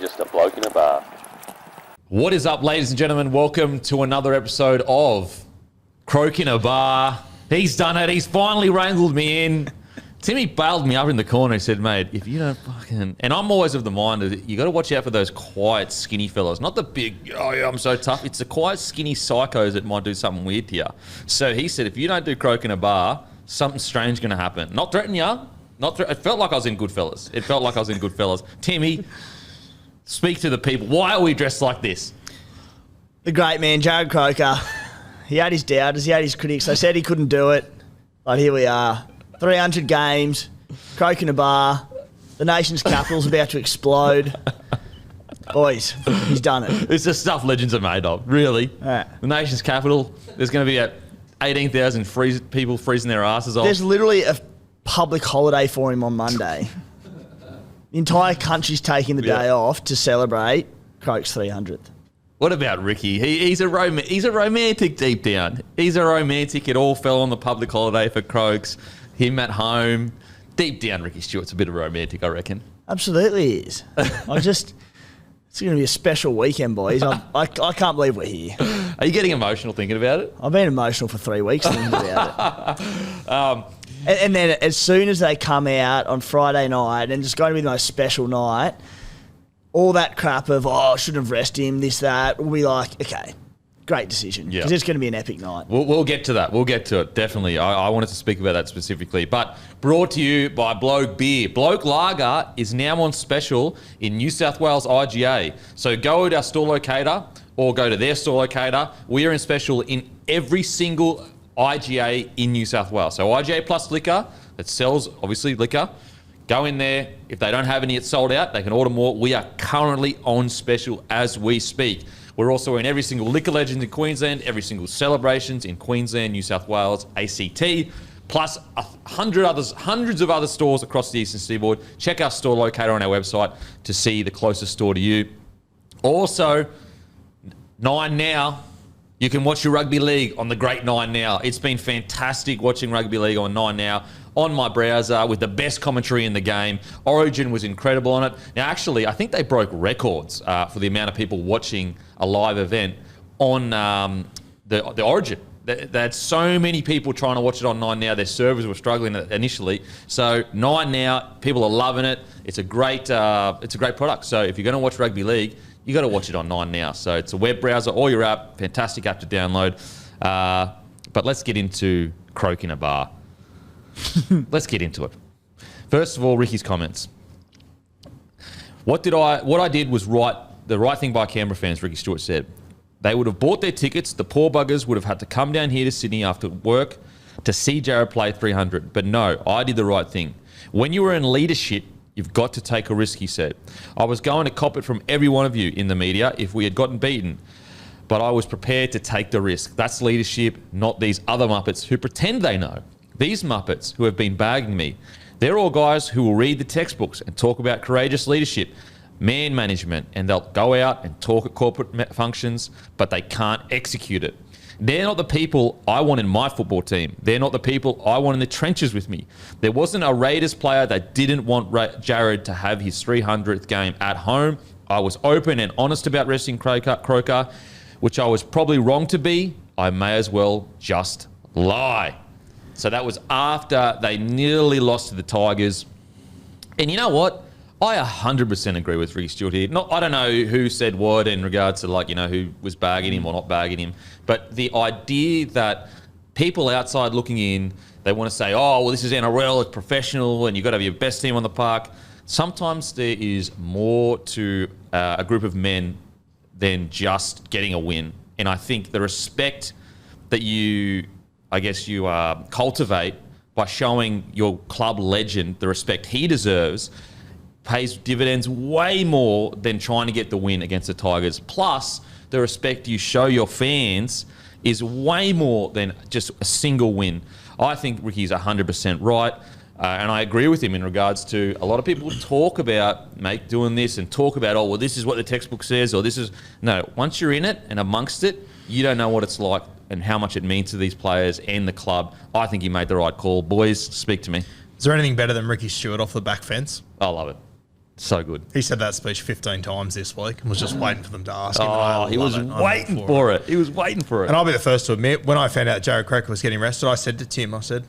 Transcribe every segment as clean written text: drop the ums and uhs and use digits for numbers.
just a bloke in a bar. What is up, ladies and gentlemen? Welcome to another episode of Croke in a Bar. He's done it. He's finally wrangled me in. Timmy bailed me up in the corner. He said, mate, if you don't fucking... And I'm always of the mind that you got to watch out for those quiet, skinny fellas. Not the big, oh, yeah, I'm so tough. It's the quiet, skinny psychos that might do something weird to you. So he said, if you don't do Croke in a Bar, something strange going to happen. Not threaten you. It felt like I was in Goodfellas. Timmy... Speak to the people. Why are we dressed like this? The great man, Jarrod Croker. He had his doubters, he had his critics. They said he couldn't do it, but here we are. 300 games, Croke in a Bar. The nation's capital's about to explode. Boys, he's done it. It's the stuff legends are made of, really. Right. The nation's capital, there's going to be 18,000 people freezing their asses off. There's literally a public holiday for him on Monday. The entire country's taking the day off to celebrate Croke's 300th. What about Ricky? He's a romantic deep down. He's a romantic. It all fell on the public holiday for Croke's. Him at home. Deep down, Ricky Stewart's a bit of a romantic, I reckon. Absolutely is. It's going to be a special weekend, boys. I can't believe we're here. Are you getting emotional thinking about it? I've been emotional for 3 weeks thinking about it. And then as soon as they come out on Friday night, and it's going to be the most special night, all that crap of, I shouldn't have rested him, this, that, we'll be like, okay, great decision. Because it's going to be an epic night. We'll get to that. We'll get to it, definitely. I wanted to speak about that specifically. But brought to you by Bloke Beer. Bloke Lager is now on special in New South Wales IGA. So go to our store locator or go to their store locator. We are in special in every single IGA in New South Wales. So IGA Plus Liquor that sells, obviously, liquor. Go in there. If they don't have any, it's sold out. They can order more. We are currently on special as we speak. We're also in every single Liquor Legends in Queensland, every single Celebrations in Queensland, New South Wales, ACT, plus hundreds of other stores across the Eastern Seaboard. Check our store locator on our website to see the closest store to you. Also, 9 Now. You can watch your rugby league on the great 9 Now. It's been fantastic watching rugby league on 9 Now on my browser with the best commentary in the game. Origin was incredible on it. Now, actually, I think they broke records for the amount of people watching a live event on the Origin. They had so many people trying to watch it on 9 Now. Their servers were struggling initially. So 9 Now, people are loving it. It's a great product. So if you're going to watch rugby league, you got to watch it on 9 Now. So it's a web browser or your app. Fantastic app to download. But let's get into Croke in a Bar. Let's get into it. First of all, Ricky's comments. What I did was the right thing by Canberra fans, Ricky Stewart said. They would have bought their tickets. The poor buggers would have had to come down here to Sydney after work to see Jarrod play 300. But no, I did the right thing. When you were in leadership, you've got to take a risk, he said. I was going to cop it from every one of you in the media if we had gotten beaten. But I was prepared to take the risk. That's leadership, not these other Muppets who pretend they know. These Muppets who have been bagging me, they're all guys who will read the textbooks and talk about courageous leadership, man management, and they'll go out and talk at corporate functions, but they can't execute it. They're not the people I want in my football team. They're not the people I want in the trenches with me. There wasn't a Raiders player that didn't want Jarrod to have his 300th game at home. I was open and honest about resting Croker, which I was probably wrong to be. I may as well just lie. So that was after they nearly lost to the Tigers. And you know what? I 100% agree with Ricky Stewart here. I don't know who said what in regards to who was bagging him or not bagging him. But the idea that people outside looking in, they want to say, oh, well, this is NRL, it's professional, and you've got to have your best team on the park. Sometimes there is more to a group of men than just getting a win. And I think the respect that you cultivate by showing your club legend the respect he deserves pays dividends way more than trying to get the win against the Tigers. Plus, the respect you show your fans is way more than just a single win. I think Ricky's 100% right. And I agree with him in regards to a lot of people talk about doing this and talk about, oh, well, this is what the textbook says, or this is... No, once you're in it and amongst it, you don't know what it's like and how much it means to these players and the club. I think he made the right call. Boys, speak to me. Is there anything better than Ricky Stewart off the back fence? I love it. So good. He said that speech 15 times this week and was just waiting for them to ask him. Oh, he was waiting for it. He was waiting for it. And I'll be the first to admit, when I found out Jarrod Croker was getting arrested, I said to Tim, I said,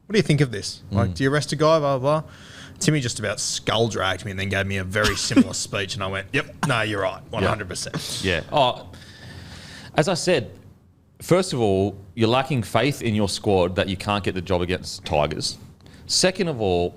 what do you think of this? Like, do you arrest a guy, blah, blah, blah? Timmy just about skull dragged me and then gave me a very similar speech. And I went, yep, no, you're right, 100%. Yeah. Oh, as I said, first of all, you're lacking faith in your squad that you can't get the job against Tigers. Second of all,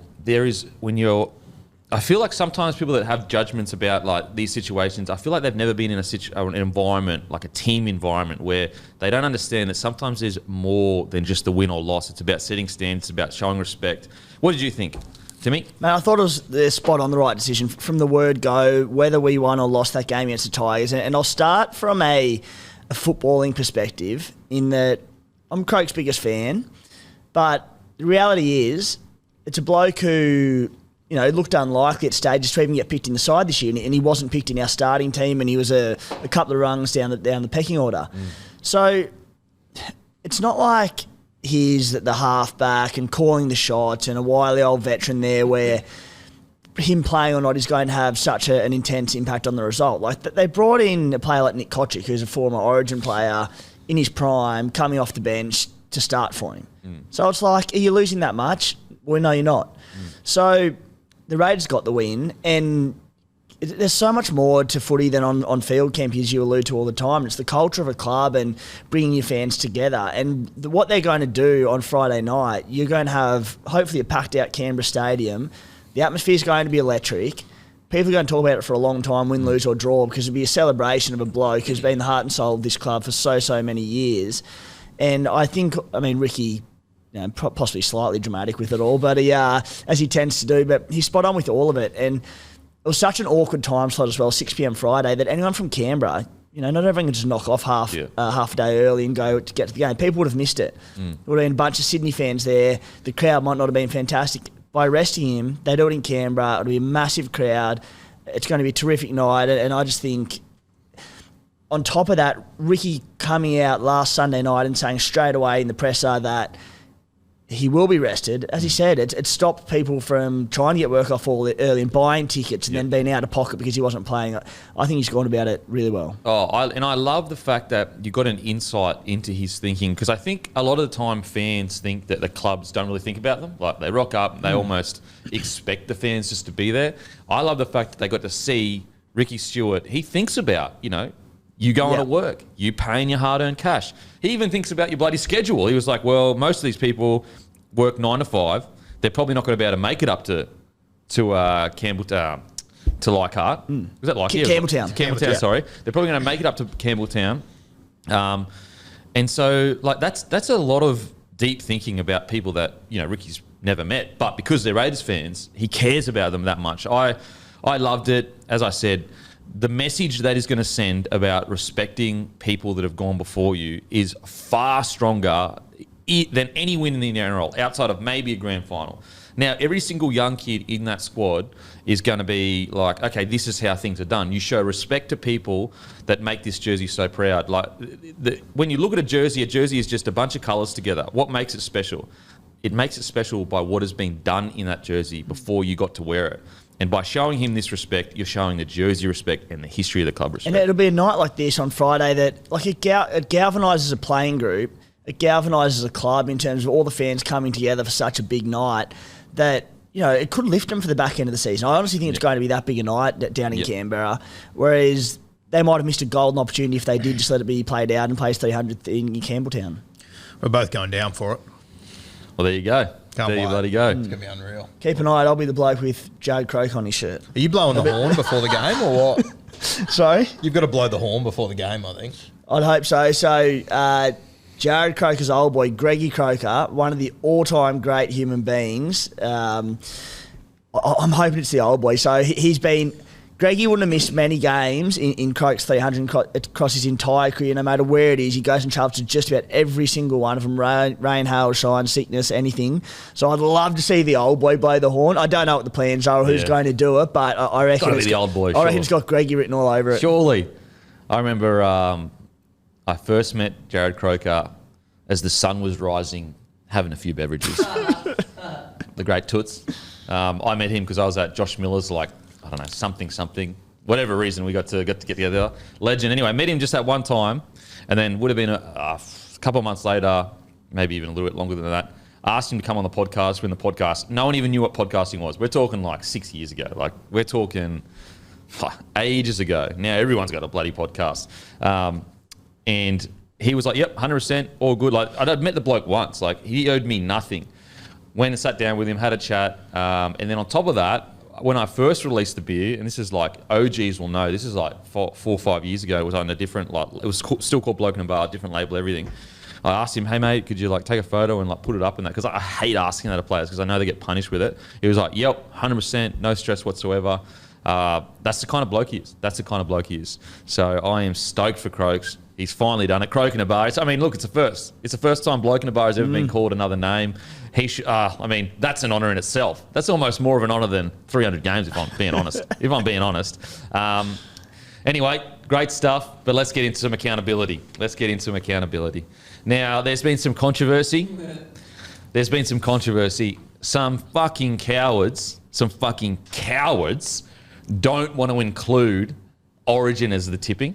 I feel like sometimes people that have judgments about like these situations, I feel like they've never been in an environment, like a team environment, where they don't understand that sometimes there's more than just the win or loss. It's about setting standards, it's about showing respect. What did you think, Timmy? Man, I thought it was the spot on the right decision from the word go, whether we won or lost that game against the Tigers. And I'll start from a footballing perspective in that I'm Croke's biggest fan, but the reality is it's a bloke who, you know, it looked unlikely at stages to even get picked in the side this year, and he wasn't picked in our starting team, and he was a couple of rungs down the pecking order. So it's not like he's the halfback and calling the shots and a wily old veteran there where him playing or not is going to have such an intense impact on the result. Like, they brought in a player like Nick Kochick, who's a former Origin player in his prime, coming off the bench to start for him. So it's like, are you losing that much? Well, no, you're not. So the Raiders got the win, and there's so much more to footy than on field camp, as you allude to all the time. It's the culture of a club and bringing your fans together. And what they're going to do on Friday night, you're going to have hopefully a packed out Canberra Stadium. The atmosphere's going to be electric. People are going to talk about it for a long time, win, lose or draw, because it'll be a celebration of a bloke who's been the heart and soul of this club for so many years. And I think, Ricky, possibly slightly dramatic with it all, but he, as he tends to do, but he's spot on with all of it. And it was such an awkward time slot as well, 6 p.m. Friday, that anyone from Canberra, not everyone can just knock off half a day early and go to get to the game. People would have missed it. There would have been a bunch of Sydney fans there. The crowd might not have been fantastic. By arresting him, they do it in Canberra. It'll be a massive crowd. It's going to be a terrific night. And I just think, on top of that, Ricky coming out last Sunday night and saying straight away in the presser that he will be rested. As he said, it stopped people from trying to get work off all early and buying tickets and then being out of pocket because he wasn't playing. I think he's gone about it really well. I love the fact that you got an insight into his thinking, because I think a lot of the time fans think that the clubs don't really think about them. Like, they rock up, they almost expect the fans just to be there. I love the fact that they got to see Ricky Stewart. He thinks about, you going to work, you paying your hard-earned cash. He even thinks about your bloody schedule. He was like, well, most of these people work 9 to 5. They're probably not going to be able to make it up to Campbelltown, to Leichhardt. Was that Leichhardt? Campbelltown. Campbelltown, sorry. They're probably going to make it up to Campbelltown. And so, that's a lot of deep thinking about people that, Ricky's never met. But because they're Raiders fans, he cares about them that much. I loved it. As I said, the message that is going to send about respecting people that have gone before you is far stronger than any win in the NRL, outside of maybe a grand final. Now, every single young kid in that squad is going to be like, okay, this is how things are done. You show respect to people that make this jersey so proud. When you look at a jersey is just a bunch of colours together. What makes it special? It makes it special by what has been done in that jersey before you got to wear it. And by showing him this respect, you're showing the jersey respect and the history of the club respect. And it'll be a night like this on Friday that, it galvanises a playing group. It galvanises a club in terms of all the fans coming together for such a big night that, it could lift them for the back end of the season. I honestly think it's going to be that big a night down in Canberra, whereas they might have missed a golden opportunity if they did just let it be played out and play 300th in Campbelltown. We're both going down for it. Well, there you go. There you bloody go. It's going to be unreal. Keep an eye. I'll be the bloke with Jarrod Croker on his shirt. Are you blowing the horn before the game or what? Sorry? You've got to blow the horn before the game, I think. I'd hope so. So, Jarrod Croker's old boy, Greggy Croker, one of the all-time great human beings. I'm hoping it's the old boy. So he's been... Greggy wouldn't have missed many games in Croke's 300 across his entire career, no matter where it is. He goes and travels to just about every single one of them, rain, hail, shine, sickness, anything. So I'd love to see the old boy blow the horn. I don't know what the plans are or who's going to do it, but I reckon it's the old boy. I reckon it's got Greggy written all over it. Surely. I remember I first met Jarrod Croker as the sun was rising, having a few beverages. the great Toots. I met him because I was at Josh Miller's, like, I don't know, something. Whatever reason, we got to get together. Legend. Anyway, I met him just that one time, and then would have been a couple of months later, maybe even a little bit longer than that, I asked him to come on the podcast. We're in the podcast. No one even knew what podcasting was. We're talking like 6 years ago. Like, we're talking ages ago. Now everyone's got a bloody podcast. And he was like, yep, 100%, all good. Like, I'd met the bloke once. Like, he owed me nothing. Went and sat down with him, had a chat. And then on top of that, when I first released the beer, and this is like, OGs will know, this is like 4 or 5 years ago. It was on a different, like, it was still called Bloke In A Bar, different label, everything. I asked him, hey, mate, could you like take a photo and like put it up in that? Because I hate asking that of players because I know they get punished with it. He was like, yep, 100%, no stress whatsoever. That's the kind of bloke he is. So I am stoked for Crokes. He's finally done it. Croke in a bar. I mean, look, it's a first. It's the first time Bloke in a Bar has ever been called another name. I mean, that's an honour in itself. That's almost more of an honour than 300 games, if I'm being honest. Anyway, great stuff, but let's get into some accountability. Now, there's been some controversy. Some fucking cowards don't want to include Origin as the tipping.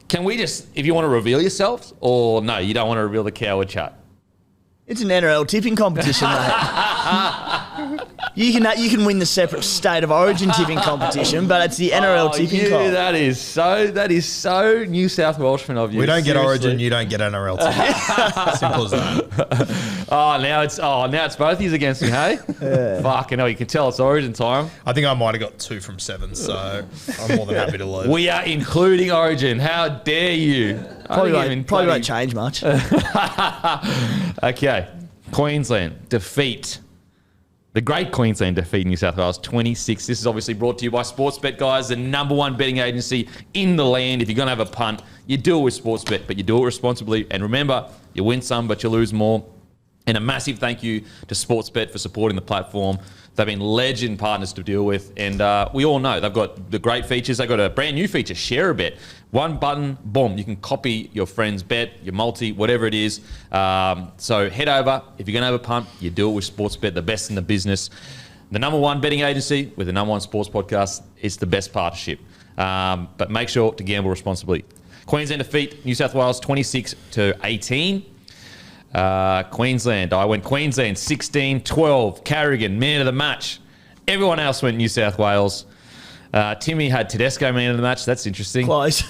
Can we just, if you want to reveal yourselves, or no, you don't want to reveal the coward chat? It's an NRL tipping competition, mate. You can win the separate State of Origin tipping competition, but it's the NRL tipping comp. That is so New South Welshman of you. We don't Seriously. get Origin, you don't get NRL tipping. Simple as that. Now it's both of you against me, hey? Yeah. Fucking hell, you can tell it's Origin time. I think I might have got 2 from 7, so I'm more than happy to lose. We are including Origin. How dare you? Probably won't change much. Okay. Queensland defeat. The great Queensland defeat New South Wales 26. This is obviously brought to you by Sportsbet, guys, the #1 betting agency in the land. If you're going to have a punt, you do it with Sportsbet, but you do it responsibly. And remember, you win some, but you lose more. And a massive thank you to Sportsbet for supporting the platform. They've been legend partners to deal with. And we all know they've got the great features. They've got a brand new feature, Share a Bet. One button, boom, you can copy your friend's bet, your multi, whatever it is. So head over. If you're going to have a punt, you do it with Sportsbet, the best in the business. The #1 betting agency with the #1 sports podcast. It's the best partnership. But make sure to gamble responsibly. Queensland defeat New South Wales 26-18. Queensland. I went Queensland 16-12. Carrigan, man of the match. Everyone else went New South Wales. Timmy had Tedesco man of the match. That's interesting. Close.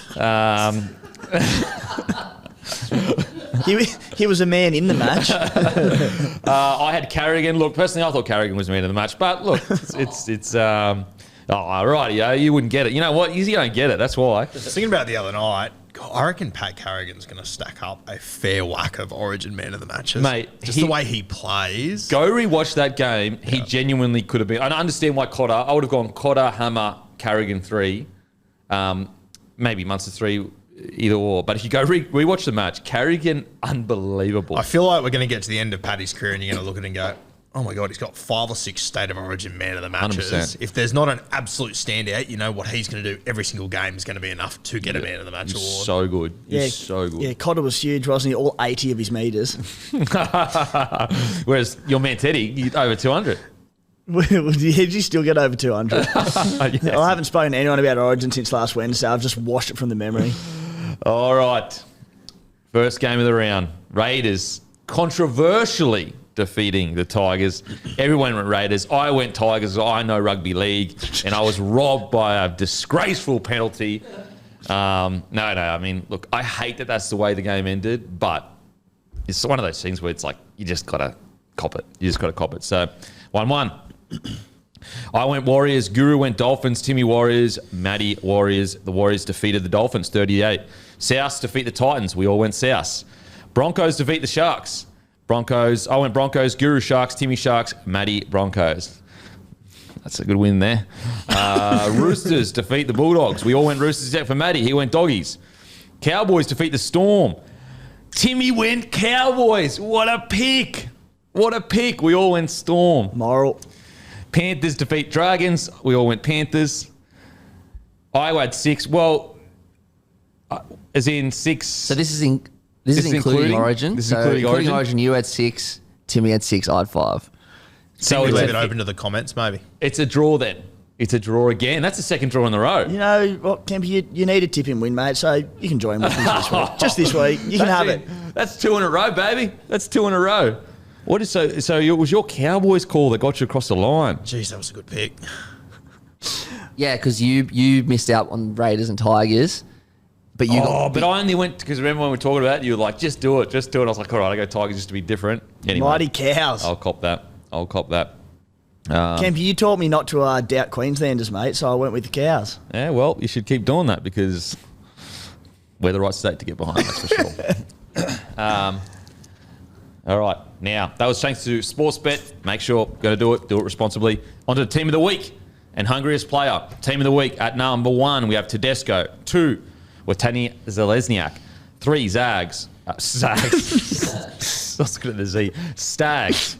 He was a man in the match. I had Carrigan. Look, personally, I thought Carrigan was man of the match. But look, it's right, yeah, you wouldn't get it. You know what? You don't get it. That's why. I was thinking about the other night. God, I reckon Pat Carrigan's going to stack up a fair whack of Origin man of the matches. Mate, just the way he plays. Go rewatch that game. He genuinely could have been. I understand why Cotter. I would have gone Cotter, Hammer, Carrigan 3. Maybe Munster 3, either or. But if you go rewatch the match, Carrigan, unbelievable. I feel like we're going to get to the end of Paddy's career and you're going to look at it and go, oh my God, he's got 5 or 6 State of Origin man of the matches. 100%. If there's not an absolute standout, you know what he's going to do every single game is going to be enough to get a man of the match award. So good. He's so good. Yeah, Cotter was huge, wasn't he? All 80 of his metres. Whereas your man Teddy, over 200. Did he still get over 200? Yes. I haven't spoken to anyone about Origin since last Wednesday. I've just washed it from the memory. All right. First game of the round. Raiders controversially defeating the Tigers. Everyone went Raiders. I went Tigers. I know rugby league. And I was robbed by a disgraceful penalty. No. I mean, look, I hate that that's the way the game ended. But it's one of those things where it's like, you just got to cop it. So, 1-1. I went Warriors. Guru went Dolphins. Timmy Warriors. Matty Warriors. The Warriors defeated the Dolphins 38. South defeat the Titans. We all went South. Broncos defeat the Sharks. Broncos. I went Broncos. Guru Sharks. Timmy Sharks. Matty Broncos. That's a good win there. Roosters defeat the Bulldogs. We all went Roosters except for Matty. He went Doggies. Cowboys defeat the Storm. Timmy went Cowboys. What a pick. We all went Storm. Moral. Panthers defeat Dragons. We all went Panthers. I had 6. Well, as in 6. So this is including Origin. This is so including Origin. You had 6. Timmy had 6. I had 5. So we leave it open to the comments, maybe. It's a draw then. It's a draw again. That's the second draw in the row. You know what, Kempy, you need a tip-in win, mate, so you can join with me this week. Just this week. You can have it. That's 2 in a row, baby. That's 2 in a row. What is so it was your Cowboys call that got you across the line. Jeez, that was a good pick. Yeah, because you missed out on Raiders and Tigers. But but I only went because remember when we were talking about it, you were like, just do it. I was like, all right, I go Tigers just to be different. Anyway, Mighty cows. I'll cop that. Kempy, you taught me not to doubt Queenslanders, mate, so I went with the cows. Yeah, well, you should keep doing that because we're the right state to get behind, that's for sure. All right, now, that was thanks to Sportsbet. Make sure, going to do it responsibly. On to the Team of the Week and Hungriest Player. Team of the Week at number 1, we have Tedesco. 2, Watani Zalesniak. 3, Zags. Zags. I was looking at the Z. Stags.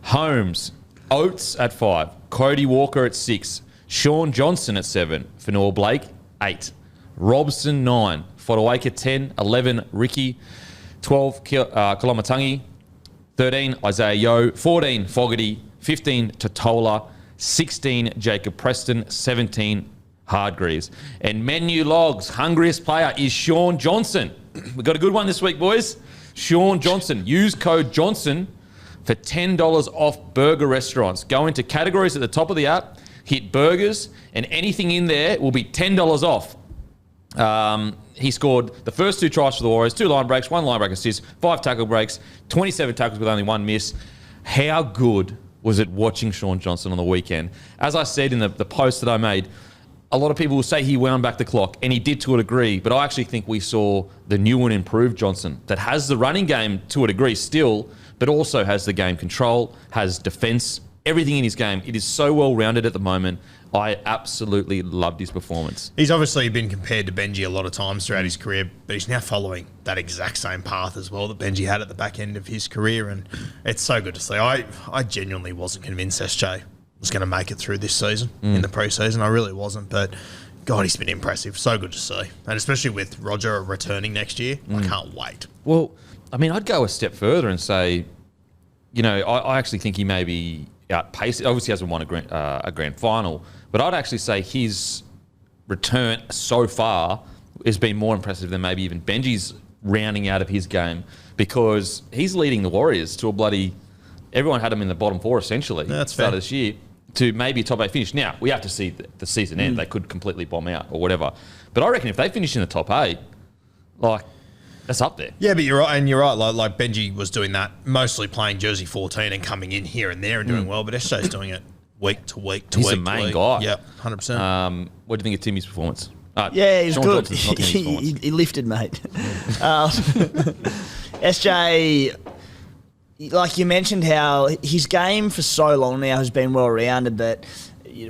Holmes. Oates at 5. Cody Walker at 6. Sean Johnson at 7. Fanor Blake, 8. Robson, 9. Fodawaker, 10. 11, Ricky. 12, Kolomatangi. 13, Isaiah Yeo. 14, Fogarty. 15, Totola. 16, Jacob Preston. 17, Hardgreaves. And Menulog's hungriest player is Sean Johnson. We've got a good one this week, boys. Sean Johnson. Use code Johnson for $10 off burger restaurants. Go into categories at the top of the app, hit burgers, and anything in there will be $10 off. He scored the first 2 tries for the Warriors, 2 line breaks, 1 line break assist, 5 tackle breaks, 27 tackles with only 1 miss. How good was it watching Sean Johnson on the weekend? As I said in the post that I made, a lot of people will say he wound back the clock, and he did to a degree, but I actually think we saw the new and improved Johnson that has the running game to a degree still, but also has the game control, has defence, everything in his game. It is so well-rounded at the moment. I absolutely loved his performance. He's obviously been compared to Benji a lot of times throughout his career, but he's now following that exact same path as well that Benji had at the back end of his career, and it's so good to see. I genuinely wasn't convinced SJ was going to make it through this season in the preseason. I really wasn't, but God, he's been impressive. So good to see. And especially with Roger returning next year, I can't wait. Well, I mean, I'd go a step further and say, you know, I actually think he may be outpaced. Obviously, he hasn't won a grand final, but I'd actually say his return so far has been more impressive than maybe even Benji's rounding out of his game, because he's leading the Warriors to a bloody... Everyone had him in the bottom 4, essentially, that's at the start fair. of this year, to maybe a top 8 finish. Now, we have to see the season end. They could completely bomb out or whatever. But I reckon if they finish in the top 8, like... That's up there. Yeah, but you're right, and you're right. Like Benji was doing that, mostly playing jersey 14 and coming in here and there and doing well. But SJ's doing it week to week to He's week. the main to week. guy. Yep, 100%. What do you think of Timmy's performance? Yeah, he's Sean good. Johnson's not Timmy's performance. He lifted, mate. SJ, like you mentioned, how his game for so long now has been well-rounded, but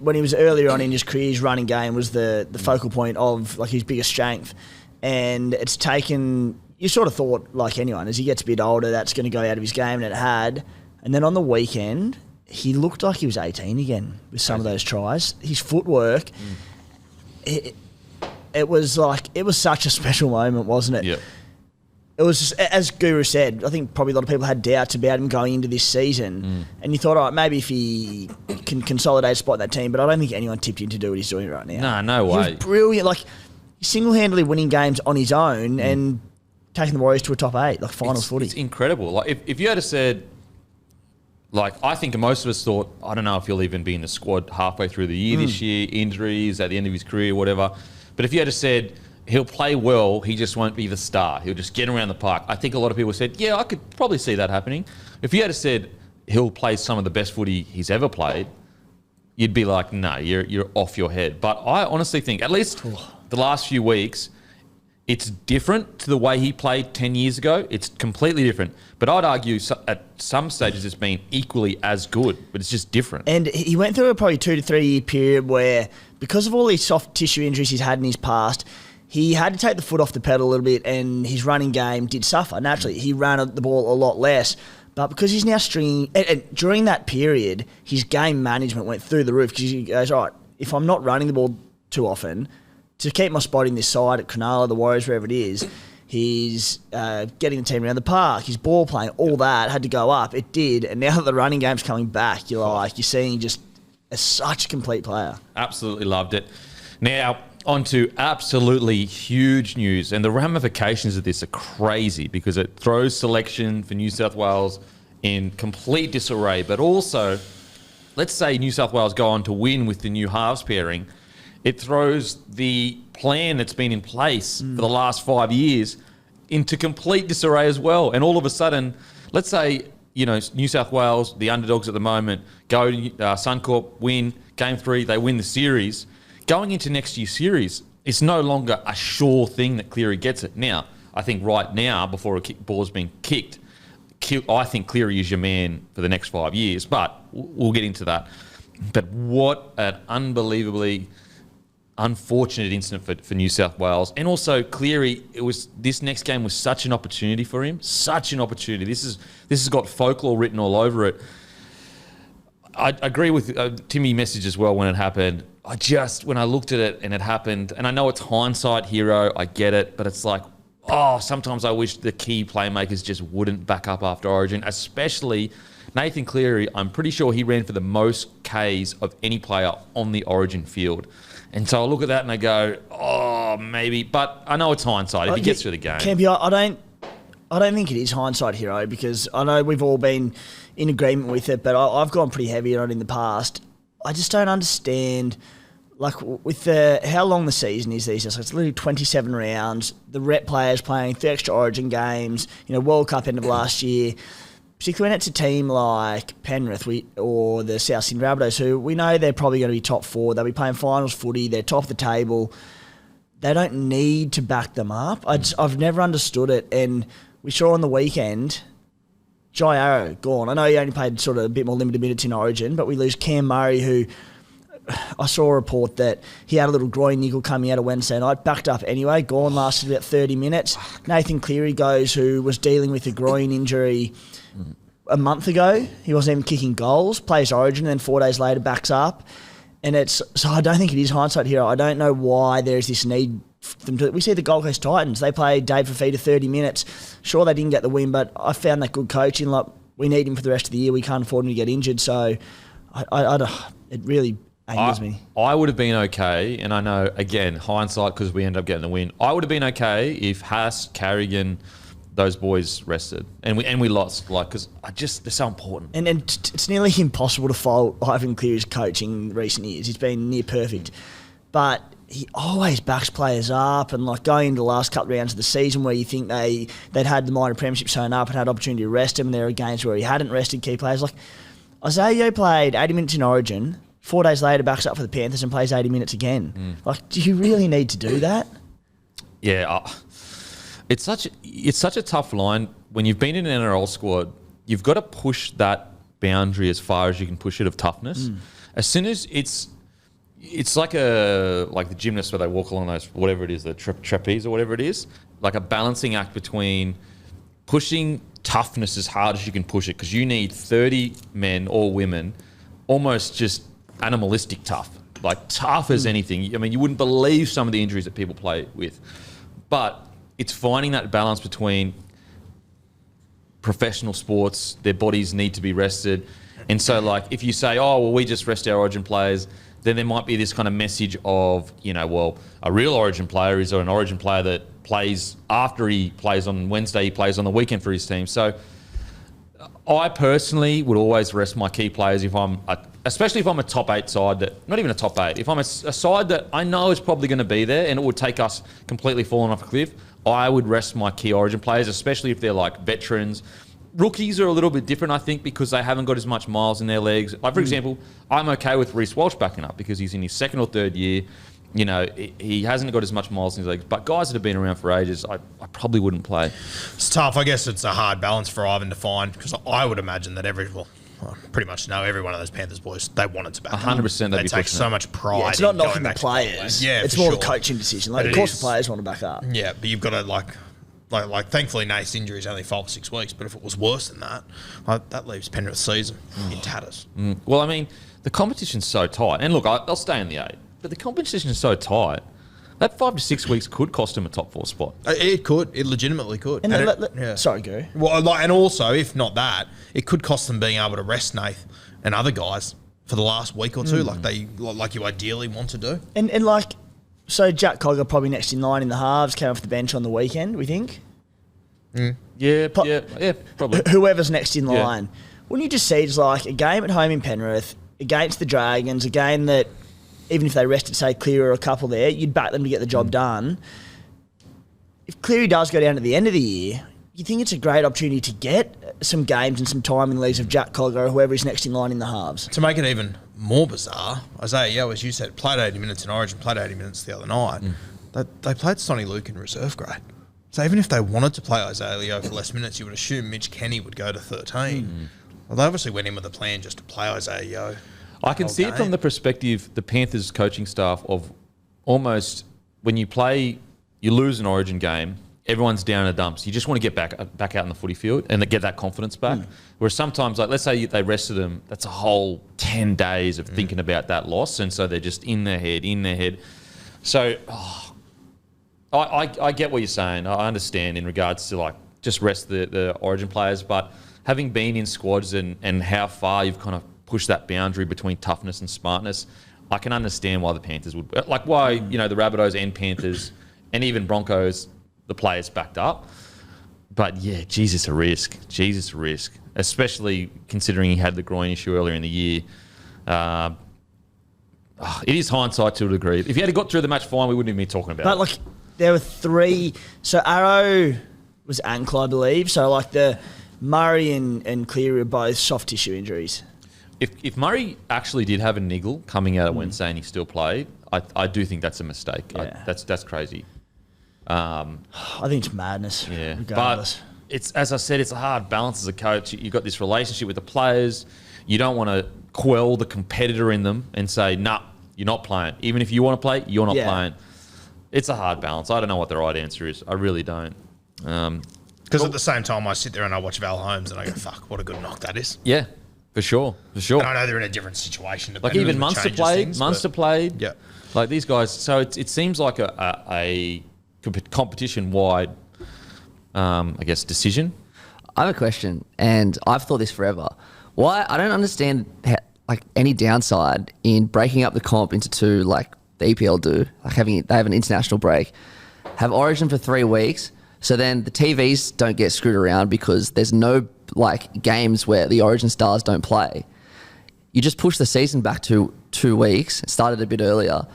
when he was earlier on in his career, his running game was the focal point of like his biggest strength. And it's taken... You sort of thought, like anyone, as he gets a bit older, that's going to go out of his game, and it had. And then on the weekend, he looked like he was 18 again with some of those tries. His footwork, it was such a special moment, wasn't it? Yeah. It was just, as Guru said, I think probably a lot of people had doubts about him going into this season. And you thought, all right, maybe if he can consolidate a spot in that team, but I don't think anyone tipped him to do what he's doing right now. No way. He was brilliant. Like, he's single-handedly winning games on his own and taking the Warriors to a top 8, like finals footy. It's incredible. Like if you had said, like I think most of us thought, I don't know if he'll even be in the squad halfway through the year this year, injuries at the end of his career, whatever. But if you had said he'll play well, he just won't be the star. He'll just get around the park. I think a lot of people said, yeah, I could probably see that happening. If you had said he'll play some of the best footy he's ever played, you'd be like, no, you're off your head. But I honestly think, at least the last few weeks, it's different to the way he played 10 years ago. It's completely different. But I'd argue at some stages it's been equally as good, but it's just different. And he went through a probably 2 to 3 year period where, because of all these soft tissue injuries he's had in his past, he had to take the foot off the pedal a little bit, and his running game did suffer. Naturally, he ran the ball a lot less. But because he's now stringing... And during that period, his game management went through the roof, because he goes, all right, if I'm not running the ball too often... To keep my spot in this side at Cronulla, the Warriors, wherever it is, his getting the team around the park, his ball playing, all that had to go up. It did, and now that the running game's coming back, you're seeing just such a complete player. Absolutely loved it. Now, on to absolutely huge news, and the ramifications of this are crazy because it throws selection for New South Wales in complete disarray. But also, let's say New South Wales go on to win with the new halves pairing. It throws the plan that's been in place for the last 5 years into complete disarray as well. And all of a sudden, let's say, New South Wales, the underdogs at the moment, go to Suncorp, win Game 3, they win the series. Going into next year's series, it's no longer a sure thing that Cleary gets it. Now, I think right now, before a ball's been kicked, I think Cleary is your man for the next 5 years, but we'll get into that. But what an unbelievably unfortunate incident for New South Wales. And also Cleary, this next game was such an opportunity for him. Such an opportunity. This has got folklore written all over it. I agree with Timmy message as well when it happened. When I looked at it and it happened, and I know it's hindsight, hero, I get it, but it's like, sometimes I wish the key playmakers just wouldn't back up after Origin, especially Nathan Cleary. I'm pretty sure he ran for the most Ks of any player on the Origin field. And so I look at that and I go, maybe. But I know it's hindsight if he gets through the game. Campy, I don't think it is hindsight, hero, because I know we've all been in agreement with it, but I've gone pretty heavy on it in the past. I just don't understand, with how long the season is these days. So it's literally 27 rounds. The rep players playing 3 extra Origin games. World Cup end of last year. Particularly when it's a team like Penrith or the South Sydney Rabbitohs, who we know they're probably going to be top 4. They'll be playing finals footy. They're top of the table. They don't need to back them up. I've never understood it. And we saw on the weekend, Jai Arrow gone. I know he only played sort of a bit more limited minutes in Origin, but we lose Cam Murray, who I saw a report that he had a little groin niggle coming out of Wednesday night, backed up anyway. Gone lasted about 30 minutes. Nathan Cleary goes, who was dealing with a groin injury a month ago. He wasn't even kicking goals, plays Origin, and then 4 days later backs up. And so I don't think it is hindsight here. I don't know why there's this need for them to. We see the Gold Coast Titans. They played Dave Fafita 30 minutes. Sure, they didn't get the win, but I found that good coaching. We need him for the rest of the year. We can't afford him to get injured. So it really angers me. I would have been okay, and I know, again, hindsight because we ended up getting the win. I would have been okay if Haas, Carrigan, those boys rested, and we lost, because they're so important. And it's nearly impossible to fault Ivan Cleary's coaching in recent years. He's been near perfect, but he always backs players up, and going into the last couple of rounds of the season where you think they'd had the minor premiership sewn up and had opportunity to rest him, and there are games where he hadn't rested key players. Isaiah played 80 minutes in Origin, 4 days later backs up for the Panthers and plays 80 minutes again. Do you really need to do that? Yeah. It's such a tough line. When you've been in an NRL squad, you've got to push that boundary as far as you can push it of toughness. As soon as it's like the gymnasts where they walk along those, whatever it is, the trapeze or whatever it is, like a balancing act between pushing toughness as hard as you can push it, because you need 30 men or women almost just animalistic tough, tough as anything. I mean, you wouldn't believe some of the injuries that people play with. But it's finding that balance between professional sports, their bodies need to be rested. And so, if you say, we just rest our Origin players, then there might be this kind of message of, a real Origin player is an Origin player that plays after he plays on Wednesday, he plays on the weekend for his team. So I personally would always rest my key players especially if I'm a top 8 side, not even a top 8, if I'm a side that I know is probably going to be there and it would take us completely falling off a cliff, I would rest my key Origin players, especially if they're veterans. Rookies are a little bit different, I think, because they haven't got as much miles in their legs. For example, I'm okay with Reece Walsh backing up because he's in his 2nd or 3rd year. He hasn't got as much miles in his legs. But guys that have been around for ages, I probably wouldn't play. It's tough. I guess it's a hard balance for Ivan to find, because I would imagine that I pretty much know every one of those Panthers boys, they wanted to back 100% they take so much pride. Yeah, it's not in knocking the back to players. Yeah, it's more a coaching decision. Of course the players want to back up. Yeah, but you've got to thankfully Nate's injury is only 5 or 6 weeks, but if it was worse than that, that leaves Penrith's season in tatters. Well, I mean, the competition's so tight. And look, I'll stay in the 8, but the competition's so tight. That 5 to 6 weeks could cost him a top 4 spot. It could. It legitimately could. And sorry, Guru. Well, and also, if not that, it could cost them being able to rest Nath and other guys for the last week or two, like you ideally want to do. And like, so Jack Cogger probably next in line in the halves, came off the bench on the weekend, we think? Yeah, probably. Whoever's next in line. Wouldn't you just see it's like a game at home in Penrith against the Dragons, a game that even if they rested, say, Cleary or a couple there, you'd back them to get the job done. If Cleary does go down at the end of the year, you think it's a great opportunity to get some games and some time in the leagues of Jack Cogger or whoever is next in line in the halves. To make it even more bizarre, Isaiah Yeo, as you said, played 80 minutes in Origin, played 80 minutes the other night. They played Sonny Luke in reserve grade. So even if they wanted to play Isaiah Yeo for less minutes, you would assume Mitch Kenny would go to 13. Well, they obviously went in with a plan just to play Isaiah Yeo. I can see it from the perspective, the Panthers coaching staff, of almost when you lose an Origin game, everyone's down in the dumps. You just want to get back out in the footy field and get that confidence back. Whereas sometimes, like let's say they rested them, that's a whole 10 days of thinking about that loss, and so they're just in their head. So I get what you're saying. I understand in regards to like just rest the Origin players, but having been in squads and how far you've kind of push that boundary between toughness and smartness, I can understand why the Panthers would, like why, the Rabbitohs and Panthers and even Broncos, the players backed up. But yeah, Jesus, a risk, especially considering he had the groin issue earlier in the year. It is hindsight to a degree. If he had got through the match fine, we wouldn't even be talking about it. But like, there were 3, so Arrow was ankle, I believe, so like the Murray and Cleary were both soft tissue injuries. If Murray actually did have a niggle coming out of Wednesday and he still played, I do think that's a mistake. Yeah. That's crazy. I think it's madness. Yeah, regardless. but it's, as I said, it's a hard balance as a coach. You've got this relationship with the players. You don't want to quell the competitor in them and say, nah, you're not playing. Even if you want to play, you're not playing. It's a hard balance. I don't know what the right answer is. I really don't. Because at the same time, I sit there and I watch Val Holmes and I go, fuck, what a good knock that is. Yeah. For sure. And I know they're in a different situation. Like even Munster played. Yeah. Like these guys. So it seems like a competition-wide, I guess, decision. I have a question, and I've thought this forever. Why I don't understand any downside in breaking up the comp into 2, like the EPL do, like they have an international break, have Origin for 3 weeks, so then the TVs don't get screwed around because there's no like games where the Origin stars don't play. You just push the season back to 2 weeks, started a bit earlier,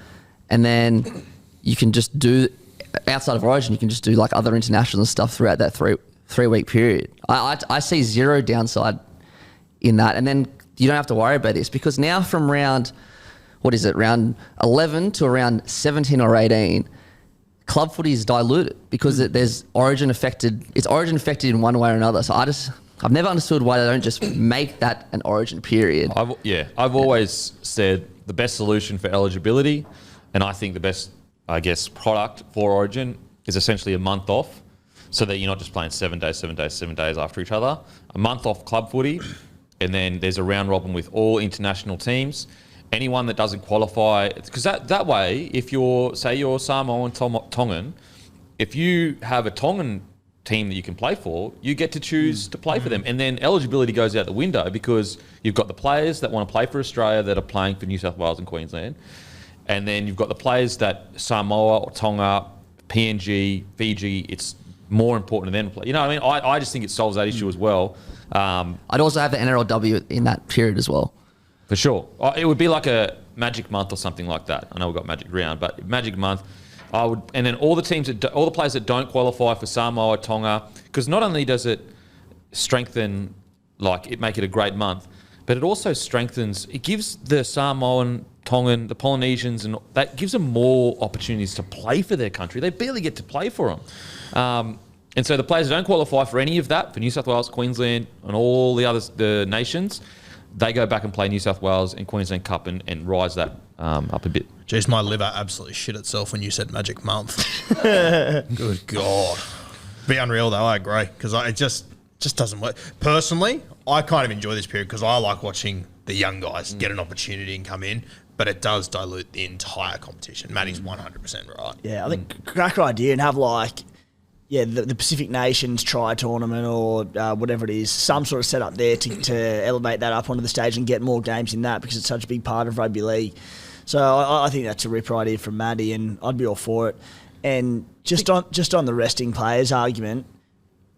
and then you can just do, outside of Origin, you can just do like other international stuff throughout that three week period. I see zero downside in that, and then you don't have to worry about this because now from round 11 to around 17 or 18, club footy is diluted because there's Origin affected. It's Origin affected in one way or another. So I've never understood why they don't just make that an Origin period. I've always said the best solution for eligibility, and I think the best, I guess, product for Origin is essentially a month off, so that you're not just playing 7 days after each other. A month off club footy, and then there's a round robin with all international teams. Anyone that doesn't qualify, because that way, if you're Samoan, Tongan, if you have a Tongan team that you can play for, you get to choose to play for them. And then eligibility goes out the window because you've got the players that want to play for Australia that are playing for New South Wales and Queensland. And then you've got the players that Samoa or Tonga, PNG, Fiji, it's more important to them to play. You know what I mean? I just think it solves that issue as well. I'd also have the NRLW in that period as well. For sure. It would be like a Magic Month or something like that. I know we've got Magic Round, but Magic Month, I would, and then all the players that don't qualify for Samoa, Tonga, because not only does it strengthen, make it a great month, but it also strengthens, it gives the Samoan, Tongan, the Polynesians, and that gives them more opportunities to play for their country. They barely get to play for them. And so the players that don't qualify for any of that, for New South Wales, Queensland, and all the nations, they go back and play New South Wales and Queensland Cup and rise that up a bit. Jeez, my liver absolutely shit itself when you said Magic Month. Good God. Be unreal though, I agree. Because it just doesn't work. Personally, I kind of enjoy this period because I like watching the young guys get an opportunity and come in. but it does dilute the entire competition. Matty's 100% right. Yeah, I think cracker idea and have the Pacific Nations try tournament or whatever it is, some sort of setup there to elevate that up onto the stage and get more games in that because it's such a big part of rugby league. So I think that's a ripper idea from Matty, and I'd be all for it. And just on the resting players argument,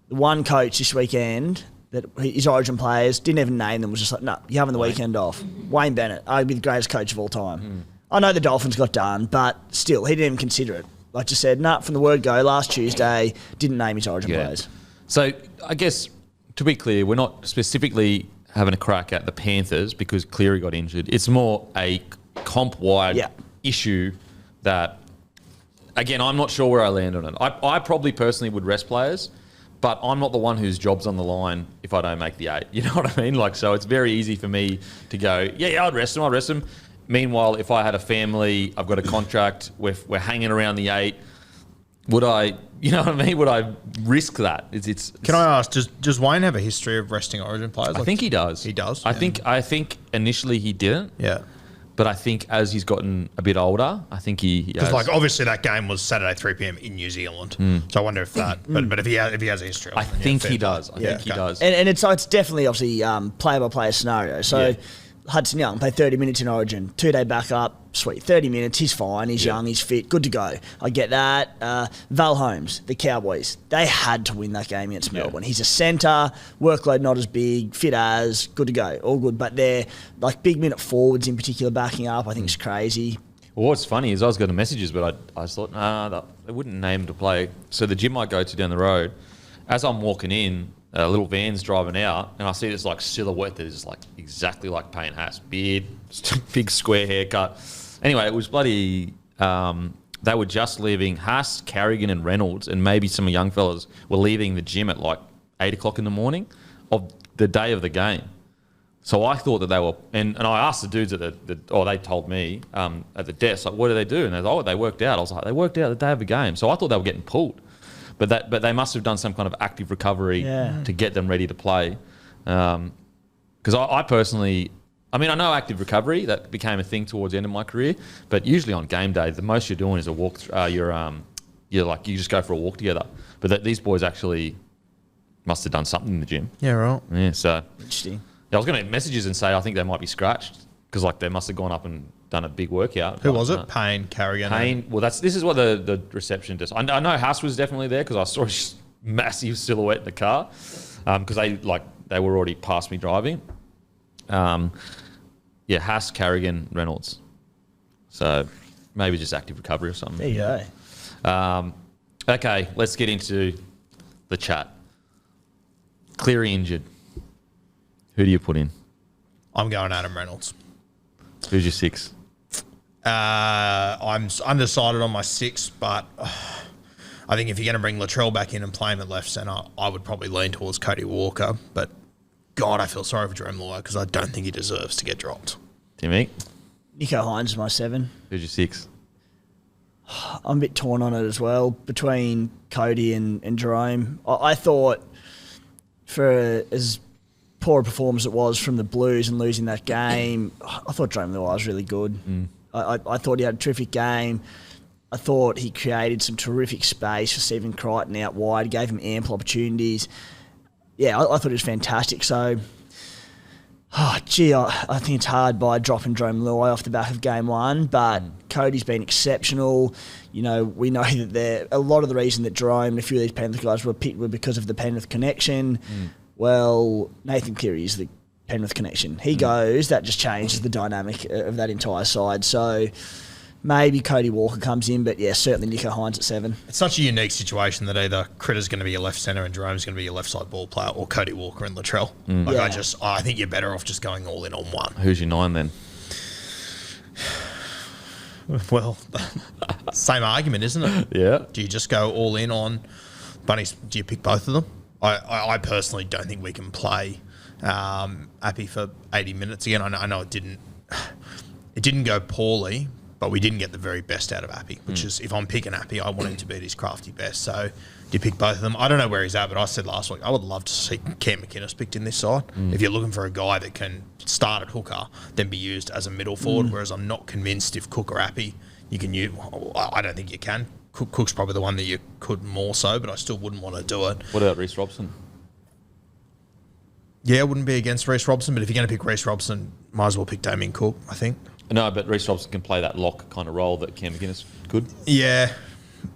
the one coach this weekend that his Origin players didn't even name them, was just like, no, you're having the weekend off. Wayne Bennett, arguably the greatest coach of all time. I know the Dolphins got done, but still, he didn't even consider it. Like just said, from the word go, last Tuesday, didn't name his Origin players. So I guess, to be clear, we're not specifically having a crack at the Panthers because Cleary got injured. It's more a comp-wide issue that, again, I'm not sure where I land on it. I probably personally would rest players, but I'm not the one whose job's on the line if I don't make the 8. You know what I mean? Like, so it's very easy for me to go, I'd rest them. Meanwhile, if I had a family, I've got a contract, we're hanging around the 8, would I, you know what I mean? Would I risk that? Can I ask, does Wayne have a history of resting Origin players? I think he does. He does? I think initially he didn't. Yeah. But I think as he's gotten a bit older, I think he because obviously that game was Saturday 3 p.m. in New Zealand, so I wonder if that. But if he has a history, I think he does. I think he does. And it's definitely obviously player by player scenario. So Hudson Young played 30 minutes in Origin, 2-day backup, sweet, 30 minutes, he's fine, he's young, he's fit, good to go. I get that. Val Holmes, the Cowboys, they had to win that game against Melbourne. He's a centre, workload not as big, fit as, good to go, all good. But they're like big minute forwards in particular backing up, I think it's crazy. Well, what's funny is I was getting messages, but I thought, they wouldn't name him to play. So the gym I go to down the road, as I'm walking in, a little van's driving out, and I see this like silhouette that is like exactly like Payne Haas, beard, big square haircut. Anyway, it was bloody. They were just leaving. Haas, Carrigan, and Reynolds, and maybe some young fellas were leaving the gym at like 8 o'clock in the morning of the day of the game. So I thought that they were, and I asked the dudes at they told me at the desk, like, what do they do? And they thought, they worked out. I was like, they worked out the day of the game. So I thought they were getting pulled. But they must have done some kind of active recovery to get them ready to play. Because I personally, I know active recovery, that became a thing towards the end of my career, but usually on game day, the most you're doing is a walk. You just go for a walk together. But these boys actually must have done something in the gym. Yeah, right. Yeah, so Interesting. I was going to get messages and say I think they might be scratched because like they must have gone up and done a big workout. Who was it? Payne, Carrigan. Payne. Well, this is what the reception does. I know Haas was definitely there because I saw his massive silhouette in the car because they were already past me driving. Haas, Carrigan, Reynolds. So maybe just active recovery or something. There you go. Okay, let's get into the chat. Cleary injured. Who do you put in? I'm going Adam Reynolds. Who's your 6? I'm undecided on my 6, but I think if you're going to bring Latrell back in and play him at left centre, I would probably lean towards Cody Walker. But God, I feel sorry for Jerome Lawler because I don't think he deserves to get dropped. Timmy? Nico Hines is my 7. Who's your 6? I'm a bit torn on it as well between Cody and Jerome. I thought for as poor a performance it was from the Blues and losing that game, I thought Jerome Lawler was really good. I thought he had a terrific game. I thought he created some terrific space for Stephen Crichton out wide, gave him ample opportunities. Yeah, I thought it was fantastic. So, I think it's hard by dropping Jerome Lawler off the back of game 1, but Cody's been exceptional. You know, we know that a lot of the reason that Jerome and a few of these Penrith guys were picked were because of the Penrith connection. Well, Nathan Cleary is the Penrith connection. He goes, that just changes the dynamic of that entire side. So maybe Cody Walker comes in, but yeah, certainly Nico Hines at 7. It's such a unique situation that either Critter's going to be your left centre and Jerome's going to be your left side ball player, or Cody Walker and Latrell. I think you're better off just going all in on one. Who's your 9 then? Well, same argument, isn't it? Yeah. Do you just go all in on Bunnies? Do you pick both of them? I personally don't think we can play Appy for 80 minutes again. I know it didn't go poorly, but we didn't get the very best out of Appy, which is, if I'm picking Appy, I want him to be at his crafty best. So you pick both of them. I don't know where he's at, but I said last week, I would love to see Cam McInnes picked in this side. If you're looking for a guy that can start at hooker, then be used as a middle forward, whereas I'm not convinced if Cook or Appy, you can use, I don't think you can. Cook's probably the one that you could more so, but I still wouldn't want to do it. What about Reece Robson? Yeah, I wouldn't be against Reece Robson, but if you're going to pick Reece Robson, might as well pick Damien Cook, I think. No, but Reece Robson can play that lock kind of role that Cam McInnes could. Yeah.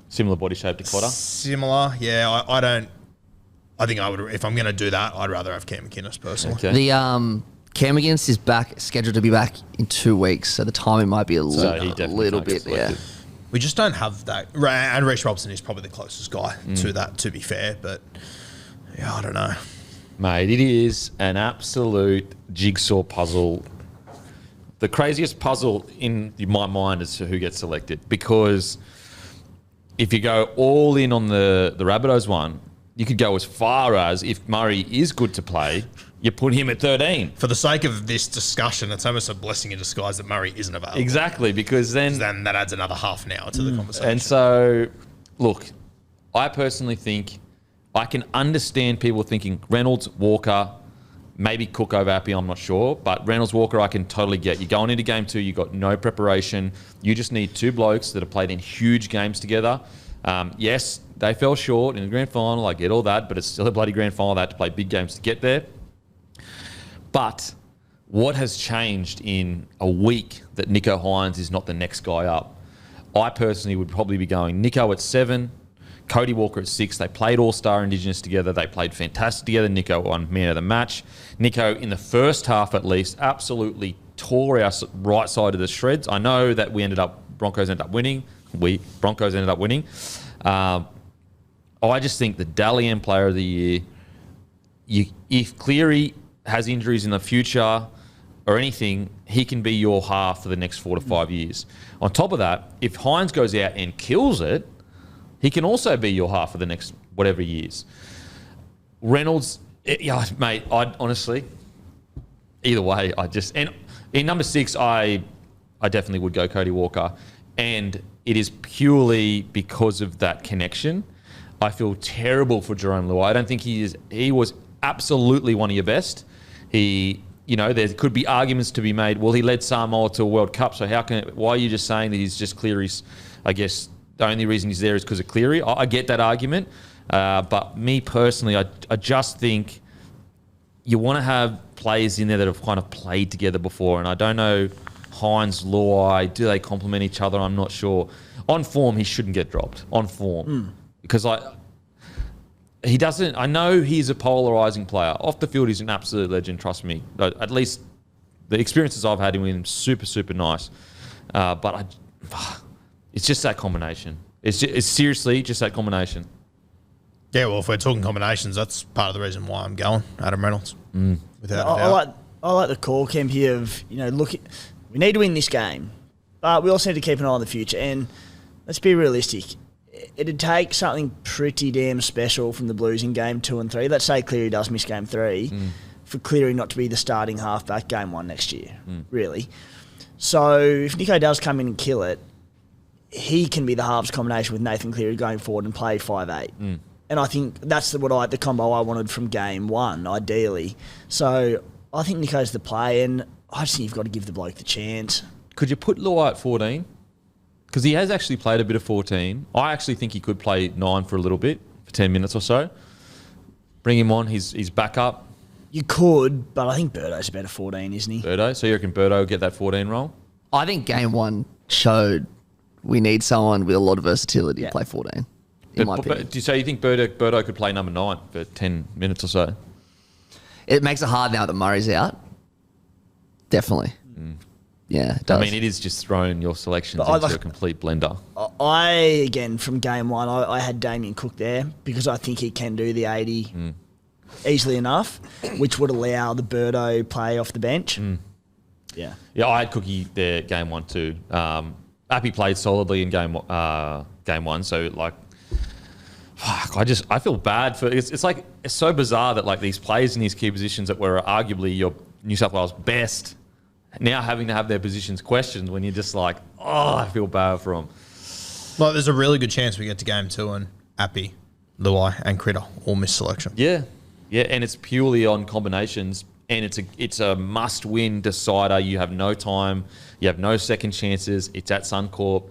Similar body shape to Cotter. Similar, yeah. I don't. I think I would. If I'm going to do that, I'd rather have Cam McInnes personally. Okay. The Cam McInnes is scheduled to be back in 2 weeks, so the timing might be a little bit. Yeah. We just don't have that. And Reece Robson is probably the closest guy to that, to be fair. But yeah, I don't know. Mate, it is an absolute jigsaw puzzle. The craziest puzzle in my mind is who gets selected, because if you go all in on the Rabbitohs one, you could go as far as, if Murray is good to play, you put him at 13. For the sake of this discussion, it's almost a blessing in disguise that Murray isn't available. Exactly, because then that adds another half an hour to the conversation. And so, look, I personally think I can understand people thinking Reynolds, Walker, maybe Cook over Appy, I'm not sure. But Reynolds, Walker, I can totally get. You're going into game 2, you've got no preparation. You just need two blokes that have played in huge games together. Yes, they fell short in the grand final. I get all that, but it's still a bloody grand final. They had to play big games to get there. But what has changed in a week that Nicho Hynes is not the next guy up? I personally would probably be going Nicho at 7, Cody Walker at 6. They played All-Star Indigenous together. They played fantastic together. Nicho won man of the match. Nicho, in the first half at least, absolutely tore our right side of the shreds. I know that Broncos ended up winning. Broncos ended up winning. I just think the Dally M Player of the Year, if Cleary has injuries in the future or anything, he can be your half for the next 4 to 5 years. On top of that, if Hynes goes out and kills it, he can also be your half for the next whatever years. Reynolds, mate, I'd honestly, either way, and in number 6, I definitely would go Cody Walker. And it is purely because of that connection. I feel terrible for Jerome Luai. I don't think he was absolutely one of your best. There could be arguments to be made. Well, he led Samoa to a World Cup, so why are you just saying that he's just Cleary's? I guess the only reason he's there is because of Cleary. I get that argument, but me personally, I just think you want to have players in there that have kind of played together before, and I don't know Hynes, Luai, do they complement each other? I'm not sure. On form, he shouldn't get dropped. On form, because he doesn't. I know he's a polarising player. Off the field, he's an absolute legend. Trust me. At least the experiences I've had with him, super, super nice. But it's just that combination. It's seriously just that combination. Yeah, well, if we're talking combinations, that's part of the reason why I'm going Adam Reynolds. Without a doubt. I like the call, Kemp, here of, we need to win this game, but we also need to keep an eye on the future. And let's be realistic. It'd take something pretty damn special from the Blues in game 2 and 3. Let's say Cleary does miss game 3, for Cleary not to be the starting halfback game 1 next year, really. So if Nicho does come in and kill it, he can be the halves combination with Nathan Cleary going forward and play 5'8". And I think that's the combo I wanted from game 1, ideally. So I think Nicho's the play, and I just think you've got to give the bloke the chance. Could you put Luai at 14? Because he has actually played a bit of 14. I actually think he could play 9 for a little bit, for 10 minutes or so. Bring him on, he's back up. You could, but I think Birdo's about a 14, isn't he? Birdo? So you reckon Birdo will get that 14 role? I think game 1 showed we need someone with a lot of versatility to play 14, in my opinion. So you think Birdo could play number 9 for 10 minutes or so? It makes it hard now that Murray's out. Definitely. Yeah, it does. I mean, it is just throwing your selections into a complete blender. Again, from game 1, I had Damien Cook there because I think he can do the 80 easily enough, which would allow the Birdo play off the bench. Yeah, I had Cookie there game 1 too. Appy played solidly in game 1, so I feel bad for it's so bizarre that these players in these key positions that were arguably your New South Wales best now having to have their positions questioned when you're just like, oh, I feel bad for them. Like, there's a really good chance we get to game 2 and Appy, Luai, and Critter all miss selection. Yeah, and it's purely on combinations, and it's a must-win decider. You have no time, you have no second chances. It's at Suncorp.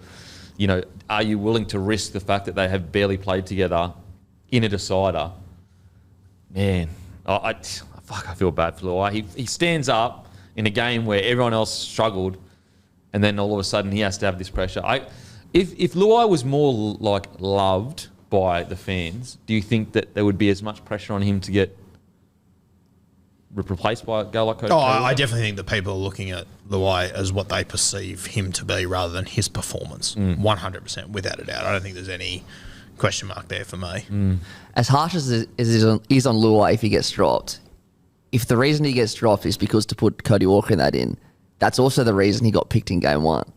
You know, are you willing to risk the fact that they have barely played together in a decider? Man, I feel bad for Luai. He stands up in a game where everyone else struggled, and then all of a sudden he has to have this pressure. If Luai was more like loved by the fans, do you think that there would be as much pressure on him to get replaced by a guy like Coach? I definitely think that people are looking at Luai as what they perceive him to be rather than his performance. 100%, without a doubt. I don't think there's any question mark there for me. As harsh as it is on Luai if he gets dropped, if the reason he gets dropped is because to put Cody Walker in that in, that's also the reason he got picked in game 1.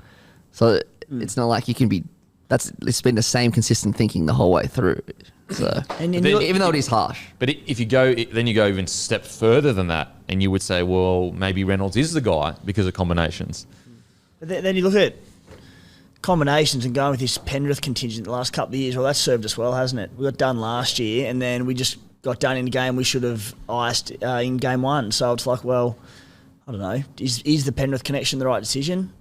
So it's not like you can be... It's been the same consistent thinking the whole way through. So even though it is harsh. But if you go, then you go even a step further than that, and you would say, well, maybe Reynolds is the guy because of combinations. But then you look at combinations and going with this Penrith contingent the last couple of years. Well, that's served us well, hasn't it? We got done last year, and then we just got done in a game we should have iced in game 1. So it's like, well, I don't know. Is the Penrith connection the right decision?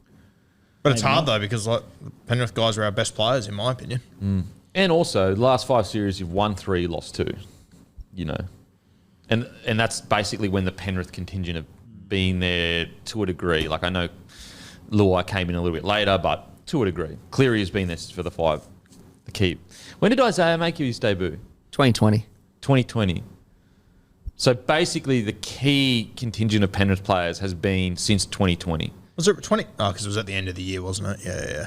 But it's hard, though, because like Penrith guys are our best players, in my opinion. And also, the last 5 series, you've won 3, lost 2, you know. And that's basically when the Penrith contingent have been there to a degree. Like, I know Luai came in a little bit later, but to a degree. Cleary has been there for the 5, the keep. When did Isaiah make his debut? 2020. 2020. So basically, the key contingent of Penrith players has been since 2020. Was it 20? Oh, because it was at the end of the year, wasn't it? Yeah.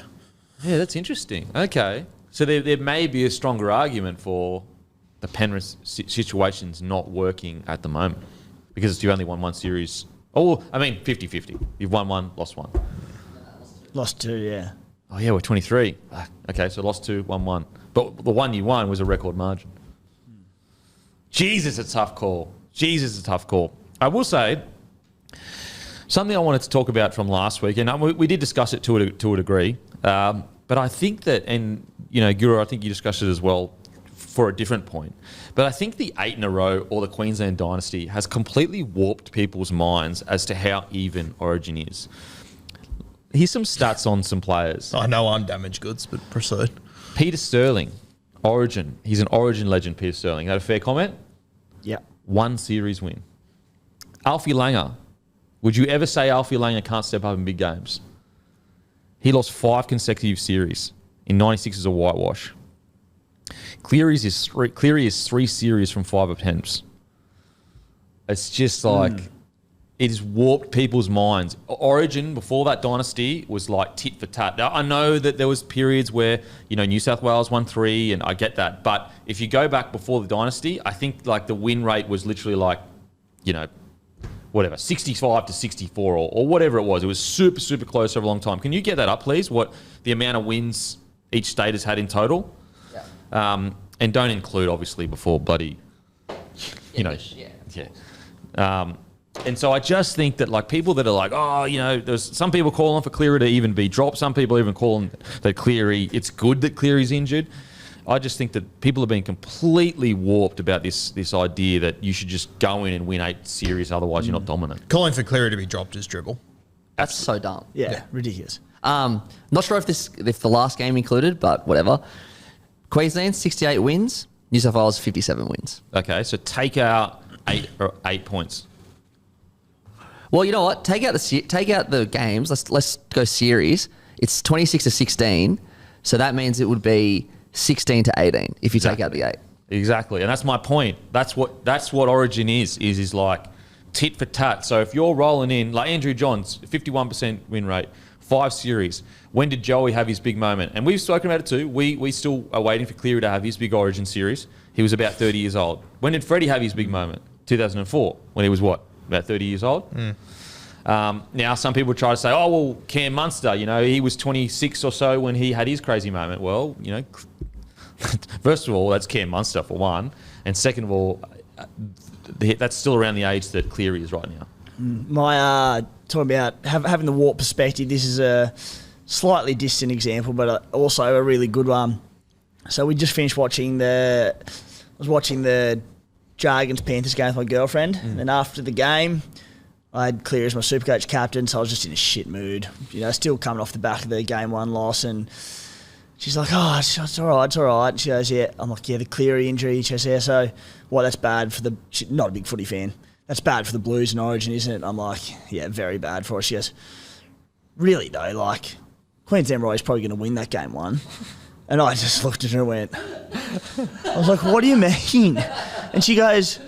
Yeah, that's interesting. Okay. So there may be a stronger argument for the Penrith situations not working at the moment because you only won 1 series. Oh, I mean, 50-50. You've won 1, lost 1. Lost 2, yeah. Oh, yeah, we're 23. Okay, so lost 2, won 1. But the one you won was a record margin. Jesus, a tough call. I will say... something I wanted to talk about from last week, and we did discuss it to a degree, but I think that, and you know, Guru, I think you discussed it as well for a different point, but I think the 8 in a row or the Queensland dynasty has completely warped people's minds as to how even Origin is. Here's some stats on some players. I know I'm damaged goods, but proceed. Peter Sterling, Origin. He's an Origin legend, Peter Sterling. Is that a fair comment? Yeah. 1 series win. Alfie Langer. Would you ever say Alfie Langer can't step up in big games? He lost 5 consecutive series. In 96 is a whitewash. Cleary is 3 series from 5 attempts. It's just like, it has warped people's minds. Origin, before that dynasty, was like tit for tat. Now, I know that there was periods where, you know, New South Wales won 3, and I get that. But if you go back before the dynasty, I think like the win rate was literally like, you know, whatever, 65 to 64 or whatever it was. It was super, super close over a long time. Can you get that up, please? What the amount of wins each state has had in total? Yeah. And don't include, obviously, before bloody, you know. Yeah. And so I just think that, like, people that are like, oh, you know, there's some people calling for Cleary to even be dropped. Some people even calling that Cleary, it's good that Cleary's injured. I just think that people have been completely warped about this idea that you should just go in and win 8 series, otherwise you're not dominant. Calling for Cleary to be dropped is dribble. That's so dumb. Yeah, ridiculous. Not sure if the last game included, but whatever. Queensland, 68 wins. New South Wales, 57 wins. Okay, so take out 8 points. Well, you know what? Take out the games. Let's go series. It's 26 to 16, so that means it would be 16 to 18 if you take out the 8. Exactly, and that's my point. That's what Origin is like tit for tat. So if you're rolling in, like Andrew Johns, 51% win rate, 5 series. When did Joey have his big moment? And we've spoken about it too. We still are waiting for Cleary to have his big Origin series. He was about 30 years old. When did Freddie have his big moment? 2004, when he was what? About 30 years old? Now, some people try to say, oh, well, Cam Munster, you know, he was 26 or so when he had his crazy moment. Well, you know, first of all, that's Cam Munster for one. And second of all, that's still around the age that Cleary is right now. My talking about having the warp perspective. This is a slightly distant example, but also a really good one. So we just finished watching the Dragons Panthers game with my girlfriend, and after the game, I had Cleary as my Supercoach captain, so I was just in a shit mood. Still coming off the back of the game 1 loss, and she's like, "Oh, it's all right, it's all right." She goes, "Yeah." I'm like, "Yeah, the Cleary injury." She goes, "Yeah, so that's bad for the." She's not a big footy fan. That's bad for the Blues and Origin, isn't it? I'm like, "Yeah, very bad for us." She goes, "Really though, like Queensland Royals probably going to win that game 1." And I just looked at her and went, I was like, "What do you mean?" And she goes,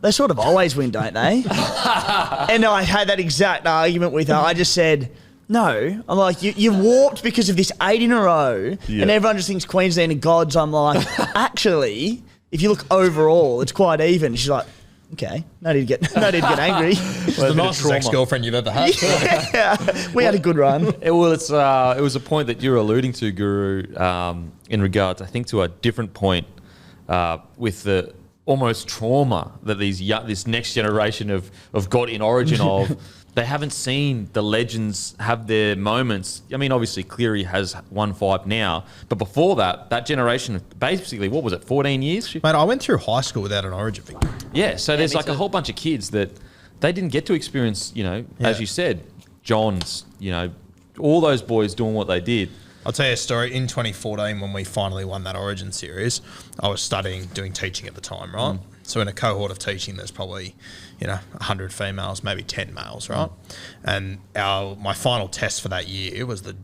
"They sort of always win, don't they?" And I had that exact argument with her. I just said, "No." I'm like, you warped because of this 8 in a row, and everyone just thinks Queensland are gods. I'm like, actually, if you look overall, it's quite even. She's like, "Okay, no need to get angry." It's the nicest ex-girlfriend you've ever had. Yeah, we had a good run. It was a point that you're alluding to, Guru, in regards, I think, to a different point with the almost trauma that this next generation of got in Origin of. They haven't seen the legends have their moments. I mean, obviously, Cleary has 1-5 now. But before that generation, basically, what was it, 14 years? Mate, I went through high school without an Origin victory. Yeah, so there's like a whole bunch of kids that they didn't get to experience, as you said, Johns, all those boys doing what they did. I'll tell you a story. In 2014, when we finally won that Origin series, I was doing teaching at the time, right? So in a cohort of teaching, there's probably, 100 females, maybe 10 males, right? And my final test for that year was the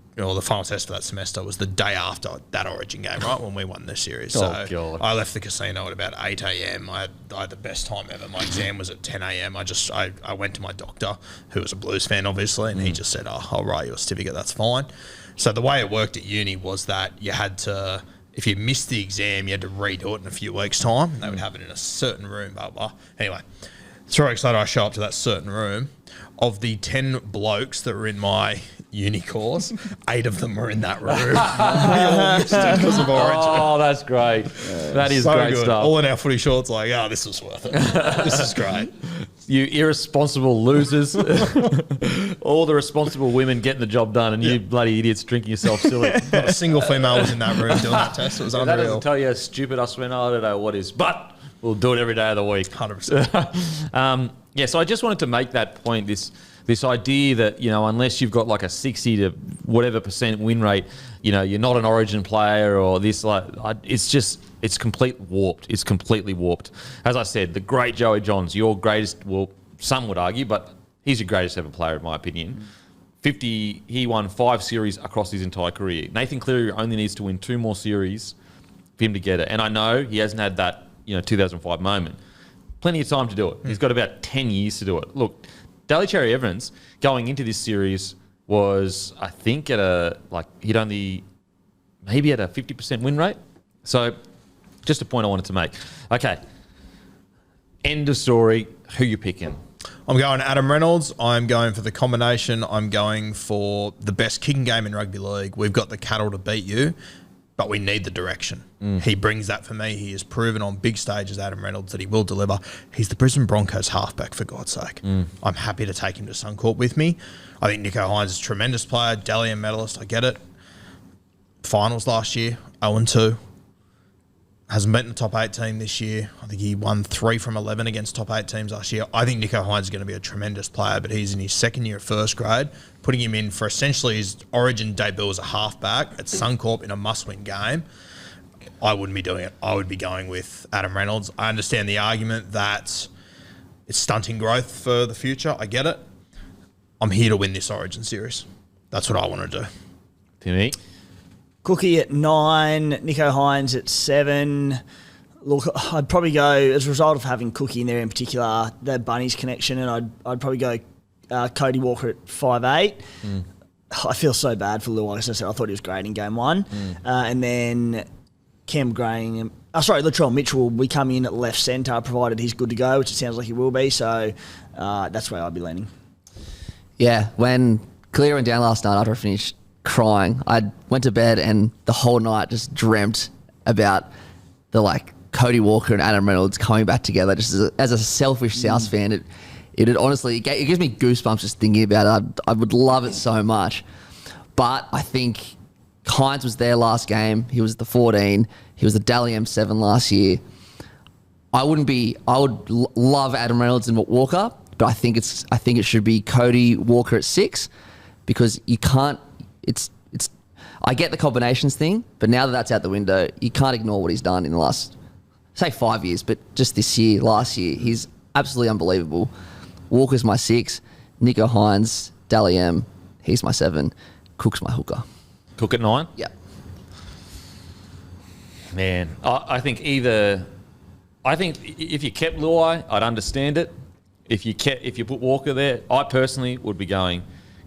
final test for that semester was the day after that Origin game, right? When we won the series. So God. I left the casino at about 8 a.m. I had the best time ever. My exam was at 10 a.m. I went to my doctor, who was a Blues fan, obviously, and he just said, "Oh, I'll write you a certificate, that's fine." So the way it worked at uni was that you had to, if you missed the exam, you had to redo it in a few weeks' time. They would have it in a certain room, blah, blah. Anyway, 3 weeks later, I show up to that certain room. Of the 10 blokes that were in my uni course, 8 of them were in that room. We all missed it because of Origin. Oh, that's great. That is so great good stuff. All in our footy shorts like, "Oh, this was worth it. This is great." You irresponsible losers. All the responsible women getting the job done, and you bloody idiots drinking yourself silly. Not a single female was in that room doing that test. It was That unreal. doesn't tell you how stupid us went. I don't know what is, but we'll do it every day of the week. 100%. So I just wanted to make that point, this idea that, unless you've got like a 60 to whatever % win rate, you're not an Origin player or this, it's completely warped. As I said, the great Joey Johns, your greatest, well, some would argue, but he's your greatest ever player in my opinion. 50, he won 5 series across his entire career. Nathan Cleary only needs to win 2 more series for him to get it. And I know he hasn't had that, 2005 moment. Plenty of time to do it. He's got about 10 years to do it. Look, Daly Cherry Evans going into this series was, I think, he'd only maybe at a 50% win rate. So just a point I wanted to make. Okay. End of story. Who you picking? I'm going Adam Reynolds. I'm going for the combination. I'm going for the best kicking game in rugby league. We've got the cattle to beat you, but we need the direction. He brings that for me. He has proven on big stages, Adam Reynolds, that he will deliver. He's the Brisbane Broncos halfback, for God's sake. I'm happy to take him to Suncorp with me. I think Nicho Hynes is a tremendous player, Dalian medalist, I get it. Finals last year, 0-2. Hasn't beaten the top 8 team this year. I think he won 3 from 11 against top 8 teams last year. I think Nicho Hynes is going to be a tremendous player, but he's in his second year at first grade. Putting him in for essentially his Origin debut as a halfback at Suncorp in a must-win game, I wouldn't be doing it. I would be going with Adam Reynolds. I understand the argument that it's stunting growth for the future. I get it. I'm here to win this Origin series. That's what I want to do. Timmy? Cookie at 9, Nicho Hynes at 7. Look, I'd probably go, as a result of having Cookie in there in particular, the Bunnies connection, and I'd probably go Cody Walker at 5'8". I feel so bad for Lil. As I said, I thought he was great in game 1. And then Cam Graham, Latrell Mitchell will be coming in at left centre, provided he's good to go, which it sounds like he will be. So that's where I'd be leaning. Yeah, when Cleary went down last night after I finished crying, I went to bed and the whole night just dreamt about the Cody Walker and Adam Reynolds coming back together. Just as a selfish South fan, it gives me goosebumps just thinking about it. I would love it so much. But I think Hines was there last game. He was the 14. He was the Dally M7 last year. I would love Adam Reynolds and Walker, but I think it should be Cody Walker at 6 because you can't. I get the combinations thing, but now that that's out the window, you can't ignore what he's done in the last, say, 5 years, but just this year, last year, he's absolutely unbelievable. Walker's my 6, Nico Hines, Dally M, he's my 7, Cook's my hooker. Cook at 9? Yeah. Man, I think if you kept Luai, I'd understand it. If you put Walker there, I personally would be going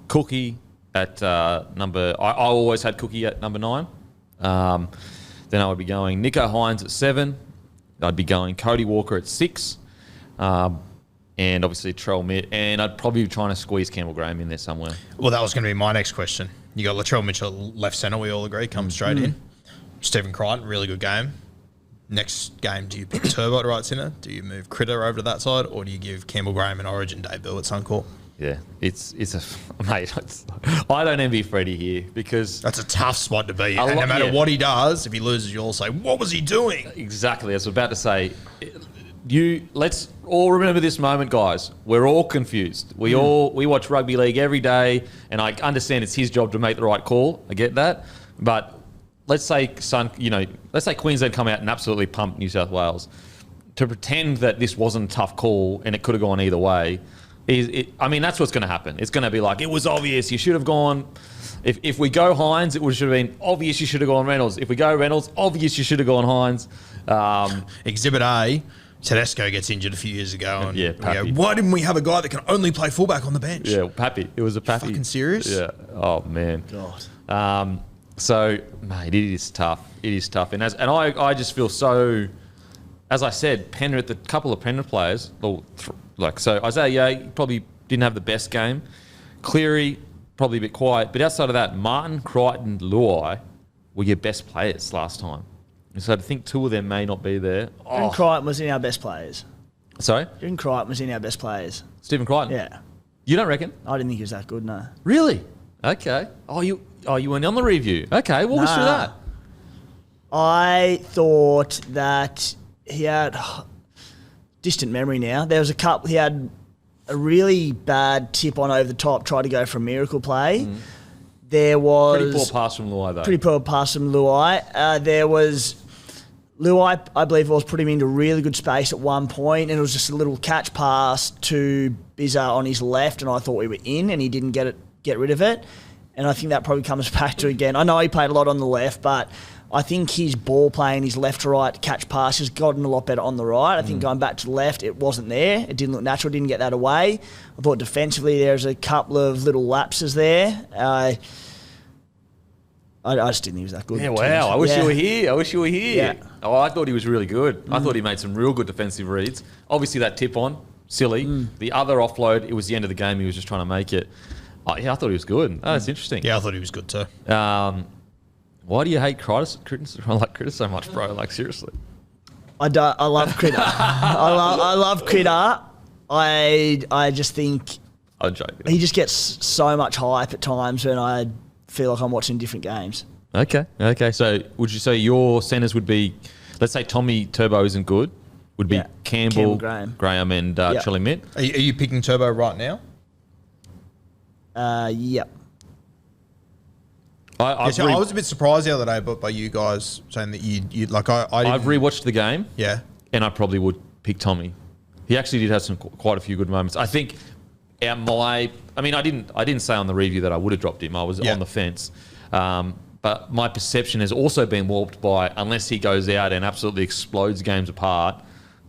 Cookie at number. I always had Cookie at number 9. Then I would be going Nico Hines at 7. I'd be going Cody Walker at 6, and obviously Latrell Mitchell. And I'd probably be trying to squeeze Campbell Graham in there somewhere. Well, that was going to be my next question. You got Latrell Mitchell left centre. We all agree, comes straight in. Stephen Crichton, really good game. Next game, do you pick Turbo to right centre? Do you move Critter over to that side, or do you give Campbell Graham an Origin debut at Suncorp? Yeah, it's mate. I don't envy Freddie here because that's a tough spot to be in. And no matter what he does, if he loses, you all say, "What was he doing?" Exactly. I was about to say. Let's all remember this moment, guys. We're all confused. We watch rugby league every day, and I understand it's his job to make the right call. I get that, but let's say Queensland come out and absolutely pump New South Wales. To pretend that this wasn't a tough call and it could have gone either way, that's what's going to happen. It's going to be like, it was obvious, you should have gone. If we go Hines, it should have been obvious you should have gone Reynolds. If we go Reynolds, obvious you should have gone Hines. Exhibit A, Tedesco gets injured a few years ago. And yeah, Pappy. Why didn't we have a guy that can only play fullback on the bench? Yeah, Pappy. It was a Pappy. Fucking serious? Yeah. Oh, man. God. So, mate, it is tough. It is tough. And I just feel so, as I said, Penrith, the couple of Penrith players, so Isaiah Yea probably didn't have the best game. Cleary, probably a bit quiet. But outside of that, Martin, Crichton, Luai were your best players last time. And so I think 2 of them may not be there. And Crichton was in our best players. Sorry? And Crichton was in our best players. Stephen Crichton? Yeah. You don't reckon? I didn't think he was that good, no. Really? Okay. Oh, you weren't on the review. Okay, walk us through that. I thought that he had distant memory now. There was a couple. He had a really bad tip on over the top, tried to go for a miracle play. There was Pretty poor pass from Luai, though. Pretty poor pass from Luai. There was Luai, I believe, was put him into really good space at one point, and it was just a little catch pass to Bizza on his left, and I thought we were in, and he didn't get rid of it. And I think that probably comes back to, again, I know he played a lot on the left, but I think his ball playing, his left to right catch pass has gotten a lot better on the right. I think going back to the left, it wasn't there. It didn't look natural, didn't get that away. I thought defensively there's a couple of little lapses there. I just didn't think he was that good. Yeah, wow. I wish you were here. Yeah. Oh, I thought he was really good. I thought he made some real good defensive reads. Obviously, that tip on, silly. The other offload, it was the end of the game. He was just trying to make it. Oh, yeah, I thought he was good. Oh, that's interesting. Yeah, I thought he was good too. Why do you hate Critter so much, bro? Like, seriously. I love Critter. I love Critter. I just think I'm joking. he just gets so much hype at times when I feel like I'm watching different games. Okay. So would you say your centres would be, let's say Tommy Turbo isn't good, would be Campbell, Graham and Charlie Mitt? Are you picking Turbo right now? Yep. I was a bit surprised the other day by you guys saying that you like I've rewatched the game. Yeah. And I probably would pick Tommy. He actually did have quite a few good moments. I think I didn't say on the review that I would have dropped him. I was on the fence. But my perception has also been warped by, unless he goes out and absolutely explodes games apart,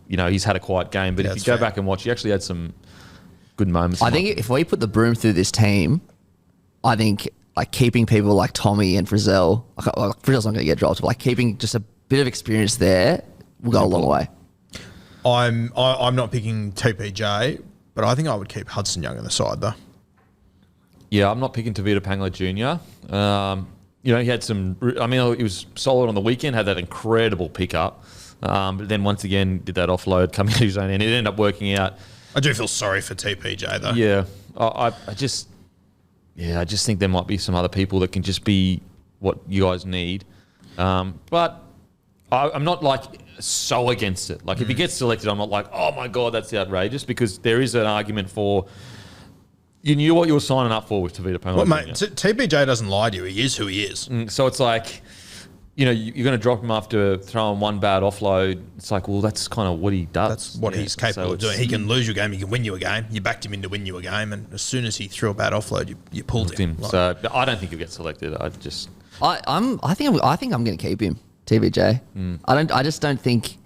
he's had a quiet game. But if you go back and watch, he actually had some good moments. I think if we put the broom through this team, I think like keeping people like Tommy and Frizzell, Frizzell's not going to get dropped, but like keeping just a bit of experience there will go a long way. I'm not picking TPJ, but I think I would keep Hudson Young on the side though. Yeah, I'm not picking Tavita Pangler Jr. He had some. He was solid on the weekend. Had that incredible pickup, but then once again did that offload coming to his own end. It ended up working out. I do feel sorry for TPJ though. Yeah, I just think there might be some other people that can just be what you guys need. But I'm not like so against it. Like if he gets selected, I'm not like, oh my God, that's outrageous, because there is an argument for you knew what you were signing up for with Tavita Pangai. Well, mate, TPJ doesn't lie to you. He is who he is. So it's like, you're going to drop him after throwing one bad offload. It's like, well, that's kind of what he does. That's what he's capable of doing. He can lose you a game. He can win you a game. You backed him in to win you a game, and as soon as he threw a bad offload, you pulled him. Like, so I don't think he'll get selected. I think I'm going to keep him, TVJ. I just don't think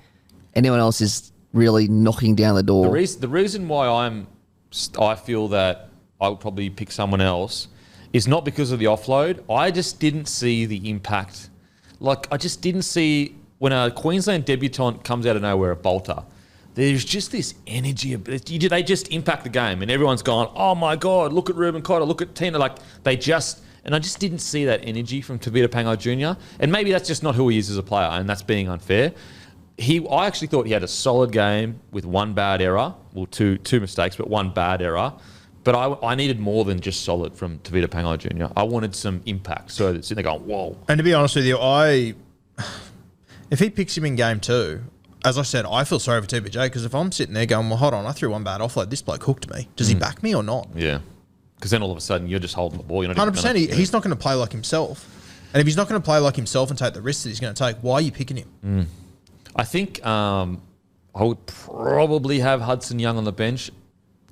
anyone else is really knocking down the door. The reason why I feel that I would probably pick someone else is not because of the offload. I just didn't see the impact. Like, I just didn't see when a Queensland debutant comes out of nowhere, a bolter. There's just this energy. They just impact the game, and everyone's gone, oh my God, look at Ruben Cotter, look at Tina. Like, and I just didn't see that energy from Tavita Pangai Jr. And maybe that's just not who he is as a player, and that's being unfair. I actually thought he had a solid game with one bad error. Well, two mistakes, but one bad error. But I needed more than just solid from Tavita Pangai Jr. I wanted some impact. So it's they're going, whoa. And to be honest with you, if he picks him in game 2, as I said, I feel sorry for TPJ, because if I'm sitting there going, well, hold on, I threw one bad offload. This bloke hooked me. Does he back me or not? Yeah. Because then all of a sudden you're just holding the ball. You're not 100%. He's not going to play like himself. And if he's not going to play like himself and take the risks that he's going to take, why are you picking him? I think I would probably have Hudson Young on the bench.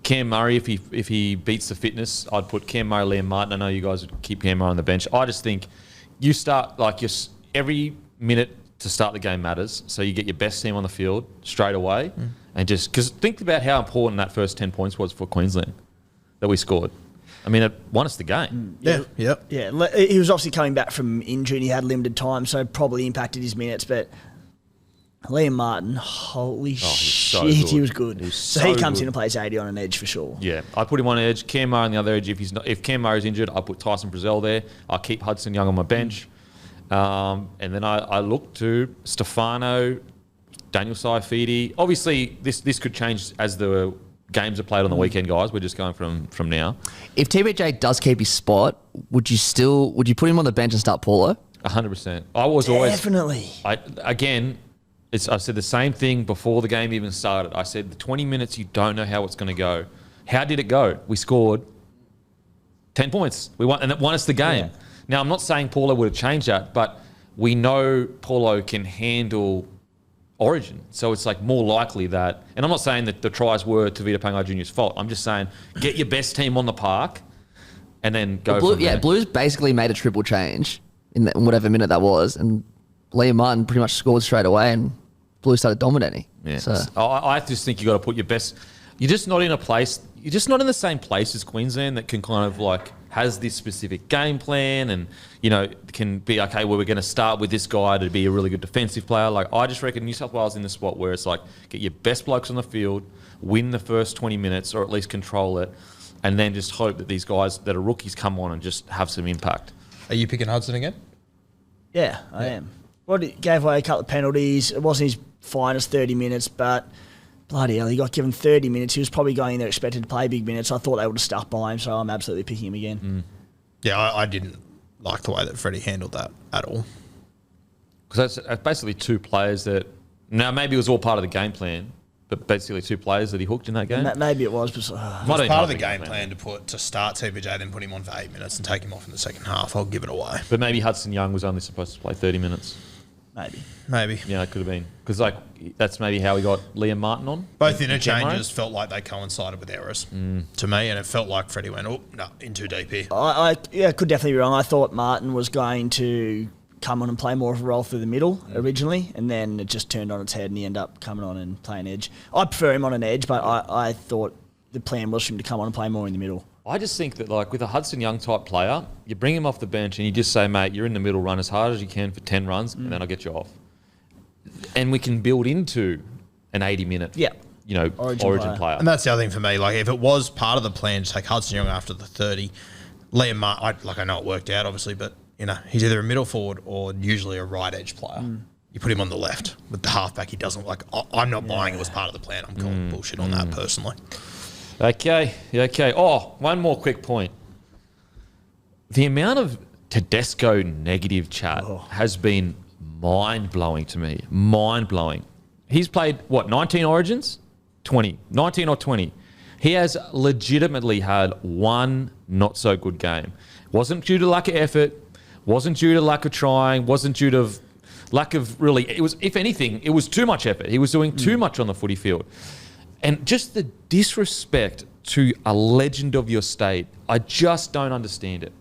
Cam Murray, if he beats the fitness, I'd put Cam Murray, Liam Martin. I know you guys would keep Cam Murray on the bench. I just think you start, like, every minute to start the game matters. So you get your best team on the field straight away. And just, because think about how important that first 10 points was for Queensland that we scored. I mean, it won us the game. Yeah. He was obviously coming back from injury and he had limited time, so probably impacted his minutes, but Liam Martin, holy shit, he was good. So he comes in and plays 80 on an edge for sure. Yeah, I put him on edge. Cam Murray on the other edge. If Cam Murray's injured, I put Tyson Frizzell there. I'll keep Hudson Young on my bench. And then I look to Stefano, Daniel Saifidi. Obviously, this could change as the games are played on the weekend, guys. We're just going from now. If TBJ does keep his spot, would you put him on the bench and start Paulo? 100%. I was always definitely. I said the same thing before the game even started. I said the 20 minutes, you don't know how it's going to go. How did it go? We scored 10 points. We won, and it won us the game. Yeah. Now, I'm not saying Paulo would have changed that, but we know Paulo can handle Origin. So it's like more likely that, and I'm not saying that the tries were Tavita Pangai Jr.'s fault. I'm just saying get your best team on the park and then go from there. Blues basically made a triple change in whatever minute that was, and Liam Martin pretty much scored straight away and Blues started dominating. Yeah. So I just think you got to put your best. You're just not in the same place as Queensland that can kind of like has this specific game plan and, can be, okay, well, we're going to start with this guy to be a really good defensive player. Like, I just reckon New South Wales in the spot where it's like, get your best blokes on the field, win the first 20 minutes or at least control it, and then just hope that these guys that are rookies come on and just have some impact. Are you picking Hudson again? Yeah, I am. Well, he gave away a couple of penalties. It wasn't his finest 30 minutes, but bloody hell, he got given 30 minutes. He was probably going in there expected to play big minutes. I thought they would have stuck by him, so I'm absolutely picking him again. Yeah, I didn't like the way that Freddie handled that at all. Because that's basically two players that, now maybe it was all part of the game plan, but basically two players that he hooked in that game. Maybe it was. But, it was part of the game plan to start TPJ, then put him on for 8 minutes and take him off in the second half. I'll give it away. But maybe Hudson Young was only supposed to play 30 minutes. Maybe. Yeah, it could have been. Because that's maybe how we got Liam Martin on. Both interchanges felt like they coincided with errors to me, and it felt like Freddie went, oh, no, in too deep here. I could definitely be wrong. I thought Martin was going to come on and play more of a role through the middle originally, and then it just turned on its head and he ended up coming on and playing edge. I prefer him on an edge, but I thought the plan was for him to come on and play more in the middle. I just think that, like, with a Hudson Young type player, you bring him off the bench and you just say, mate, you're in the middle, run as hard as you can for 10 runs, and then I'll get you off. And we can build into an 80-minute, Origin player. And that's the other thing for me. Like, if it was part of the plan to take Hudson Young after the 30, Liam Martin, I know it worked out, obviously, but, he's either a middle forward or usually a right edge player. you put him on the left with the halfback. He doesn't like. I'm not buying it was part of the plan. I'm calling bullshit on that personally. Okay. Oh, one more quick point. The amount of Tedesco negative chat has been mind-blowing to me. Mind-blowing. He's played, 19 Origins? 20. 19 or 20. He has legitimately had one not-so-good game. Wasn't due to lack of effort. Wasn't due to lack of trying. Wasn't due to lack of really... It was, if anything, it was too much effort. He was doing too much on the footy field. And just the disrespect to a legend of your state, I just don't understand it.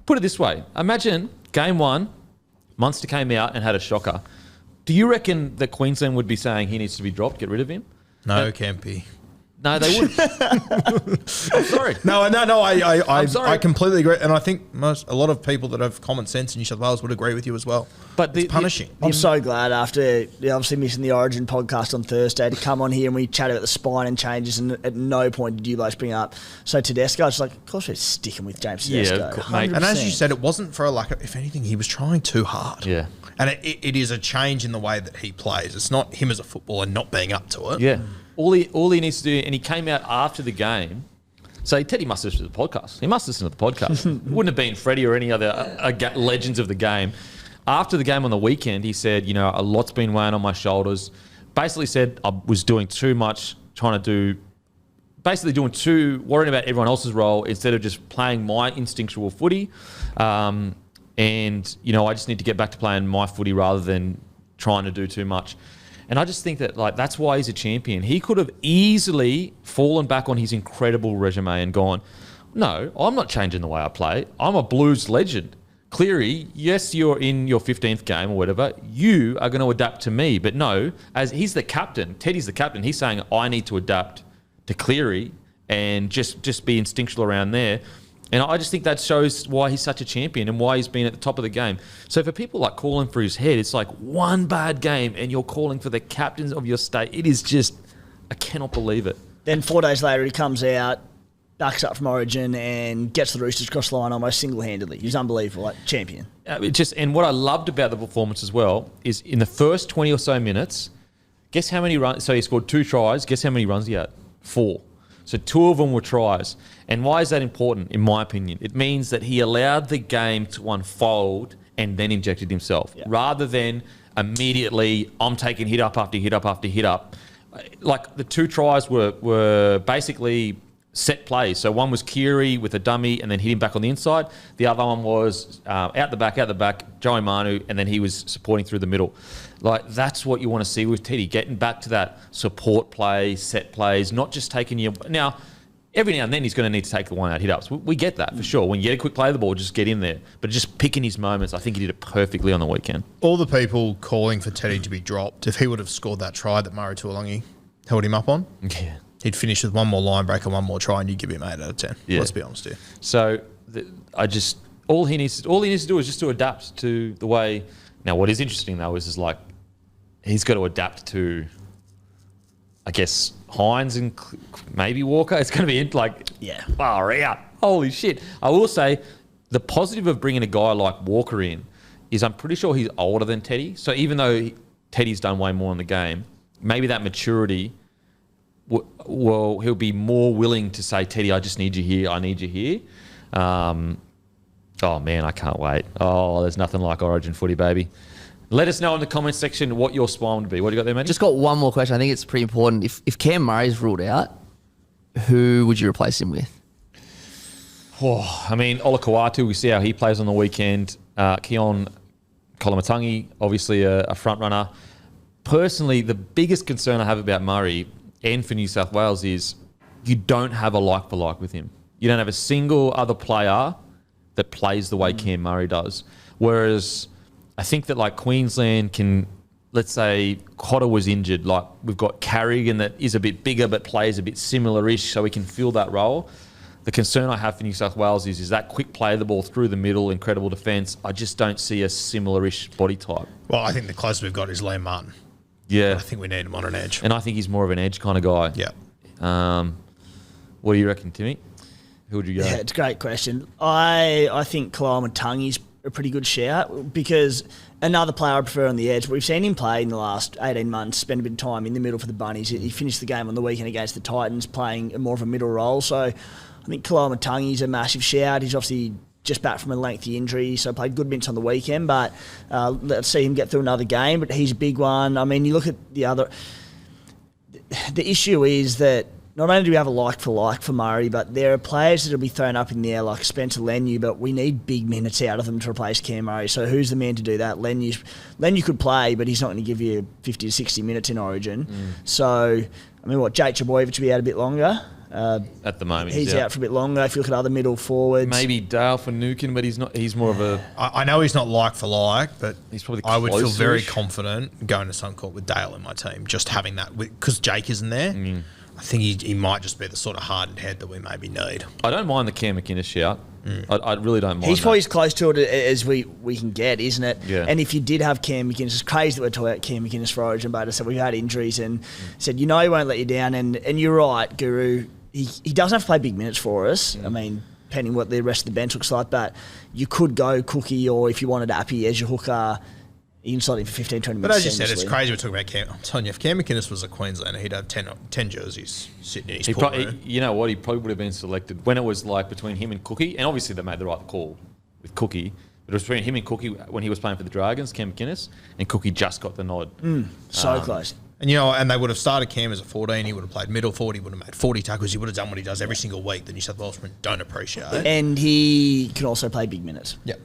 Put it this way. Imagine game 1, Munster came out and had a shocker. Do you reckon that Queensland would be saying he needs to be dropped, get rid of him? No, Campy. No, they wouldn't. I'm sorry. No. I'm sorry. I completely agree, and I think a lot of people that have common sense in New South Wales would agree with you as well. But it's punishing. I'm so glad after obviously missing the Origin podcast on Thursday to come on here and we chat about the spine and changes, and at no point did you guys bring up. So Tedesco, it's like, of course we're sticking with James Tedesco. Yeah, of course, mate. And as you said, it wasn't for a lack of. If anything, he was trying too hard. Yeah. And it is a change in the way that he plays. It's not him as a footballer not being up to it. Yeah. All he needs to do, and he came out after the game. So Teddy must listen to the podcast. He must listen to the podcast. It wouldn't have been Freddie or any other legends of the game. After the game on the weekend, he said, a lot's been weighing on my shoulders. Basically said I was doing too much, worrying about everyone else's role instead of just playing my instinctual footy. And, I just need to get back to playing my footy rather than trying to do too much. And I just think that that's why he's a champion. He could have easily fallen back on his incredible resume and gone, no, I'm not changing the way I play. I'm a Blues legend. Cleary, yes, you're in your 15th game or whatever. You are going to adapt to me. But no, as he's the captain, Teddy's the captain. He's saying, I need to adapt to Cleary and just be instinctual around there. And I just think that shows why he's such a champion and why he's been at the top of the game. So for people like calling for his head, it's like one bad game and you're calling for the captains of your state. It is just, I cannot believe it. Then 4 days later, he comes out, ducks up from Origin and gets the Roosters across the line almost single-handedly. He's unbelievable, champion. And what I loved about the performance as well is in the first 20 or so minutes, guess how many runs? So he scored 2 tries. Guess how many runs he had? 4. So 2 of them were tries. And why is that important, in my opinion? It means that he allowed the game to unfold and then injected himself, rather than immediately, I'm taking hit up after hit up after hit up. Like the 2 tries were basically set plays. So one was Cleary with a dummy and then hit him back on the inside. The other one was out the back, Joey Manu, and then he was supporting through the middle. That's what you want to see with Teddy, getting back to that support play, set plays, not just taking you... Now, every now and then he's going to need to take the one-out hit-ups. We get that for sure. When you get a quick play of the ball, just get in there. But just picking his moments, I think he did it perfectly on the weekend. All the people calling for Teddy to be dropped, if he would have scored that try that Murray Tuolungi held him up on, he'd finish with one more line break and one more try and you'd give him 8 out of 10. Yeah. Let's be honest here. So all he needs to do is just to adapt to the way... Now, what is interesting, though, is he's got to adapt to, I guess, Hines and maybe Walker. It's going to be far out. Holy shit. I will say the positive of bringing a guy like Walker in is I'm pretty sure he's older than Teddy. So even though Teddy's done way more in the game, maybe that maturity, he'll be more willing to say, Teddy, I just need you here. I need you here. Oh, man, I can't wait. Oh, there's nothing like Origin footy, baby. Let us know in the comments section what your spine would be. What do you got there, mate? Just got one more question. I think it's pretty important. If Cam Murray's ruled out, who would you replace him with? Olakau'atu, we see how he plays on the weekend. Keon Kolamatangi, obviously a front runner. Personally, the biggest concern I have about Murray and for New South Wales is you don't have a like-for-like with him. You don't have a single other player that plays the way Cam Murray does. Whereas I think that Queensland can, let's say Cotter was injured, we've got Carrigan that is a bit bigger but plays a bit similar-ish so he can fill that role. The concern I have for New South Wales is that quick play of the ball through the middle, incredible defence. I just don't see a similar-ish body type. Well, I think the closest we've got is Liam Martin. Yeah. I think we need him on an edge. And I think he's more of an edge kind of guy. Yeah. What do you reckon, Timmy? Who would you go? Yeah, it's a great question. I think Kalamatangi's a pretty good shout because another player I prefer on the edge. We've seen him play in the last 18 months, spend a bit of time in the middle for the Bunnies. He finished the game on the weekend against the Titans playing more of a middle role. So I think Kaloa Matangi's a massive shout. He's obviously just back from a lengthy injury, so played good minutes on the weekend, but let's see him get through another game. But he's a big one. I mean, you look at the other... The issue is that not only do we have a like for Murray, but there are players that will be thrown up in the air like Spencer Leniu, but we need big minutes out of them to replace Cam Murray. So who's the man to do that? Leniu could play, but he's not going to give you 50 to 60 minutes in Origin. So, I mean, Jake Trbojevic will be out a bit longer. At the moment, he's out for a bit longer. If you look at other middle forwards, maybe Dale for Nukin, but he's not. He's more of a. I know he's not like for like, but he's probably. I would feel very confident going to Suncorp with Dale in my team, just having that because Jake isn't there. I think he might just be the sort of hardened head that we maybe need. I don't mind the Cam McInnes shout. I really don't mind. He's probably as close to it as we can get, isn't it? Yeah. And if you did have Cam McInnes, it's crazy that we're talking about Cam McInnes for Origin, but I said we've had injuries and said he won't let you down. And you're right, Guru. He doesn't have to play big minutes for us. I mean, depending what the rest of the bench looks like, but you could go Cookie, or if you wanted Appy as your hooker, you can slot him for 15, 20 minutes. But as you said, it's crazy we're talking about Cam. I'm telling you, if Cam McInnes was a Queenslander, he'd have 10 jerseys sitting in his pool room. You know what? He probably would have been selected when it was like between him and Cookie, and obviously they made the right call with Cookie. But it was between him and Cookie when he was playing for the Dragons, Cam McInnes, and Cookie just got the nod. So close. And and they would have started Cam as a 14. He would have played middle forward. He would have made 40 tackles. He would have done what he does every single week. The New South Wales don't appreciate. And he can also play big minutes. Yep.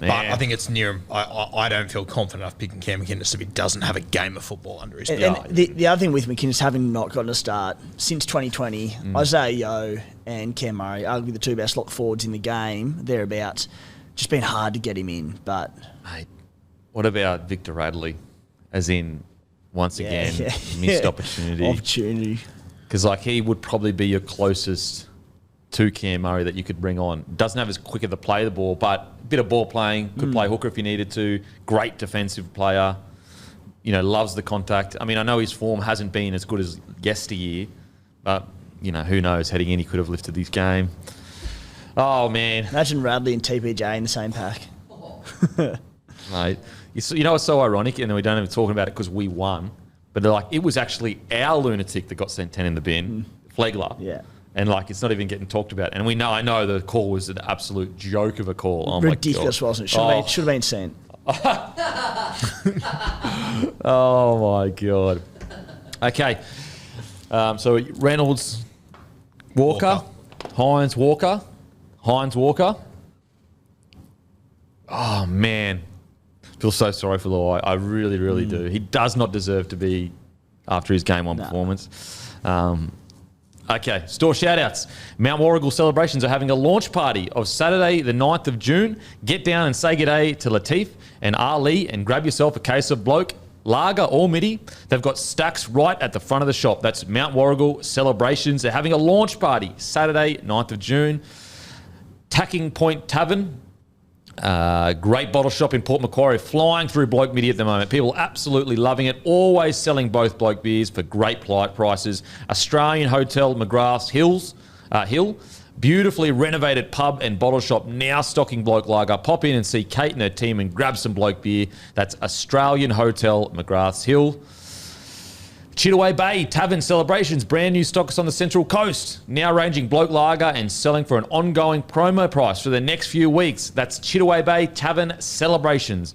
But I think it's near him. I don't feel confident enough picking Cam McInnes if he doesn't have a game of football under his belt. And the other thing with McInnes having not gotten a start since 2020, Isaiah Yeo and Cam Murray, arguably the two best lock forwards in the game, thereabouts, just been hard to get him in. But mate, what about Victor Radley? As in, once again, missed opportunity. Because he would probably be your closest to Cam Murray that you could bring on. Doesn't have as quick of the play the ball, but a bit of ball playing. Could play hooker if you needed to. Great defensive player. Loves the contact. I mean, I know his form hasn't been as good as yesteryear, but, who knows? Heading in, he could have lifted this game. Oh, man. Imagine Radley and TPJ in the same pack. Mate. It's so ironic, and we don't even talk about it because we won, but it was actually our lunatic that got sent 10 in the bin, Flegler. Yeah. And it's not even getting talked about. And I know the call was an absolute joke of a call. Oh, ridiculous, my God. Wasn't it? Should have been sent. Oh my God. Okay. So Reynolds, Walker. Hines, Walker. Oh man. Feel so sorry for Loi. I really, really do. He does not deserve to be after his game one performance. Okay, store shout-outs. Mount Warrigal Celebrations are having a launch party of Saturday the 9th of June. Get down and say good day to Latif and Ali and grab yourself a case of Bloke, Lager or Midi. They've got stacks right at the front of the shop. That's Mount Warrigal Celebrations. They're having a launch party Saturday 9th of June. Tacking Point Tavern. Great bottle shop in Port Macquarie, flying through Bloke Midi at the moment. People absolutely loving it. Always selling both Bloke beers for great prices. Australian Hotel McGrath's Hill. Beautifully renovated pub and bottle shop now stocking Bloke Lager. Pop in and see Kate and her team and grab some Bloke beer. That's Australian Hotel McGrath's Hill. Chittaway Bay Tavern Celebrations, brand new stocks on the Central Coast, now ranging Bloke Lager and selling for an ongoing promo price for the next few weeks. That's Chittaway Bay Tavern Celebrations.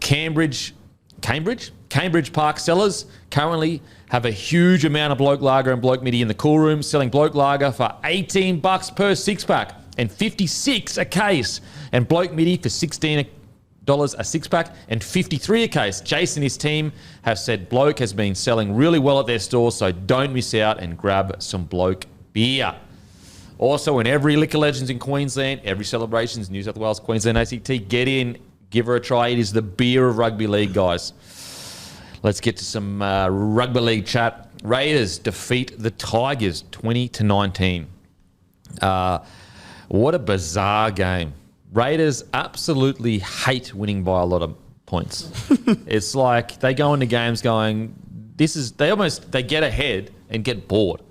Cambridge Park Cellars currently have a huge amount of Bloke Lager and Bloke Midi in the cool room, selling Bloke Lager for $18 per 6-pack and $56 a case, and Bloke Midi for $16 a 6-pack and $53 a case. Jason and his team have said Bloke has been selling really well at their stores, so don't miss out and grab some Bloke beer. Also, in every Liquor Legends in Queensland, every Celebrations, New South Wales, Queensland, ACT, get in, give her a try. It is the beer of rugby league, guys. Let's get to some rugby league chat. Raiders defeat the Tigers 20-19. What a bizarre game. Raiders absolutely hate winning by a lot of points. It's like they go into games going, they get ahead and get bored.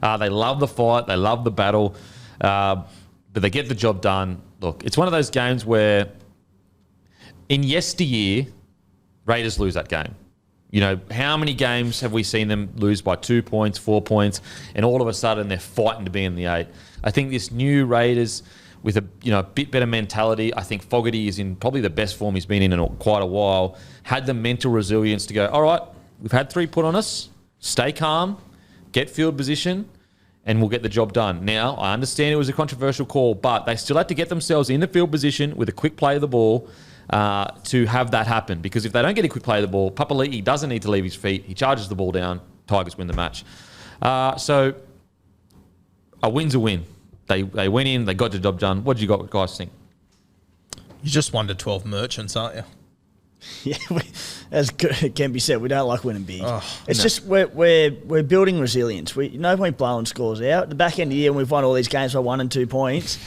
They love the fight, they love the battle, but they get the job done. Look, it's one of those games where in yesteryear, Raiders lose that game. You know, how many games have we seen them lose by 2 points, 4 points, and all of a sudden they're fighting to be in the 8? I think this new Raiders with a bit better mentality. I think Fogarty is in probably the best form he's been in quite a while. Had the mental resilience to go, all right, we've had 3 put on us. Stay calm, get field position, and we'll get the job done. Now, I understand it was a controversial call, but they still had to get themselves in the field position with a quick play of the ball to have that happen. Because if they don't get a quick play of the ball, Papali'i doesn't need to leave his feet. He charges the ball down. Tigers win the match. So a win's a win. They went in. They got the job done. What did you guys think? You just 1 to 12 merchants, aren't you? Yeah, as it can be said, we don't like winning big. It's just we're building resilience. No point blowing scores out. At the back end of the year, when we've won all these games by 1 and 2 points,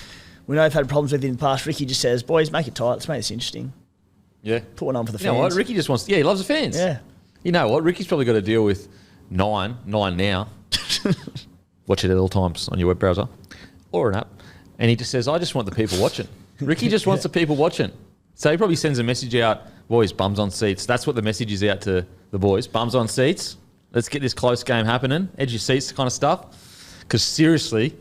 we know we've had problems with it in the past. Ricky just says, boys, make it tight. Let's make this interesting. Yeah. Put one on for the fans. You know what? Ricky just wants... Yeah, he loves the fans. Yeah. You know what? Ricky's probably got to deal with 9 now. Watch it at all times on your web browser or an app. And he just says, I just want the people watching. Ricky just wants the people watching. So he probably sends a message out, boys, bums on seats. That's what the message is out to the boys. Bums on seats. Let's get this close game happening. Edge your seats kind of stuff. Because seriously,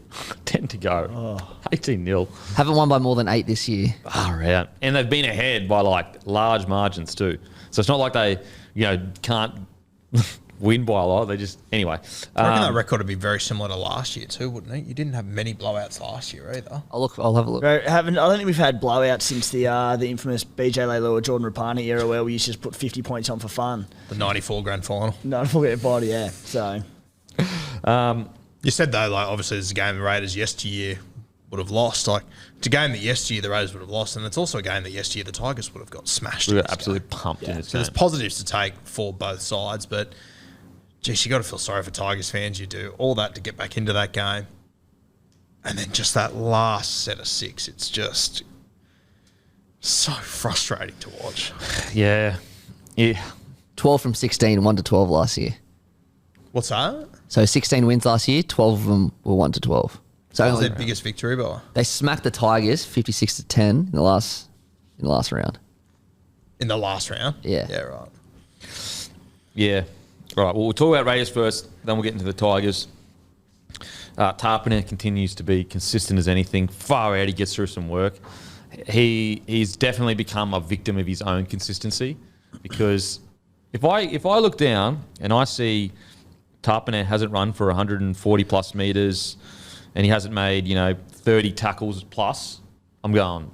10 to go. 18-0. Haven't won by more than 8 this year. Far out. And they've been ahead by like large margins too. So it's not like they, can't win by a lot. They just... Anyway. I reckon that record would be very similar to last year too, wouldn't it? You didn't have many blowouts last year either. I'll have a look. I don't think we've had blowouts since the infamous BJ Leilua, Jordan Rapana era where we used to just put 50 points on for fun. The 94 grand final. No, forget about it, yeah. So... You said though, like obviously there's a game the Raiders yesteryear would have lost. Like it's a game that yesteryear the Raiders would have lost, and it's also a game that yesteryear the Tigers would have got smashed. We got absolutely pumped in this So game. there's positives to take for both sides, but geez, you got to feel sorry for Tigers fans. You do all that to get back into that game, and then just that last set of 6. It's just so frustrating to watch. Yeah. 12 from 16, 1 to 12 last year. What's that? So 16 wins last year, 12 of them were 1 to 12. So That was their biggest victory by. they smacked the Tigers 56 to 10 in the last round. In the last round? Yeah. Yeah, right. Yeah. All right. Well, we'll talk about Raiders first, then we'll get into the Tigers. Tarpana continues to be consistent as anything. Far out, he gets through some work. He's definitely become a victim of his own consistency, because if I look down and I see Tarpana hasn't run for 140 plus metres and he hasn't made 30 tackles plus, I'm going,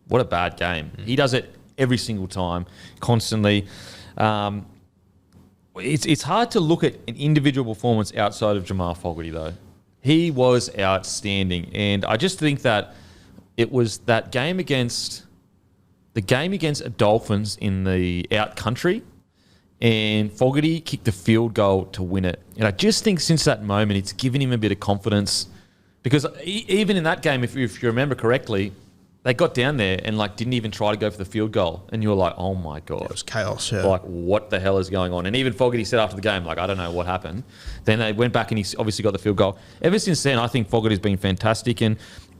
what a bad game. He does it every single time, constantly. It's hard to look at an individual performance outside of Jamal Fogarty, though. He was outstanding, and I just think that it was that game against Dolphins in the out country, and Fogarty kicked the field goal to win it. And I just think since that moment, it's given him a bit of confidence, because even in that game, if you remember correctly, they got down there and didn't even try to go for the field goal. And you were like, oh my God. It was chaos, yeah. What the hell is going on? And even Fogarty said after the game, I don't know what happened. Then they went back and he obviously got the field goal. Ever since then, I think Fogarty's been fantastic. And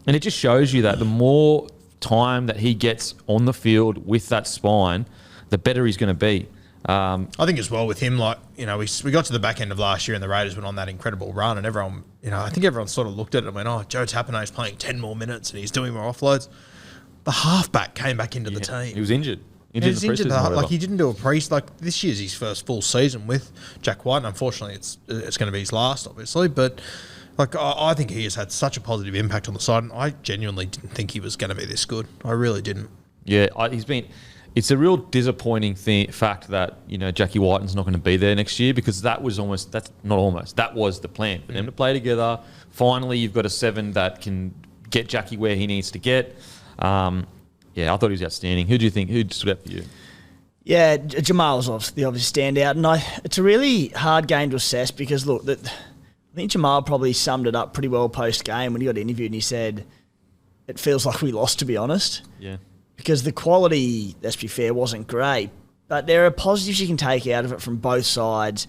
it just shows you that the more time that he gets on the field with that spine, the better he's going to be. I think as well with him, we got to the back end of last year and the Raiders went on that incredible run, and everyone, I think everyone sort of looked at it and went, oh, Joe Tapano's playing 10 more minutes and he's doing more offloads. The halfback came back into the team. He was injured. He was injured. He didn't do a this year's his first full season with Jack White, and unfortunately it's going to be his last, obviously, but I think he has had such a positive impact on the side, and I genuinely didn't think he was going to be this good. I really didn't. Yeah, it's a real disappointing fact that Jackie Whiten's not going to be there next year, because that was that was the plan for them to play together. Finally, you've got a 7 that can get Jackie where he needs to get. I thought he was outstanding. Who do you think? Who stood out for you? Yeah, Jamal was the obvious standout, and it's a really hard game to assess because look, I think Jamal probably summed it up pretty well post game when he got interviewed, and he said, "It feels like we lost, to be honest." Yeah. Because the quality, let's be fair, wasn't great. But there are positives you can take out of it from both sides,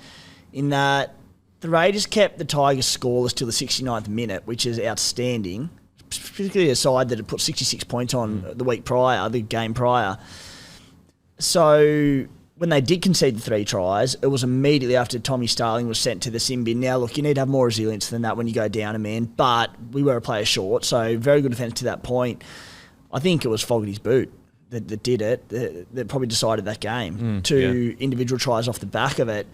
in that the Raiders kept the Tigers scoreless till the 69th minute, which is outstanding, particularly a side that had put 66 points on the game prior. So when they did concede the 3 tries, it was immediately after Tommy Starling was sent to the sin bin. Now, look, you need to have more resilience than that when you go down a man, but we were a player short, so very good defence to that point. I think it was Fogarty's boot that did it, that probably decided that game. Individual tries off the back of it.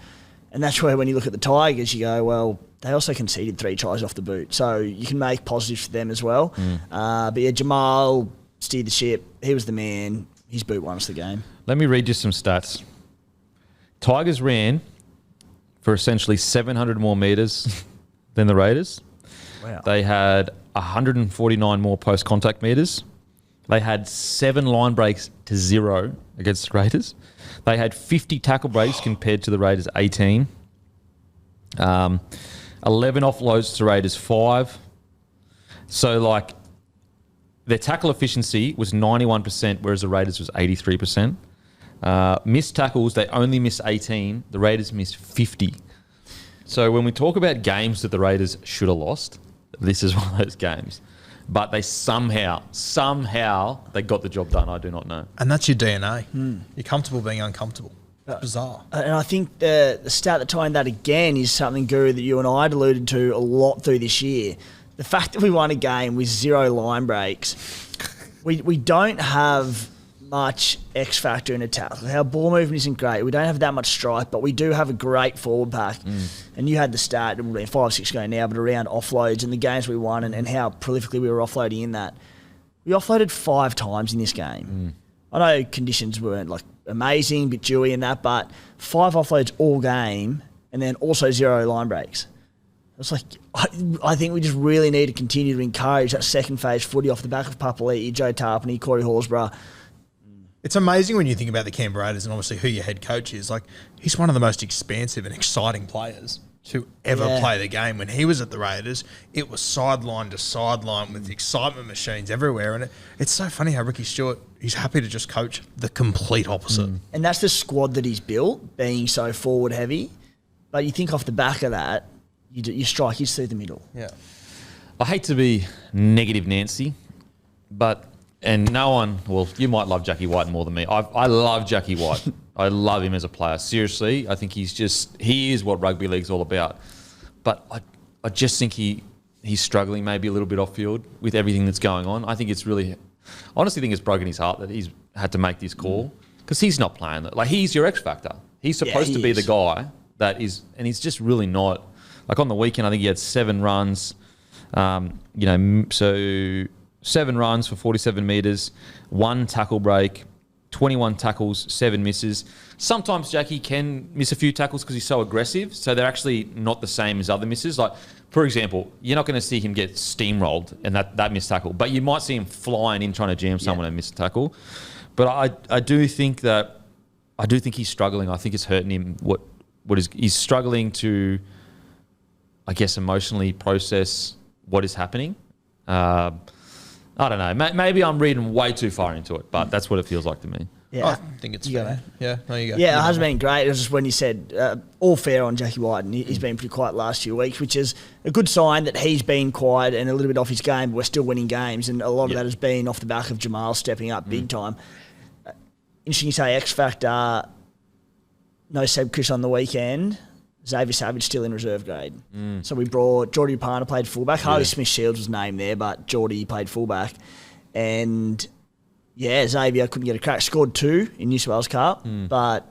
And that's where when you look at the Tigers, you go, well, they also conceded 3 tries off the boot. So you can make positives for them as well. But yeah, Jamal steered the ship. He was the man. His boot won us the game. Let me read you some stats. Tigers ran for essentially 700 more metres than the Raiders. Wow. They had 149 more post-contact metres. They had 7 line breaks to 0 against the Raiders. They had 50 tackle breaks compared to the Raiders' 18. 11 offloads to Raiders' 5. So, like, their tackle efficiency was 91%, whereas the Raiders was 83%. Missed tackles, they only missed 18. The Raiders missed 50. So when we talk about games that the Raiders should have lost, this is one of those games. But they somehow, they got the job done. I do not know. And that's your DNA. You're comfortable being uncomfortable. It's bizarre. And I think the stat that tying that again is something, Guru, that you and I had alluded to a lot through this year. The fact that we won a game with 0 line breaks, we don't have much X factor in attack. Our ball movement isn't great. We don't have that much strike, but we do have a great forward pack. And you had the stat, it would have been 5 or 6 ago now, but around offloads and the games we won and how prolifically we were offloading in that. We offloaded 5 times in this game. I know conditions weren't like amazing, a bit dewy and that, but 5 offloads all game and then also 0 line breaks. It's like, I think we just really need to continue to encourage that second phase footy off the back of Papali'i, Joe Tarpany, Corey Horsburgh. It's amazing when you think about the Canberra Raiders and obviously who your head coach is. Like, he's one of the most expansive and exciting players to ever play the game. When he was at the Raiders, it was sideline to sideline with excitement machines everywhere. And it's so funny how Ricky Stewart, he's happy to just coach the complete opposite. And that's the squad that he's built, being so forward heavy. But you think off the back of that, you strike his through the middle. Yeah. I hate to be negative Nancy, but... And no one, well, you might love Jackie White more than me. I love Jackie White. I love him as a player. Seriously, I think he is what rugby league's all about. But I just think he's struggling maybe a little bit off field with everything that's going on. I think it's really, honestly think it's broken his heart that he's had to make this call because he's not playing that. Like, he's your X factor. He's supposed to be the guy that is, and he's just really not. Like on the weekend, I think he had 7 runs. So 7 runs for 47 metres, 1 tackle break, 21 tackles, 7 misses. Sometimes Jackie can miss a few tackles because he's so aggressive, so they're actually not the same as other misses. Like, for example, you're not going to see him get steamrolled and that missed tackle, but you might see him flying in trying to jam someone and miss a tackle. But I do think he's struggling. I think it's hurting him. He's struggling to, I guess, emotionally process what is happening. I don't know. Maybe I'm reading way too far into it, but that's what it feels like to me. Yeah, I think it's fair. Yeah, there you go. Yeah, it has been great. It was just when you said all fair on Jackie White, and he's been pretty quiet last few weeks, which is a good sign that he's been quiet and a little bit off his game, but we're still winning games, and a lot of that has been off the back of Jamal stepping up big time. Interesting you say X Factor, no Seb Chris on the weekend. Xavier Savage still in reserve grade. So we brought Geordie Upana played fullback. Harley Smith-Shields was named there, but Geordie played fullback. And, Xavier couldn't get a crack. Scored 2 in New South Wales Cup, but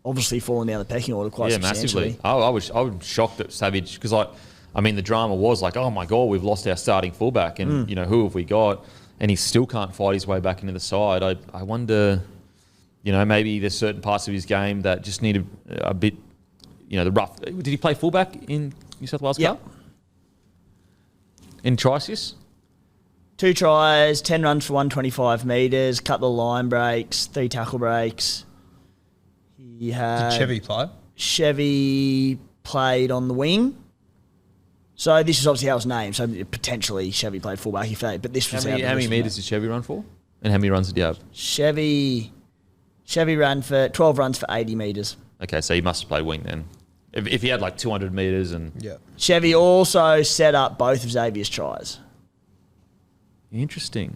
obviously falling down the pecking order quite substantially. Massively. I was shocked at Savage because, the drama was like, oh, my God, we've lost our starting fullback and, who have we got? And he still can't fight his way back into the side. I wonder, maybe there's certain parts of his game that just need a bit... the rough... Did he play fullback in New South Wales Cup? In Trisis? 2 tries, 10 runs for 125 metres, couple of line breaks, 3 tackle breaks. He had... Did Chevy play? Chevy played on the wing. So this is obviously how it was named. So potentially Chevy played fullback if they... But this was how many metres did Chevy run for? And how many runs did he have? Chevy ran for 12 runs for 80 metres. Okay, so he must have played wing then. If he had 200 metres and... Yeah. Chevy also set up both of Xavier's tries. Interesting.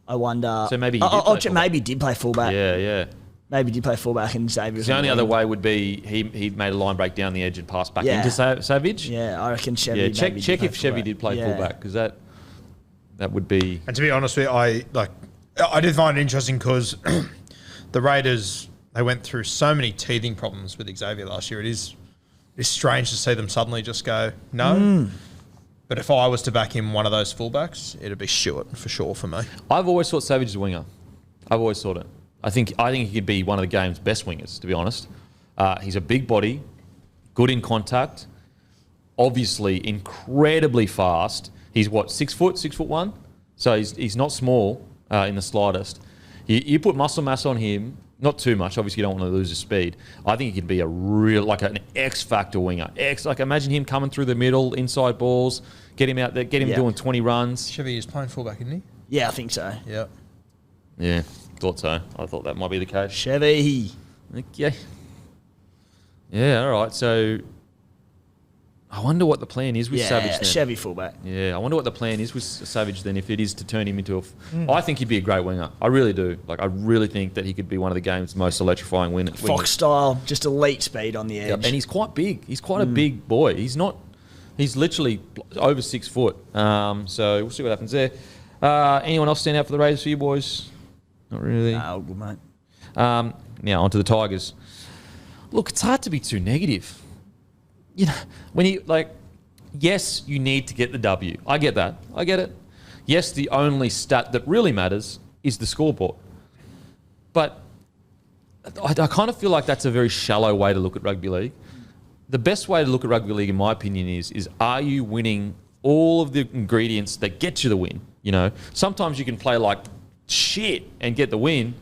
I wonder... So maybe he did play fullback. Maybe he did play fullback. Yeah. Maybe you play fullback and Xavier. The only other way would be he made a line break down the edge and passed back into Savage. Yeah, I reckon Chevy. Yeah, check if Chevy did play fullback, because that would be. And to be honest with you, I did find it interesting because the Raiders, they went through so many teething problems with Xavier last year. It's strange to see them suddenly just go no. But if I was to back him one of those fullbacks, it'd be Stewart for sure for me. I've always thought Savage is a winger. I've always thought it. I think he could be one of the game's best wingers, to be honest. He's a big body, good in contact, obviously incredibly fast. He's 6'1", so he's not small in the slightest. You put muscle mass on him, not too much. Obviously, you don't want to lose his speed. I think he could be a real an X factor winger. Imagine him coming through the middle, inside balls, get him out there, get him doing 20 runs. Chevy is playing fullback, isn't he? Yeah, I think so. Yep. Yeah, thought so. I thought that might be the case. Chevy. Okay. Yeah, all right. So I wonder what the plan is with Savage then. Chevy fullback. Yeah, I wonder what the plan is with Savage then, if it is to turn him into I think he'd be a great winger. I really do. I really think that he could be one of the game's most electrifying wingers. Fox style, just elite speed on the edge. Yep. And he's quite big. He's quite a big boy. He's literally over 6 foot. So we'll see what happens there. Anyone else stand out for the Raiders for you boys? Not really. No, good mate. Now onto the Tigers. Look, it's hard to be too negative. You know, when you yes, you need to get the W. I get that. I get it. Yes, the only stat that really matters is the scoreboard. But I kind of feel like that's a very shallow way to look at rugby league. The best way to look at rugby league, in my opinion, is are you winning all of the ingredients that get you the win? You know, sometimes you can play like shit and get the win,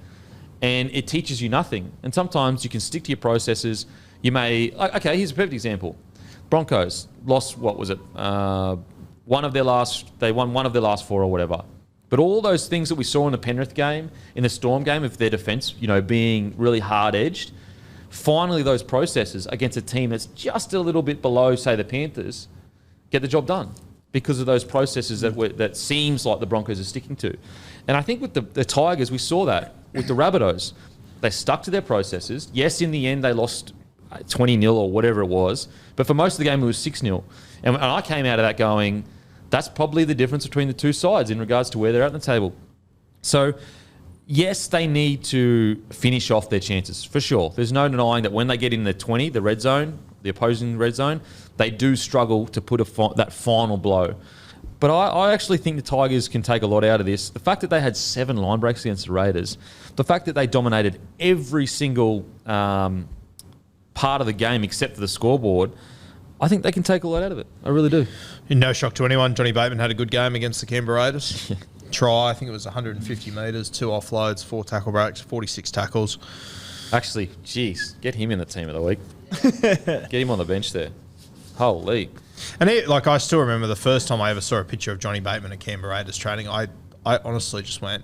and it teaches you nothing. And sometimes you can stick to your processes. You may, here's a perfect example. Broncos lost, what was it? They won one of their last 4 or whatever. But all those things that we saw in the Penrith game, in the Storm game, of their defence, being really hard-edged, finally those processes against a team that's just a little bit below, say, the Panthers, get the job done because of those processes that seems like the Broncos are sticking to. And I think with the Tigers, we saw that with the Rabbitohs. They stuck to their processes. Yes, in the end, they lost 20-0 or whatever it was. But for most of the game, it was 6-0. And I came out of that going, that's probably the difference between the two sides in regards to where they're at on the table. So, yes, they need to finish off their chances, for sure. There's no denying that when they get in the 20, the red zone, the opposing red zone, they do struggle to put that final blow. But I actually think the Tigers can take a lot out of this. The fact that they had 7 line breaks against the Raiders, the fact that they dominated every single part of the game except for the scoreboard, I think they can take a lot out of it. I really do. No shock to anyone, Johnny Bateman had a good game against the Canberra Raiders. Try, I think it was 150 metres, 2 offloads, 4 tackle breaks, 46 tackles. Actually, geez, get him in the team of the week. Get him on the bench there. Holy. And I still remember the first time I ever saw a picture of Johnny Bateman at Canberra Raiders training, I honestly just went,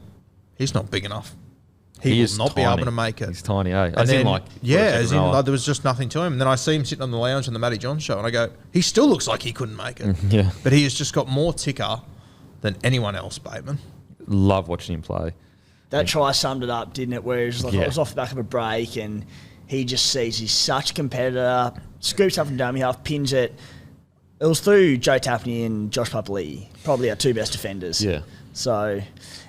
he's not big enough. He will not be able to make it. He's tiny, eh? There was just nothing to him. And then I see him sitting on the lounge on the Matty John show, and I go, he still looks like he couldn't make it. Yeah. But he has just got more ticker than anyone else, Bateman. Love watching him play. That try summed it up, didn't it? Where it was it was off the back of a break, and he just sees he's such a competitor, scoops up from dummy half, pins it. It was through Joe Tapney and Josh Papali'i, probably our 2 best defenders. Yeah. So,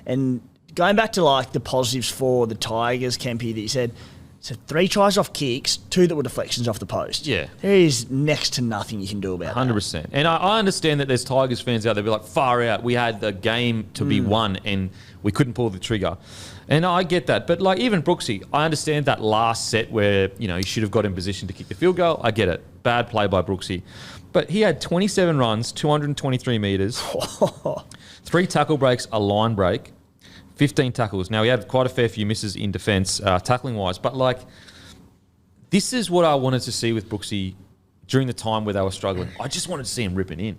and going back to the positives for the Tigers, Kempy, that you said, so 3 tries off kicks, 2 that were deflections off the post. Yeah. There is next to nothing you can do about 100%. that. And I understand that there's Tigers fans out there be like, far out, we had the game to be won and we couldn't pull the trigger. And I get that. But even Brooksy, I understand that last set where, he should have got in position to kick the field goal. I get it. Bad play by Brooksy. But he had 27 runs, 223 metres, 3 tackle breaks, a line break, 15 tackles. Now, he had quite a fair few misses in defence, tackling-wise. But, this is what I wanted to see with Brooksy during the time where they were struggling. I just wanted to see him ripping in.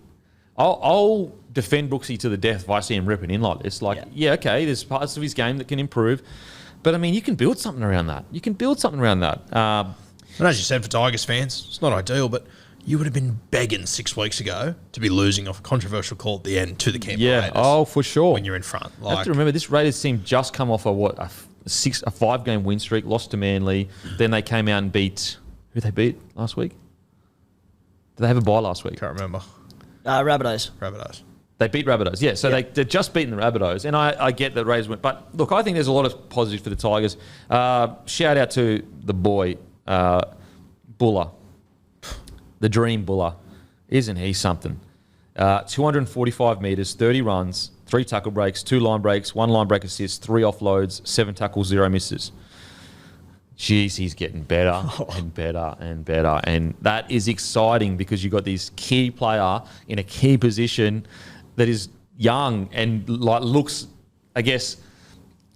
I'll defend Brooksy to the death if I see him ripping in like this. Okay, there's parts of his game that can improve. But, you can build something around that. And as you said, for Tigers fans, it's not ideal, but you would have been begging 6 weeks ago to be losing off a controversial call at the end to the Canberra Raiders. Oh, for sure. When you're in front. You have to remember, this Raiders team just come off a a 5-game win streak, lost to Manly. Then they came out and beat... Who they beat last week? Did they have a bye last week? Can't remember. Rabbitohs. They beat Rabbitohs, yeah. So they're just beaten the Rabbitohs. And I get that Raiders went. But, look, I think there's a lot of positives for the Tigers. Shout out to the boy, Buller. The dream Buller. Isn't he something? 245 metres, 30 runs, 3 tackle breaks, 2 line breaks, 1 line break assist, 3 offloads, 7 tackles, 0 misses. Jeez, he's getting better and better and better. And that is exciting because you've got this key player in a key position that is young and looks, I guess,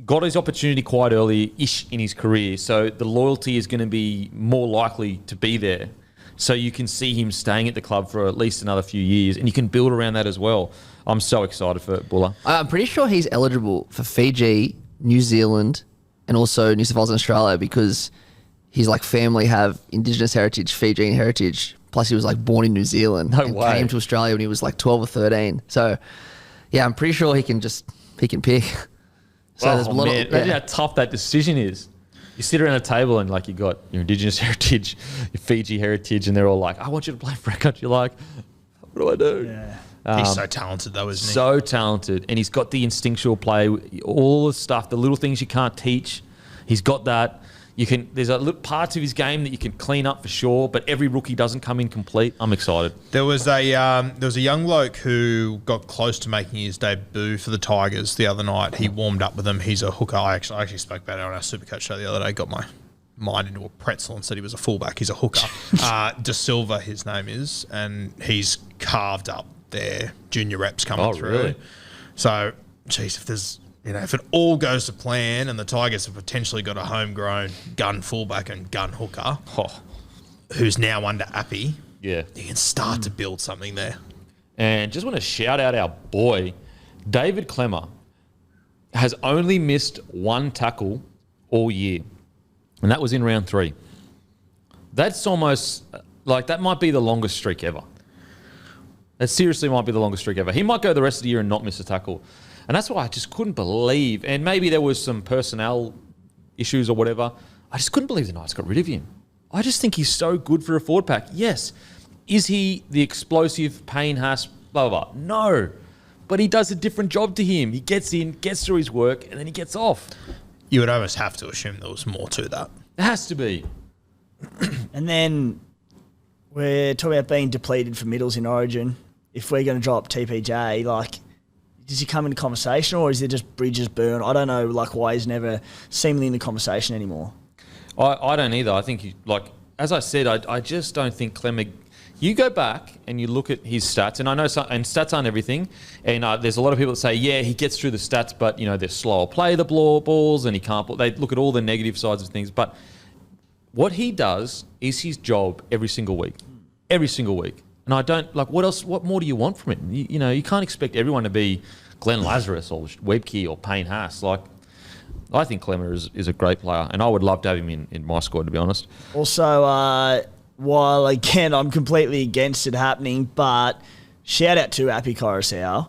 got his opportunity quite early-ish in his career. So the loyalty is going to be more likely to be there. So you can see him staying at the club for at least another few years, and you can build around that as well. I'm so excited for Buller. I'm pretty sure he's eligible for Fiji, New Zealand, and also New South Wales and Australia because his family have Indigenous heritage, Fijian heritage. Plus, he was born in New Zealand and came to Australia when he was 12 or 13. So, yeah, I'm pretty sure he can pick. So there's a lot of, imagine how tough that decision is. You sit around a table and you got your Indigenous heritage, your Fiji heritage, and they're all like, "I want you to play for our country." You're like, what do I do? Yeah. He's so talented, though, isn't he? So talented. And he's got the instinctual play, all the stuff, the little things you can't teach. He's got that. There's parts of his game that you can clean up for sure, but every rookie doesn't come in complete. I'm excited. There was a young bloke who got close to making his debut for the Tigers the other night. He warmed up with them. He's a hooker. I actually spoke about it on our Supercoach show the other day. Got my mind into a pretzel and said he was a fullback. He's a hooker. De Silva, his name is, and he's carved up their junior reps coming through. Really? So, geez, if there's... if it all goes to plan and the Tigers have potentially got a homegrown gun fullback and gun hooker who's now under Appy, you can start to build something there. And just want to shout out our boy, David Clemmer, has only missed 1 tackle all year, and that was in round 3. That's almost, that might be the longest streak ever. That seriously might be the longest streak ever. He might go the rest of the year and not miss a tackle. And that's why I just couldn't believe, and maybe there was some personnel issues or whatever, I just couldn't believe the Knights got rid of him. I just think he's so good for a forward pack. Yes. Is he the explosive Payne Haas, blah, blah, blah? No. But he does a different job to him. He gets in, gets through his work, and then he gets off. You would almost have to assume there was more to that. It has to be. And then we're talking about being depleted for middles in Origin. If we're going to drop TPJ, does he come into conversation or is there just bridges burned? I don't know, why he's never seemingly in the conversation anymore. I don't either. I think, as I said, I just don't think Clemmer... You go back and you look at his stats, and I know and stats aren't everything, and there's a lot of people that say, yeah, he gets through the stats, but, they're slower play the balls and he can't... They look at all the negative sides of things, but what he does is his job every single week. Every single week. And I don't, what else, what more do you want from him? You can't expect everyone to be Glenn Lazarus or Webke or Payne Haas. I think Clemmer is a great player, and I would love to have him in my squad, to be honest. Also, while, again, I'm completely against it happening, but shout out to Appy Coruscant.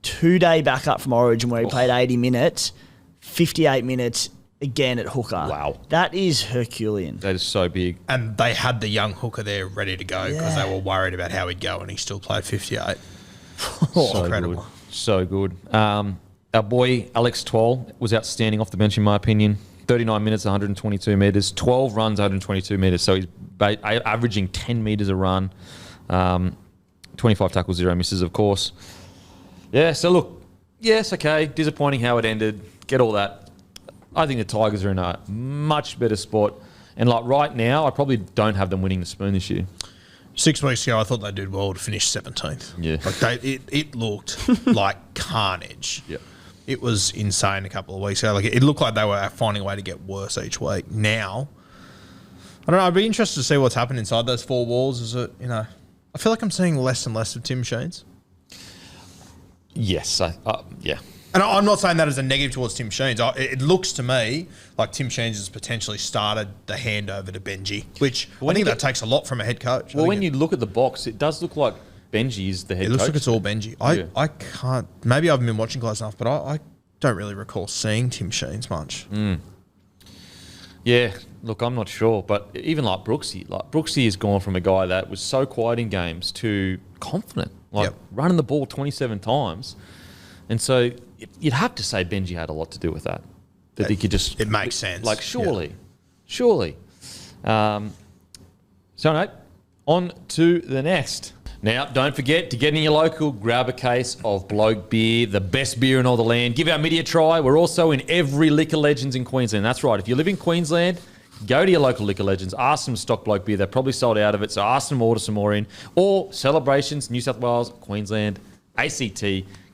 2-day backup from Origin where he played 80 minutes, 58 minutes, again at hooker. Wow. That is Herculean. That is so big. And they had the young hooker there ready to go because they were worried about how he'd go, and he still played 58. So incredible. Good. So good. Our boy Alex Twal was outstanding off the bench, in my opinion. 39 minutes, 122 metres, 12 runs, 122 metres. So he's averaging 10 metres a run. 25 tackles, 0 misses, of course. Yeah, so look, yes, okay, disappointing how it ended. Get all that. I think the Tigers are in a much better spot. And right now, I probably don't have them winning the Spoon this year. 6 weeks ago, I thought they did well to finish 17th. Yeah. It looked like carnage. Yeah. It was insane a couple of weeks ago. It looked like they were finding a way to get worse each week. Now, I don't know. I'd be interested to see what's happened inside those 4 walls. Is it, I feel like I'm seeing less and less of Tim Sheens. Yes. Yeah. And I'm not saying that as a negative towards Tim Sheens. It looks to me like Tim Sheens has potentially started the handover to Benji, which I think that takes a lot from a head coach. Well, when you look at the box, it does look like Benji is the head coach. It looks like it's all Benji. I can't... Maybe I haven't been watching close enough, but I don't really recall seeing Tim Sheens much. Yeah, look, I'm not sure, but even like Brooksy has gone from a guy that was so quiet in games to confident, running the ball 27 times. And so you'd have to say Benji had a lot to do with that. That he could just... It makes sense. Like, surely. So, mate, on to the next. Now, don't forget to get in your local, grab a case of Bloke beer, the best beer in all the land. Give our media a try. We're also in every Liquor Legends in Queensland. That's right. If you live in Queensland, go to your local Liquor Legends. Ask them to stock Bloke beer. They're probably sold out of it, so ask them to order some more in. Or Celebrations, New South Wales, Queensland, ACT.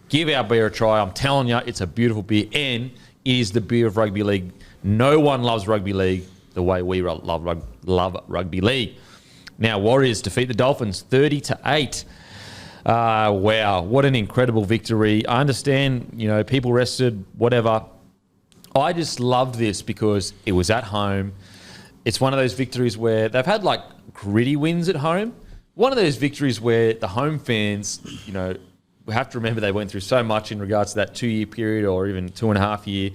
Give our beer a try. I'm telling you, it's a beautiful beer, and it is the beer of rugby league. No one loves rugby league the way we love rugby league. Now, Warriors defeat the Dolphins 30-8. Wow, what an incredible victory. I understand, people rested, whatever. I just loved this because it was at home. It's one of those victories where they've had like gritty wins at home. One of those victories where the home fans, we have to remember they went through so much in regards to that 2-year period or even 2.5 year.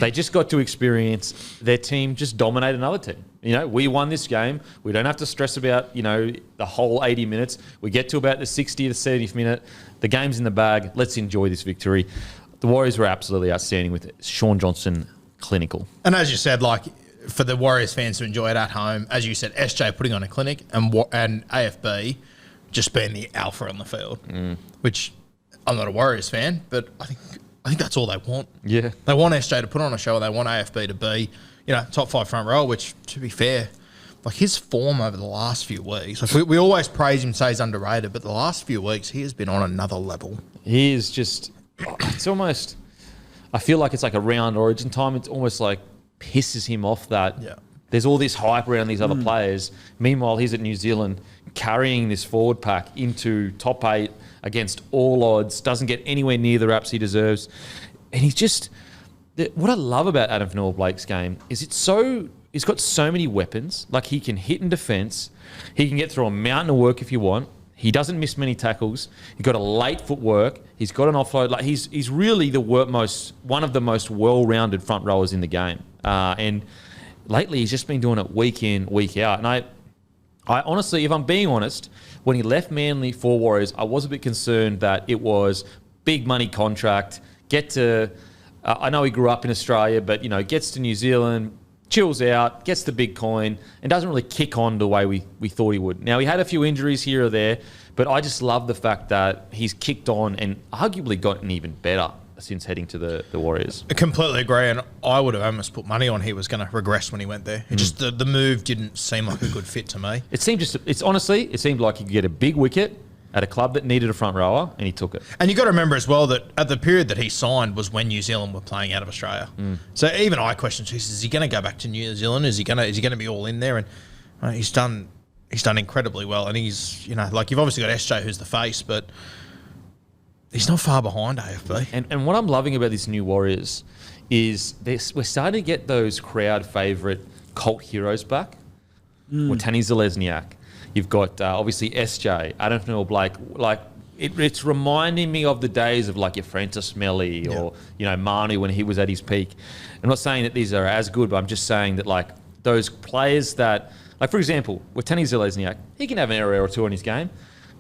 They just got to experience their team just dominate another team. We won this game. We don't have to stress about, the whole 80 minutes. We get to about the 60th, 70th minute. The game's in the bag. Let's enjoy this victory. The Warriors were absolutely outstanding with it. Sean Johnson, clinical. And as you said, for the Warriors fans to enjoy it at home, as you said, SJ putting on a clinic and AFB just being the alpha on the field, which I'm not a Warriors fan, but I think that's all they want. Yeah. They want SJ to put on a show. They want AFB to be, top 5 front row, which, to be fair, his form over the last few weeks, we always praise him, say he's underrated, but the last few weeks, he has been on another level. He is just, it's almost, I feel like it's like around Origin time, it's almost like pisses him off that there's all this hype around these other players. Meanwhile, he's at New Zealand carrying this forward pack into top 8 against all odds, doesn't get anywhere near the raps he deserves. And he's just... What I love about Adam Fanua-Blake's game is he's got so many weapons. Like, he can hit in defence. He can get through a mountain of work if you want. He doesn't miss many tackles. He's got a late footwork. He's got an offload. Like, he's really one of the most well-rounded front rowers in the game. And lately, he's just been doing it week in, week out. And I honestly, if I'm being honest, when he left Manly for Warriors, I was a bit concerned that it was big money contract, I know he grew up in Australia, but, gets to New Zealand, chills out, gets the big coin, and doesn't really kick on the way we thought he would. Now, he had a few injuries here or there, but I just love the fact that he's kicked on and arguably gotten even better since heading to the Warriors. I completely agree, and I would have almost put money on he was going to regress when he went there. It just the move didn't seem like a good fit to me. It seemed like he could get a big wicket at a club that needed a front rower, and he took it. And you got to remember as well that at the period that he signed was when New Zealand were playing out of Australia. So even I questioned, is he going to go back to New Zealand? Is he going to be all in there? And he's done incredibly well. And he's you've obviously got SJ who's the face, but he's not far behind AFB. And what I'm loving about this new Warriors is we're starting to get those crowd favourite cult heroes back. Watani Zalesniak. You've got obviously SJ, Adam Fanua-Blake. It's reminding me of the days of your Francis Melly or Manu when he was at his peak. I'm not saying that these are as good, but I'm just saying that those players that, for example, with Watani Zalesniak, he can have an error or two in his game,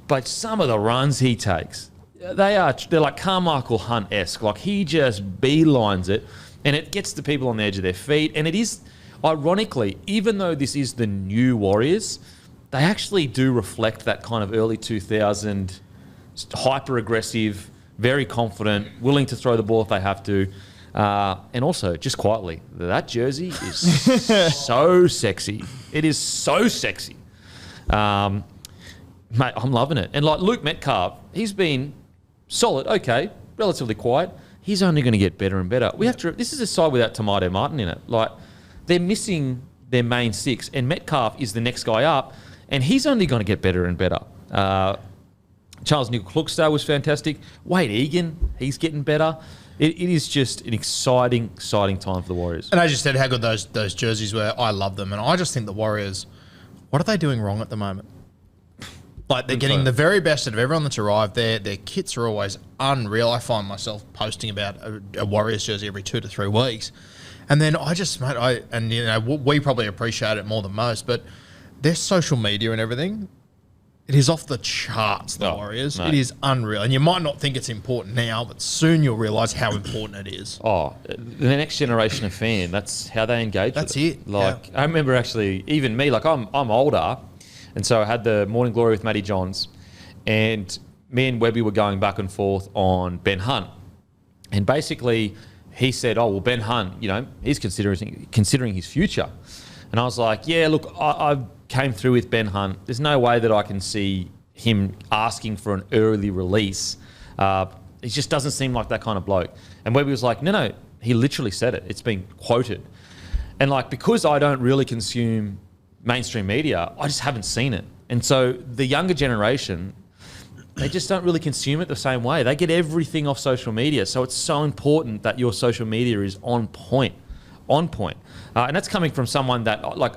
but some of the runs he takes, they're like Carmichael Hunt-esque. He just beelines it, and it gets the people on the edge of their feet. And it is, ironically, even though this is the new Warriors, they actually do reflect that kind of early 2000 hyper-aggressive, very confident, willing to throw the ball if they have to. And also, just quietly, that jersey is so sexy. It is so sexy. Mate, I'm loving it. And Luke Metcalf, he's been solid, okay, relatively quiet. He's only going to get better and better. This is a side without Tomato Martin in it. They're missing their main 6, and Metcalf is the next guy up, and he's only going to get better and better. Charles Nickel-Klukstar was fantastic. Wade Egan, he's getting better. It is just an exciting time for the Warriors. And as you said, how good those jerseys were. I love them, and I just think the Warriors, what are they doing wrong at the moment? They're getting the very best out of everyone that's arrived there. Their kits are always unreal. I find myself posting about a Warriors jersey every 2 to 3 weeks. And then I just, mate, we probably appreciate it more than most, but their social media and everything, it is off the charts, the Warriors. Mate. It is unreal. And you might not think it's important now, but soon you'll realise how important it is. Oh, the next generation of fan, that's how they engage That's with it. it, Like, I remember actually, even me, like I'm older, and so I had the Morning Glory with Matty Johns, and me and Webby were going back and forth on Ben Hunt. And basically, he said, oh, well, Ben Hunt, you know, he's considering his future. And I was like, yeah, look, I came through with Ben Hunt. There's no way that I can see him asking for an early release. He just doesn't seem like that kind of bloke. And Webby was like, no, he literally said it. It's been quoted. And like, because I don't really consume mainstream media, I just haven't seen it. And so the younger generation, they just don't really consume it the same way. They get everything off social media. So it's so important that your social media is on point. And that's coming from someone that, like,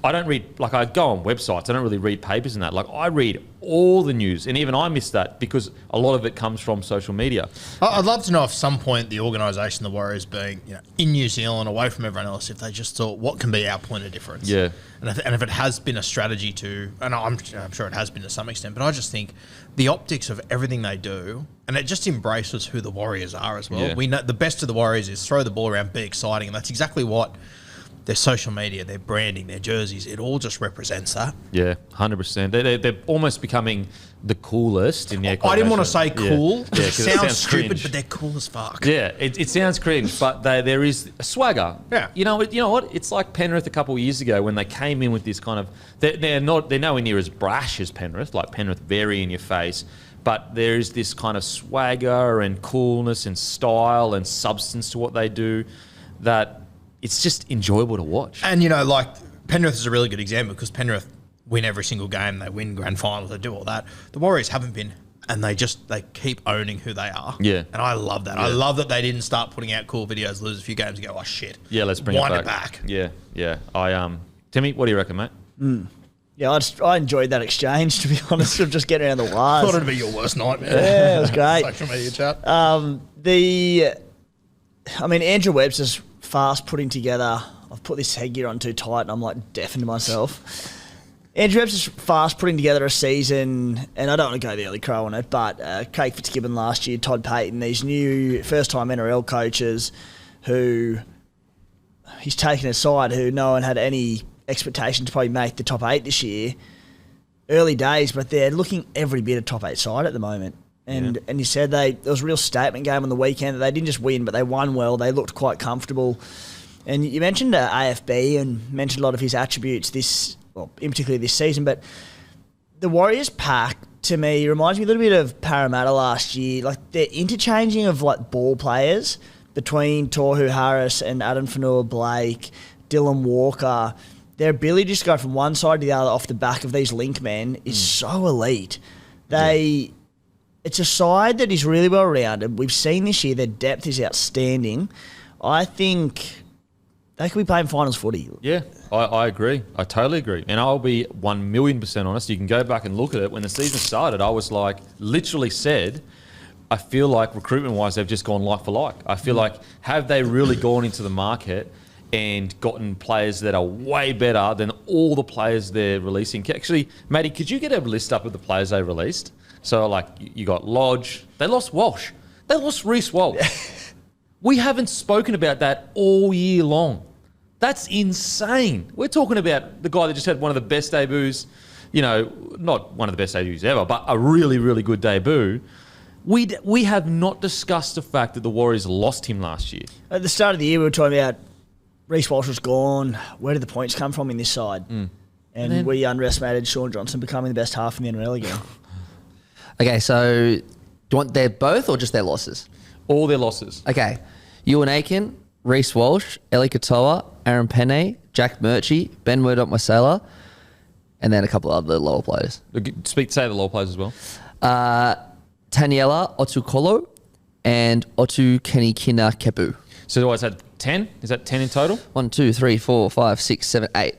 I don't read, like, I go on websites. I don't really read papers and that. Like, I read all the news, and even I miss that because a lot of it comes from social media. I'd love to know if some point the organisation, the Warriors being, you know, in New Zealand, away from everyone else, if they just thought, what can be our point of difference? Yeah. And if it has been a strategy to, and I'm sure it has been to some extent, but I just think the optics of everything they do, and it just embraces who the Warriors are as well. Yeah. We know the best of the Warriors is throw the ball around, be exciting, and that's exactly what their social media, their branding, their jerseys, it all just represents that. Yeah, 100%. They're almost becoming the coolest in their I didn't want to say cool. Yeah, It 'cause sounds stupid, cringe. but they're cool as fuck. Yeah, it sounds cringe, but there is a swagger. Yeah. You know what? It's like Penrith a couple of years ago when they came in with this kind of. They're nowhere near as brash as Penrith. Like Penrith, very in your face, but there is this kind of swagger and coolness and style and substance to what they do that it's just enjoyable to watch. And, you know, like, Penrith is a really good example because Penrith win every single game. They win grand finals. They do all that. The Warriors haven't been, and they keep owning who they are. Yeah. And I love that. Yeah. I love that they didn't start putting out cool videos, lose a few games and go, oh, shit. Yeah, let's bring Wind it back. Yeah. Timmy, what do you reckon, mate? Yeah, I enjoyed that exchange, to be honest, of just getting around the wires. Thought it'd be your worst nightmare. Yeah, it was great. Social media chat. Andrew Webster's fast putting together. I've put this headgear on too tight and I'm like deafening to myself. Andrew Webster's fast putting together a season, and I don't want to go the early crow on it, but Craig Fitzgibbon last year, Todd Payton, these new first-time NRL coaches who he's taken aside, who no one had any expectation to probably make the top 8 this year. Early days, but they're looking every bit a top 8 side at the moment. And he said there was a real statement game on the weekend that they didn't just win, but they won well. They looked quite comfortable. And you mentioned AFB and mentioned a lot of his attributes in particular this season, but the Warriors pack, to me, reminds me a little bit of Parramatta last year. Like, they're interchanging of, like, ball players between Tohu Harris and Adam Fanua-Blake, Dylan Walker. Their ability to just go from one side to the other off the back of these link men is so elite. It's a side that is really well rounded. We've seen this year their depth is outstanding. I think they could be playing finals footy. Yeah, I agree. I totally agree. And I'll be 1,000,000% honest. You can go back and look at it. When the season started, I was like, literally said, I feel like recruitment-wise, they've just gone like for like. I feel like, have they really gone into the market and gotten players that are way better than all the players they're releasing? Actually, Matty, could you get a list up of the players they released? So, like, you got Lodge. They lost Walsh. They lost Reece Walsh. We haven't spoken about that all year long. That's insane. We're talking about the guy that just had one of the best debuts, you know, not one of the best debuts ever, but a really, really good debut. We have not discussed the fact that the Warriors lost him last year. At the start of the year, we were talking about Reece Walsh was gone. Where did the points come from in this side? And then we underestimated Sean Johnson becoming the best half in the NRL again. Okay, so do you want their both or just their losses? All their losses. Okay. Ewan Aiken, Reece Walsh, Eli Katoa, Aaron Penne, Jack Murchie, Ben Murdoch-Masela, and then a couple of other lower players. Say the lower players as well. Taniela Otukolo and Otu Kenikina Kepu. So I said 10? Is that 10 in total? 1, 2, 3, 4, 5, 6, 7, 8.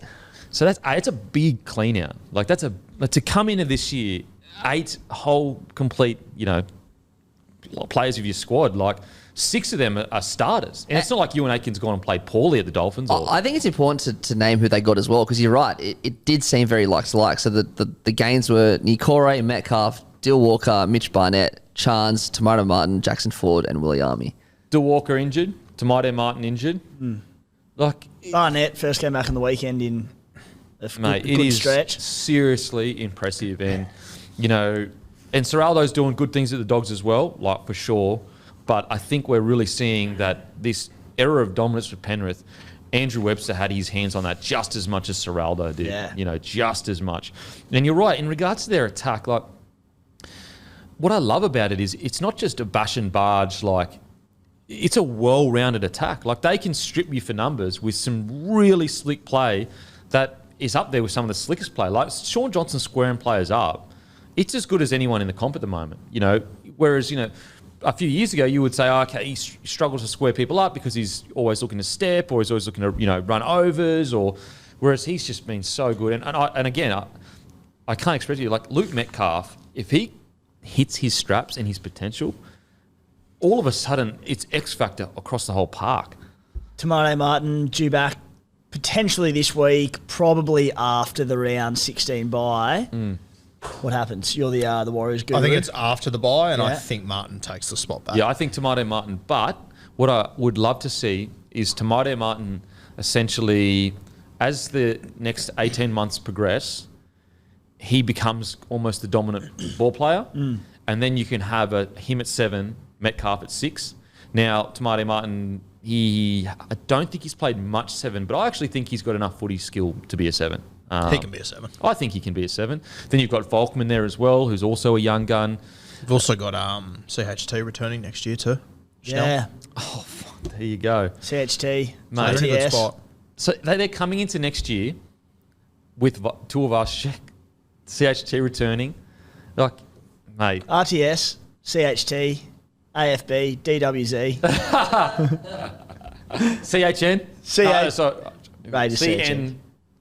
So it's a big clean out. Like, to come into this year, 8 whole complete, you know, players of your squad. Like, 6 of them are starters. And it's not like Ewan Aitken's gone and played poorly at the Dolphins. I think it's important to name who they got as well, because you're right. It did seem very like. So the gains were Nikore, Metcalf, Dill Walker, Mitch Barnett, Chance, Tomato Martin, Jackson Ford, and Willie Army. Dill Walker injured. Tomato Martin injured. Like Barnett first came back on the weekend in a mate, good it is stretch. seriously impressive. And, and Serraldo's doing good things at the Dogs as well, like for sure. But I think we're really seeing that this era of dominance with Penrith, Andrew Webster had his hands on that just as much as Serraldo did. Yeah. Just as much. And you're right, in regards to their attack, like, what I love about it is it's not just a bash and barge, like, it's a well-rounded attack. Like, they can strip you for numbers with some really slick play that is up there with some of the slickest play. Like, Sean Johnson squaring players up, it's as good as anyone in the comp at the moment, Whereas, a few years ago, you would say, he struggles to square people up because he's always looking to step or he's always looking to, run overs, whereas he's just been so good. And again, I can't express to you, like Luke Metcalf, if he hits his straps and his potential, all of a sudden it's X factor across the whole park. Tomato Martin due back potentially this week, probably after the round 16 bye. What happens? You're the Warriors guru. I think it's after the bye, and I think Martin takes the spot back. Yeah, I think Tomato Martin. But what I would love to see is Tomato Martin essentially, as the next 18 months progress, he becomes almost the dominant ball player. And then you can have him at 7, Metcalf at 6. Now, Tomato Martin, I don't think he's played much 7, but I actually think he's got enough footy skill to be a 7. He can be a 7. I think he can be a 7. Then you've got Volkman there as well, who's also a young gun. We've also got CHT returning next year too. Yeah. Oh, fuck, there you go. CHT. Mate, They're in a good RTS. spot. So they're coming into next year with two of us, CHT returning. Like, mate. RTS, CHT, AFB, DWZ. CHN? Raiders CN.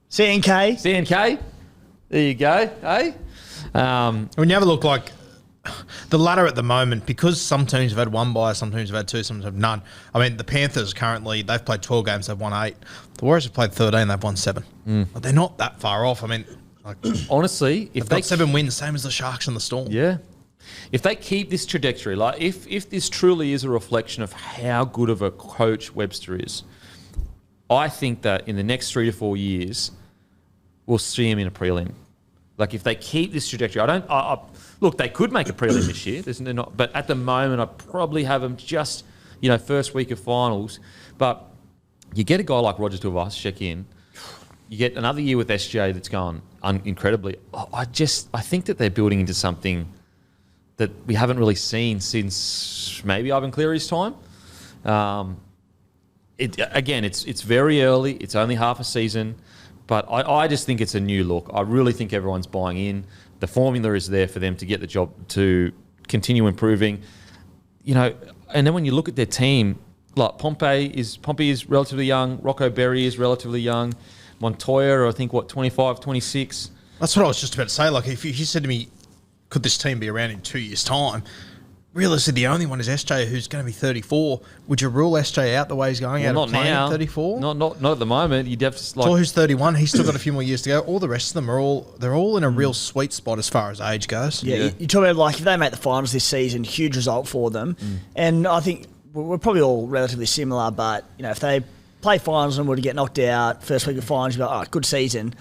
CNK. CNK? There you go. Hey? When you have a look, like the ladder at the moment, because some teams have had 1 bye, some teams have had 2, some teams have none. I mean, the Panthers currently, they've played 12 games, they've won 8. The Warriors have played 13, they've won 7. But they're not that far off. I mean, like, Honestly, if they've got 7 wins, same as the Sharks and the Storm. Yeah. If they keep this trajectory, like if this truly is a reflection of how good of a coach Webster is, I think that in the next 3 to 4 years, we'll see him in a prelim. Like, if they keep this trajectory, look, they could make a prelim this year. But at the moment, I'd probably have them just, first week of finals. But you get a guy like Roger Tuivasa-Sheck in, you get another year with SJ that's gone incredibly. I think that they're building into something that we haven't really seen since maybe Ivan Cleary's time. It's very early. It's only half a season. But I just think it's a new look. I really think everyone's buying in. The formula is there for them to get the job to continue improving. And then when you look at their team, like Pompey is relatively young. Rocco Berry is relatively young. Montoya, I think, 25, 26. That's what I was just about to say. Like, if you said to me, could this team be around in 2 years' time? Realistically, the only one is SJ, who's going to be 34. Would you rule SJ out the way he's going out Not of playing now. at 34? Not at the moment. You'd have to So who's 31? He's still got a few more years to go. All the rest of them they're all in a real sweet spot as far as age goes. Yeah, you talk about, like, if they make the finals this season, huge result for them. And I think we're probably all relatively similar, but, if they play finals and were to get knocked out first week of finals, you'd be like, good season.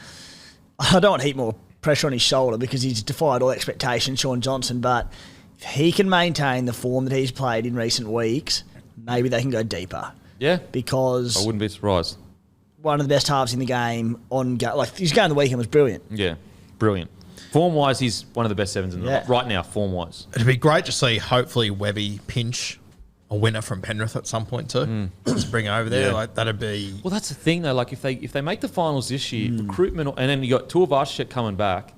I don't want to heap more pressure on his shoulder because he's defied all expectations, Sean Johnson, but if he can maintain the form that he's played in recent weeks, maybe they can go deeper. Yeah. Because I wouldn't be surprised. One of the best halves in the game his game on the weekend was brilliant. Yeah. Brilliant. Form-wise, he's one of the best 7s in the right now, form-wise. It'd be great to see, hopefully, Webby pinch a winner from Penrith at some point too. To bring over there. Yeah. Like, that'd be... Well, that's the thing, though. Like, if they make the finals this year, recruitment, and then you got Tuivasa coming back,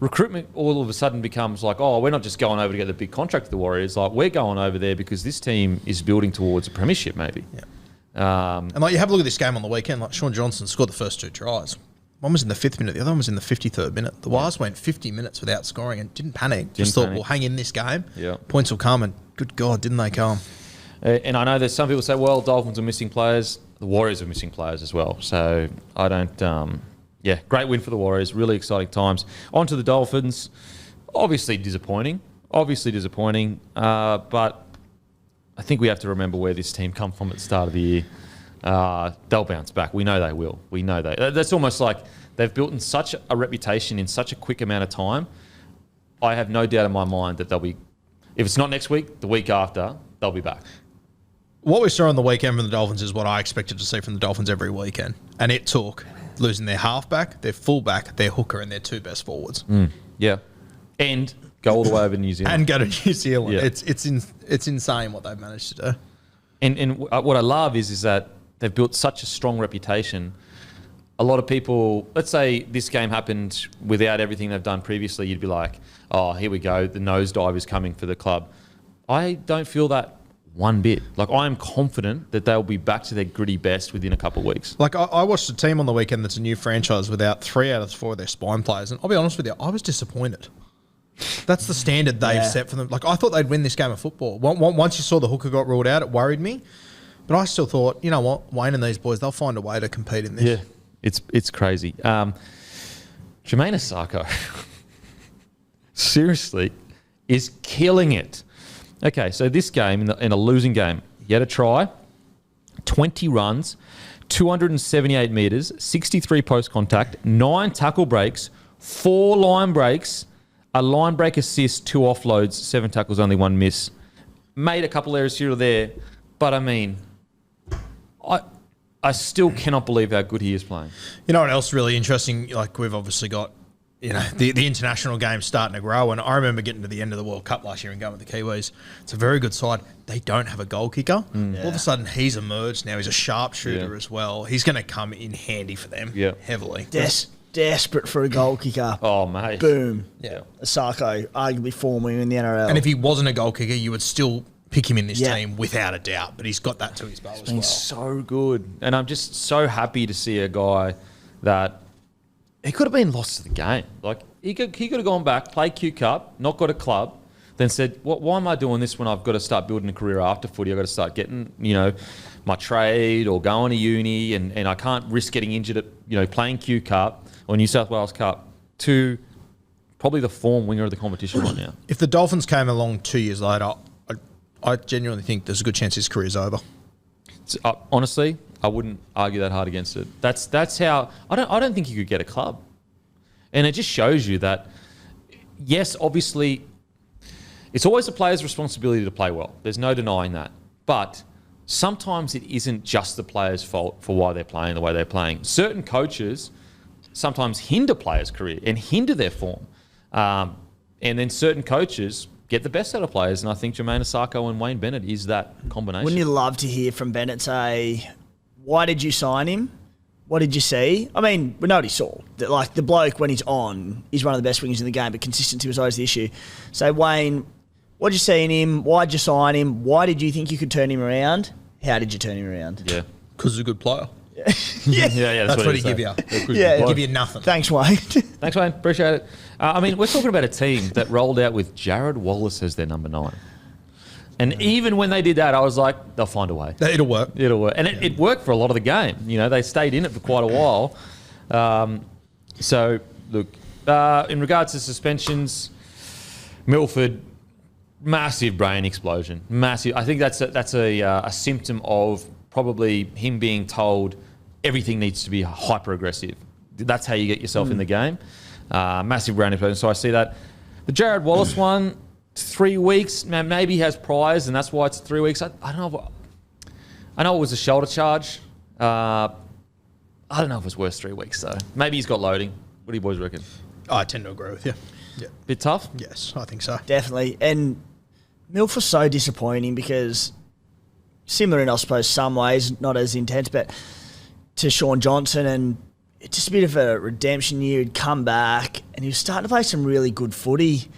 recruitment all of a sudden becomes like, we're not just going over to get the big contract with the Warriors. Like, we're going over there because this team is building towards a premiership, maybe. Yeah. And like, you have a look at this game on the weekend. Like, Sean Johnson scored the first 2 tries. One was in the 5th minute. The other one was in the 53rd minute. The Wires went 50 minutes without scoring and didn't panic. Just thought, we'll hang in this game. Yeah. Points will come, and good God, didn't they come? And I know there's some people say, well, Dolphins are missing players. The Warriors are missing players as well. So I don't... great win for the Warriors. Really exciting times. On to the Dolphins. Obviously disappointing. But I think we have to remember where this team come from at the start of the year. They'll bounce back. We know they will. We know they. That's almost like they've built in such a reputation in such a quick amount of time. I have no doubt in my mind that they'll be... If it's not next week, the week after, they'll be back. What we saw on the weekend from the Dolphins is what I expected to see from the Dolphins every weekend. And it took losing their halfback, their fullback, their hooker, and their two best forwards. Yeah. And go all the way over to New Zealand. And go to New Zealand. Yeah. It's insane what they've managed to do. And what I love is that they've built such a strong reputation. A lot of people, let's say this game happened without everything they've done previously, you'd be like, oh, here we go, the nosedive is coming for the club. I don't feel that one bit. Like, I am confident that they'll be back to their gritty best within a couple of weeks. Like, I watched a team on the weekend that's a new franchise without 3 out of 4 of their spine players, and I'll be honest with you, I was disappointed. That's the standard they've set for them. Like, I thought they'd win this game of football. Once you saw the hooker got ruled out, it worried me. But I still thought, you know what, Wayne and these boys, they'll find a way to compete in this. Yeah, it's crazy. Jermaine Asako, seriously, is killing it. Okay, so this game, in a losing game, he had a try, 20 runs, 278 metres, 63 post contact, 9 tackle breaks, 4 line breaks, a line break assist, 2 offloads, 7 tackles, only 1 miss. Made a couple errors here or there, but I mean, I still cannot believe how good he is playing. You know what else really interesting? Like, we've obviously got, you know, the international games starting to grow, and I remember getting to the end of the World Cup last year and going with the Kiwis. It's a very good side. They don't have a goal kicker. All of a sudden, he's emerged now. He's a sharpshooter as well. He's going to come in handy for them heavily. Desperate for a goal kicker. Oh, mate. Boom. Yeah. Asako, arguably form winner in the NRL. And if he wasn't a goal kicker, you would still pick him in this team without a doubt. But he's got that to his bow as well. He's so good. And I'm just so happy to see a guy that he could have been lost to the game. Like, he could have gone back, played Q Cup, not got a club, then said, why am I doing this when I've got to start building a career after footy? I've got to start getting, you know, my trade or going to uni, and I can't risk getting injured at, you know, playing Q Cup or New South Wales Cup to probably the form winger of the competition right now. If the Dolphins came along 2 years later, I genuinely think there's a good chance his career's over. Honestly, I wouldn't argue that hard against it. That's how I don't think you could get a club, and it just shows you that. Yes, obviously, it's always the player's responsibility to play well. There's no denying that, but sometimes it isn't just the player's fault for why they're playing the way they're playing. Certain coaches sometimes hinder players' career and hinder their form, and then certain coaches get the best out of players, and I think Jermaine Asako and Wayne Bennett is that combination. Wouldn't you love to hear from Bennett say, why did you sign him? What did you see? I mean, we know what he saw. That, like, the bloke, when he's on, he's one of the best wingers in the game, but consistency was always the issue. So, Wayne, what did you see in him? Why did you sign him? Why did you think you could turn him around? How did you turn him around? Yeah. Because he's a good player. Yeah, that's what he give you. Yeah, give you nothing. Thanks, Wayne. Thanks, Wayne. Appreciate it. I mean, we're talking about a team that rolled out with Jarrod Wallace as their number 9. And even when they did that, I was like, they'll find a way. It'll work. It'll work. And it worked for a lot of the game. You know, they stayed in it for quite a while. So, look, in regards to suspensions, Milford, massive brain explosion. Massive. I think that's a symptom of probably him being told everything needs to be hyper-aggressive. That's how you get yourself in the game. Massive brain explosion. So I see that. The Jarrod Wallace one, 3 weeks. Maybe he has priors, and that's why it's 3 weeks. I don't know. I know it was a shoulder charge. I don't know if it's worth 3 weeks, though. Maybe he's got loading. What do you boys reckon? I tend to agree with you. Yeah. Bit tough? Yes, I think so. Definitely. And Milf was so disappointing because similar in, I suppose, some ways, not as intense, but to Sean Johnson, and it's just a bit of a redemption year. He'd come back and he was starting to play some really good footy.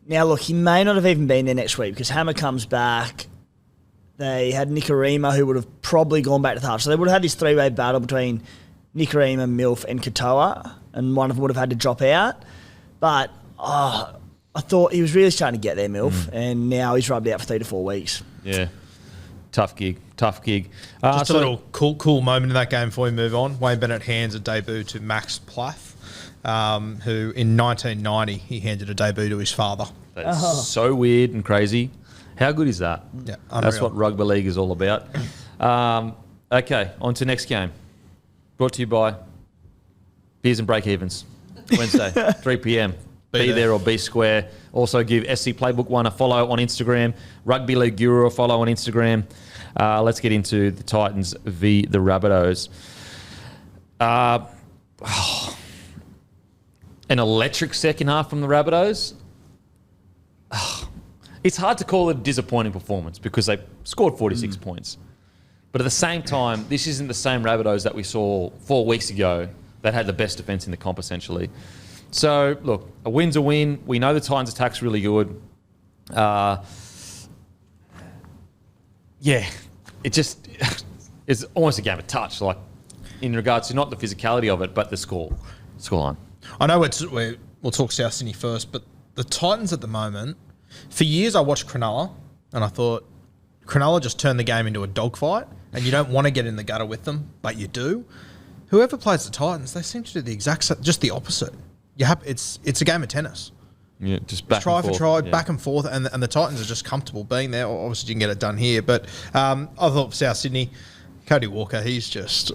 Now, look, he may not have even been there next week because Hammer comes back. They had Nikorima, who would have probably gone back to the half. So they would have had this three-way battle between Nikorima, Milf and Katoa, and one of them would have had to drop out. But I thought he was really starting to get there, Milf, and now he's rubbed out for 3 to 4 weeks. Yeah. Tough gig. Just a little cool moment in that game before we move on. Wayne Bennett hands a debut to Max Plath, who in 1990 he handed a debut to his father. That's so weird and crazy. How good is that? Yeah, that's unreal. what rugby league is all about. Okay, on to next game. Brought to you by Beers and Break Evens. Wednesday, 3 p.m. Be there or be square. Also give SC Playbook 1 a follow on Instagram. Rugby League Guru a follow on Instagram. Let's get into the Titans v. the Rabbitohs. An electric second half from the Rabbitohs. It's hard to call it a disappointing performance because they scored 46 points. But at the same time, this isn't the same Rabbitohs that we saw 4 weeks ago that had the best defence in the comp, essentially. So, look, a win's a win. We know the Titans' attack's really good. It just it's almost a game of touch, like in regards to not the physicality of it, but the scoreline. I know we'll talk South Sydney first, but the Titans at the moment, for years I watched Cronulla and I thought Cronulla just turned the game into a dogfight and you don't want to get in the gutter with them, but you do. Whoever plays the Titans, they seem to do the exact just the opposite. It's a game of tennis. Yeah, just back try and forth. for try, back and forth, and the Titans are just comfortable being there. Obviously, you can get it done here, but I thought South Sydney, Cody Walker, he's just,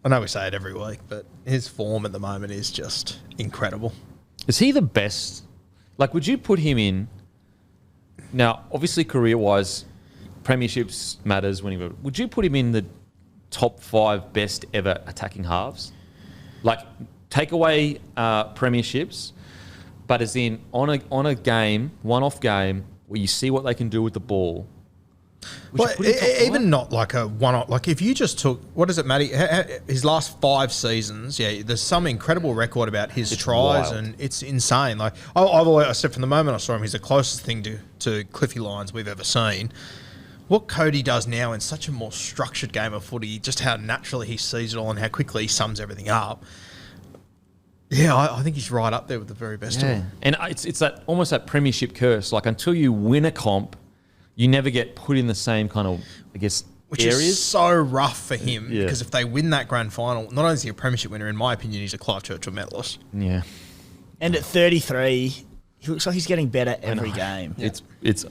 I know we say it every week, but his form at the moment is just incredible. Is he the best? Like, would you put him in? Now, obviously, career-wise, premierships matters. Would you put him in the top 5 best ever attacking halves? Like, take away premierships. But as in, on a game, one-off game, where you see what they can do with the ball. Well, even not like a one-off. Like if you just took, what is it, Matty? His last 5 seasons, there's some incredible record about his tries, and it's insane. Like I said from the moment I saw him, he's the closest thing to Cliffy Lyons we've ever seen. What Cody does now in such a more structured game of footy, just how naturally he sees it all and how quickly he sums everything up. Yeah, I think he's right up there with the very best of them. And it's that almost that premiership curse. Like until you win a comp, you never get put in the same kind of, I guess, which areas. Is so rough for him because if they win that grand final, not only is he a premiership winner, in my opinion, he's a Clive Churchill medalist. Yeah. And at 33, he looks like he's getting better every game. Yeah. It's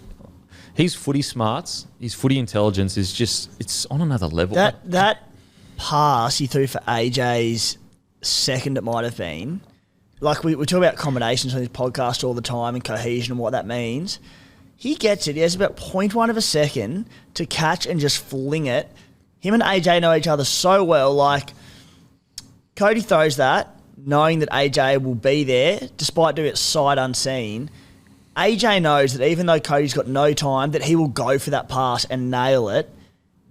his footy smarts, his footy intelligence is just, it's on another level. That pass he threw for AJ's second it might have been, like we talk about combinations on this podcast all the time and cohesion and what that means. He gets it. He has about 0.1 of a second to catch and just fling it. Him and AJ know each other so well. Like, Cody throws that, knowing that AJ will be there, despite doing it sight unseen. AJ knows that even though Cody's got no time, that he will go for that pass and nail it.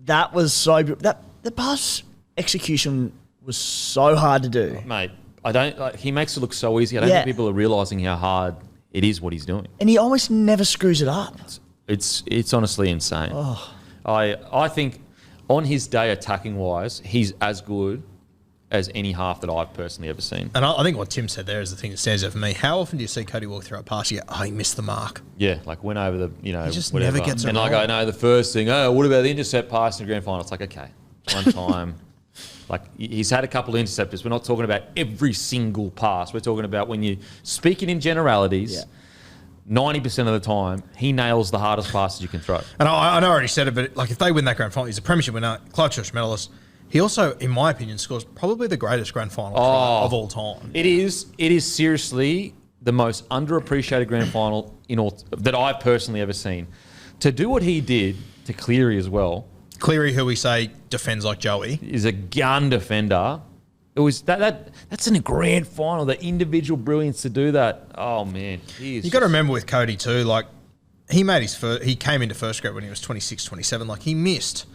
That was so... The pass execution was so hard to do. Mate, he makes it look so easy. I don't think people are realising how hard it is what he's doing. And he almost never screws it up. It's honestly insane. Oh. I think on his day attacking wise, he's as good as any half that I've personally ever seen. And I think what Tim said there is the thing that stands out for me. How often do you see Cody walk through a pass? You go, he missed the mark. Yeah, like went over the, he just whatever. never gets it and right. I know the first thing, what about the intercept pass in the grand final? It's like, okay, one time. Like, he's had a couple of interceptors. We're not talking about every single pass. We're talking about when you're speaking in generalities, 90% of the time, he nails the hardest passes you can throw. And I know I already said it, but like if they win that grand final, he's a premiership winner, Clive Churchill medalist. He also, in my opinion, scores probably the greatest grand final try of all time. It is seriously the most underappreciated grand final that I've personally ever seen. To do what he did to Cleary as well. Cleary, who we say defends like Joey, is a gun defender. It was that's in a grand final. The individual brilliance to do that. Oh man, you got to remember with Cody too. Like he made his first. He came into first grade when he was 26, 27. Like he missed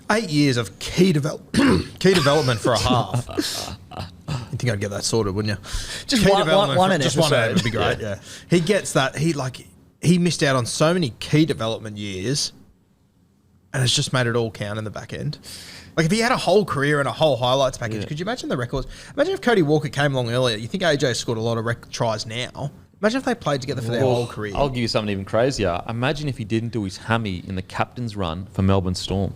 8 years of key development for a half. You think I'd get that sorted, wouldn't you? Just one an just episode. one would be great. Yeah, he gets that. He missed out on so many key development years. And has just made it all count in the back end. Like if he had a whole career and a whole highlights package, could you imagine the records? Imagine if Cody Walker came along earlier. You think AJ scored a lot of tries now? Imagine if they played together for their whole career. I'll give you something even crazier. Imagine if he didn't do his hammy in the captain's run for Melbourne Storm.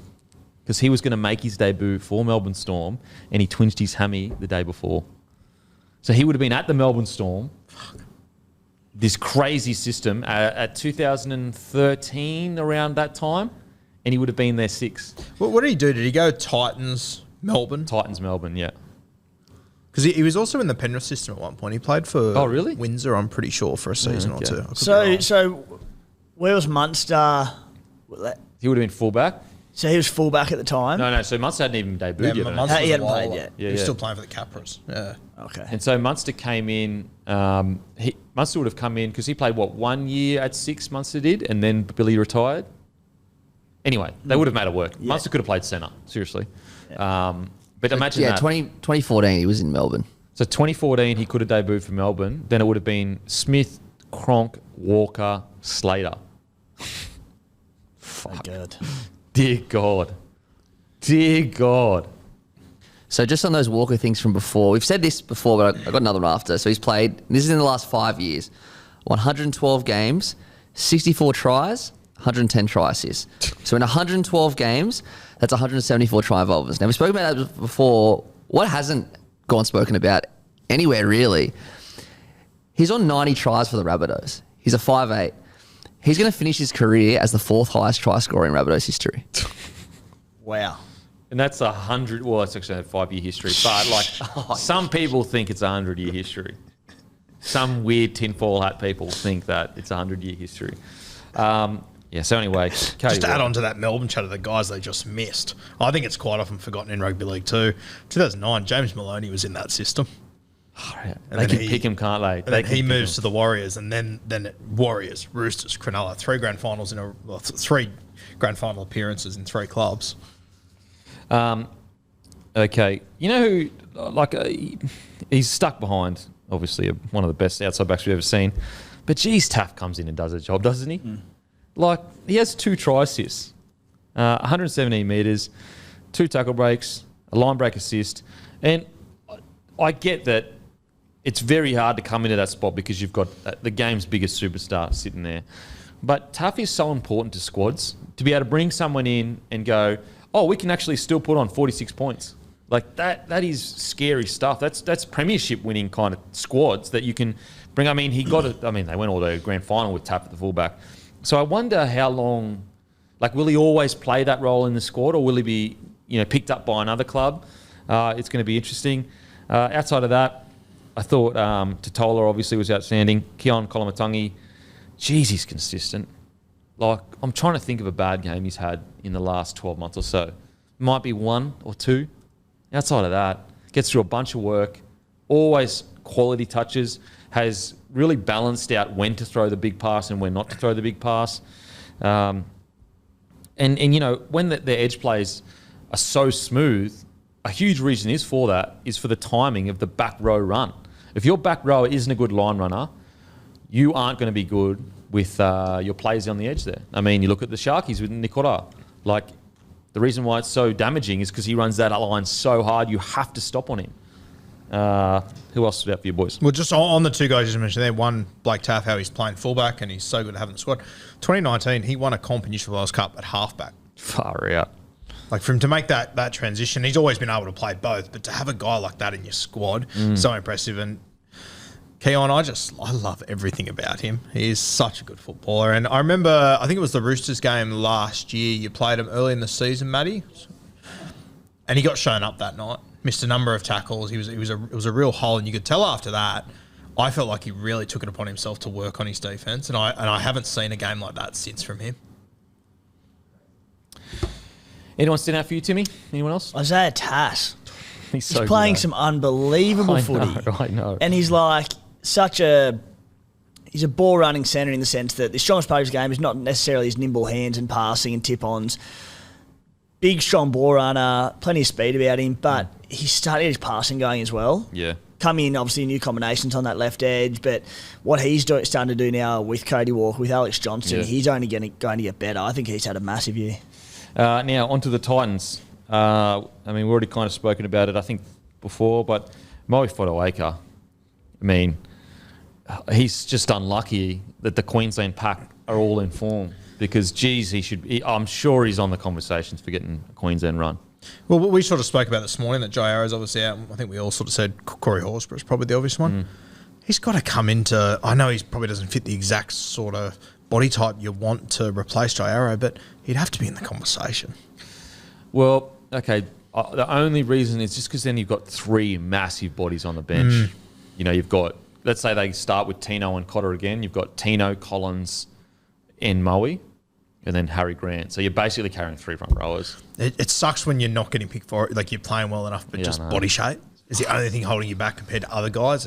Because he was going to make his debut for Melbourne Storm and he twinged his hammy the day before. So he would have been at the Melbourne Storm. This crazy system at 2013, around that time, and he would have been there 6. What did he do? Did he go Titans, Melbourne? Titans, Melbourne, yeah. Because he was also in the Penrith system at one point. He played for really? Windsor, I'm pretty sure, for a season or two. So where was Munster? He would have been fullback. So he was fullback at the time? No. So Munster hadn't even debuted yet. Munster He hadn't was a played while. yet. He was still playing for the Capras. Yeah. Okay. And so Munster came in. Munster would have come in because he played, 1 year at 6, Munster did, and then Billy retired. Anyway, they would have made it work. Yeah. Munster could have played centre, seriously. Yeah. But imagine that. 2014, he was in Melbourne. So 2014, he could have debuted for Melbourne. Then it would have been Smith, Cronk, Walker, Slater. Fuck. Good. Dear God. Dear God. So just on those Walker things from before, we've said this before, but I got another one after. So he's played, this is in the last 5 years, 112 games, 64 tries, 110 try assists. So in 112 games, that's 174 try involvements. Now, we spoke about that before. What hasn't gone spoken about anywhere, really? He's on 90 tries for the Rabbitohs. He's a 5'8". He's going to finish his career as the 4th highest try scorer in Rabbitohs history. Wow. And that's 100. Well, it's actually a 5-year history. But some people think it's a 100-year history. Some weird tinfoil hat people think that it's a 100-year history. So anyway. Just to add on to that Melbourne chat of the guys they just missed. I think it's quite often forgotten in rugby league too. 2009, James Maloney was in that system. And they can pick him, can't they? And then he moves to the Warriors, and then Warriors, Roosters, Cronulla, 3 grand finals 3 grand final appearances in 3 clubs. Okay, you know who? He's stuck behind. Obviously, one of the best outside backs we've ever seen. But geez, Taff comes in and does a job, doesn't he? He has 2 try assists, 117 metres, 2 tackle breaks, a line break assist, and I get that. It's very hard to come into that spot because you've got the game's biggest superstar sitting there. But Taff is so important to squads to be able to bring someone in and go, oh, we can actually still put on 46 points. Like that is scary stuff. That's premiership winning kind of squads that you can bring. I mean, they went all the grand final with Taff at the fullback. So I wonder how long, will he always play that role in the squad, or will he be, picked up by another club? It's going to be interesting. Outside of that, I thought Totola obviously was outstanding. Keon Kolamatangi, geez, he's consistent. I'm trying to think of a bad game he's had in the last 12 months or so. Might be 1 or 2. Outside of that, gets through a bunch of work, always quality touches, has really balanced out when to throw the big pass and when not to throw the big pass. And when the edge plays are so smooth, a huge reason is for the timing of the back row run. If your back row isn't a good line runner, you aren't going to be good with your plays on the edge there. I mean, you look at the Sharkies with Nikora. The reason why it's so damaging is because he runs that line so hard, you have to stop on him. Who else stood out for you boys? Well, just on the 2 guys you just mentioned there, one, Blake Taff, how he's playing fullback and he's so good at having the squad. 2019, he won a comp in New South Wales Cup at halfback. Far out. For him to make that transition, he's always been able to play both, but to have a guy like that in your squad, so impressive. And Keon, I love everything about him. He is such a good footballer. And I remember, I think it was the Roosters game last year, you played him early in the season, Matty, and he got shown up that night. Missed a number of tackles. It was a real hole, and you could tell after that. I felt like he really took it upon himself to work on his defence, and I haven't seen a game like that since from him. Anyone stand out for you, Timmy? Anyone else? Isaiah Tass. He's playing some unbelievable footy. I know. And he's he's a ball running centre in the sense that the strongest part of his game is not necessarily his nimble hands and passing and tip-ons. Big, strong ball runner, plenty of speed about him, but he's started his passing going as well. Yeah. Come in, obviously, new combinations on that left edge, but what he's starting to do now with Cody Walker, with Alex Johnston, he's only going to get better. I think he's had a massive year. Now, onto the Titans. We've already kind of spoken about it, I think, before, but Moe Fotuaika, he's just unlucky that the Queensland pack are all in form because, geez, I'm sure he's on the conversations for getting a Queensland run. Well, we sort of spoke about this morning that Jai Arrow's obviously out. I think we all sort of said Corey Horsburgh's probably the obvious one. He's got to come into... I know he probably doesn't fit the exact sort of body type you want to replace Jai Arrow, but he'd have to be in the conversation. Well, okay, the only reason is just because then you've got 3 massive bodies on the bench. You know, you've got... Let's say they start with Tino and Cotter again. You've got Tino, Collins, and Moe, and then Harry Grant. So you're basically carrying 3 front rowers. It sucks when you're not getting picked for it. Like, you're playing well enough, but just body shape is the only thing holding you back compared to other guys.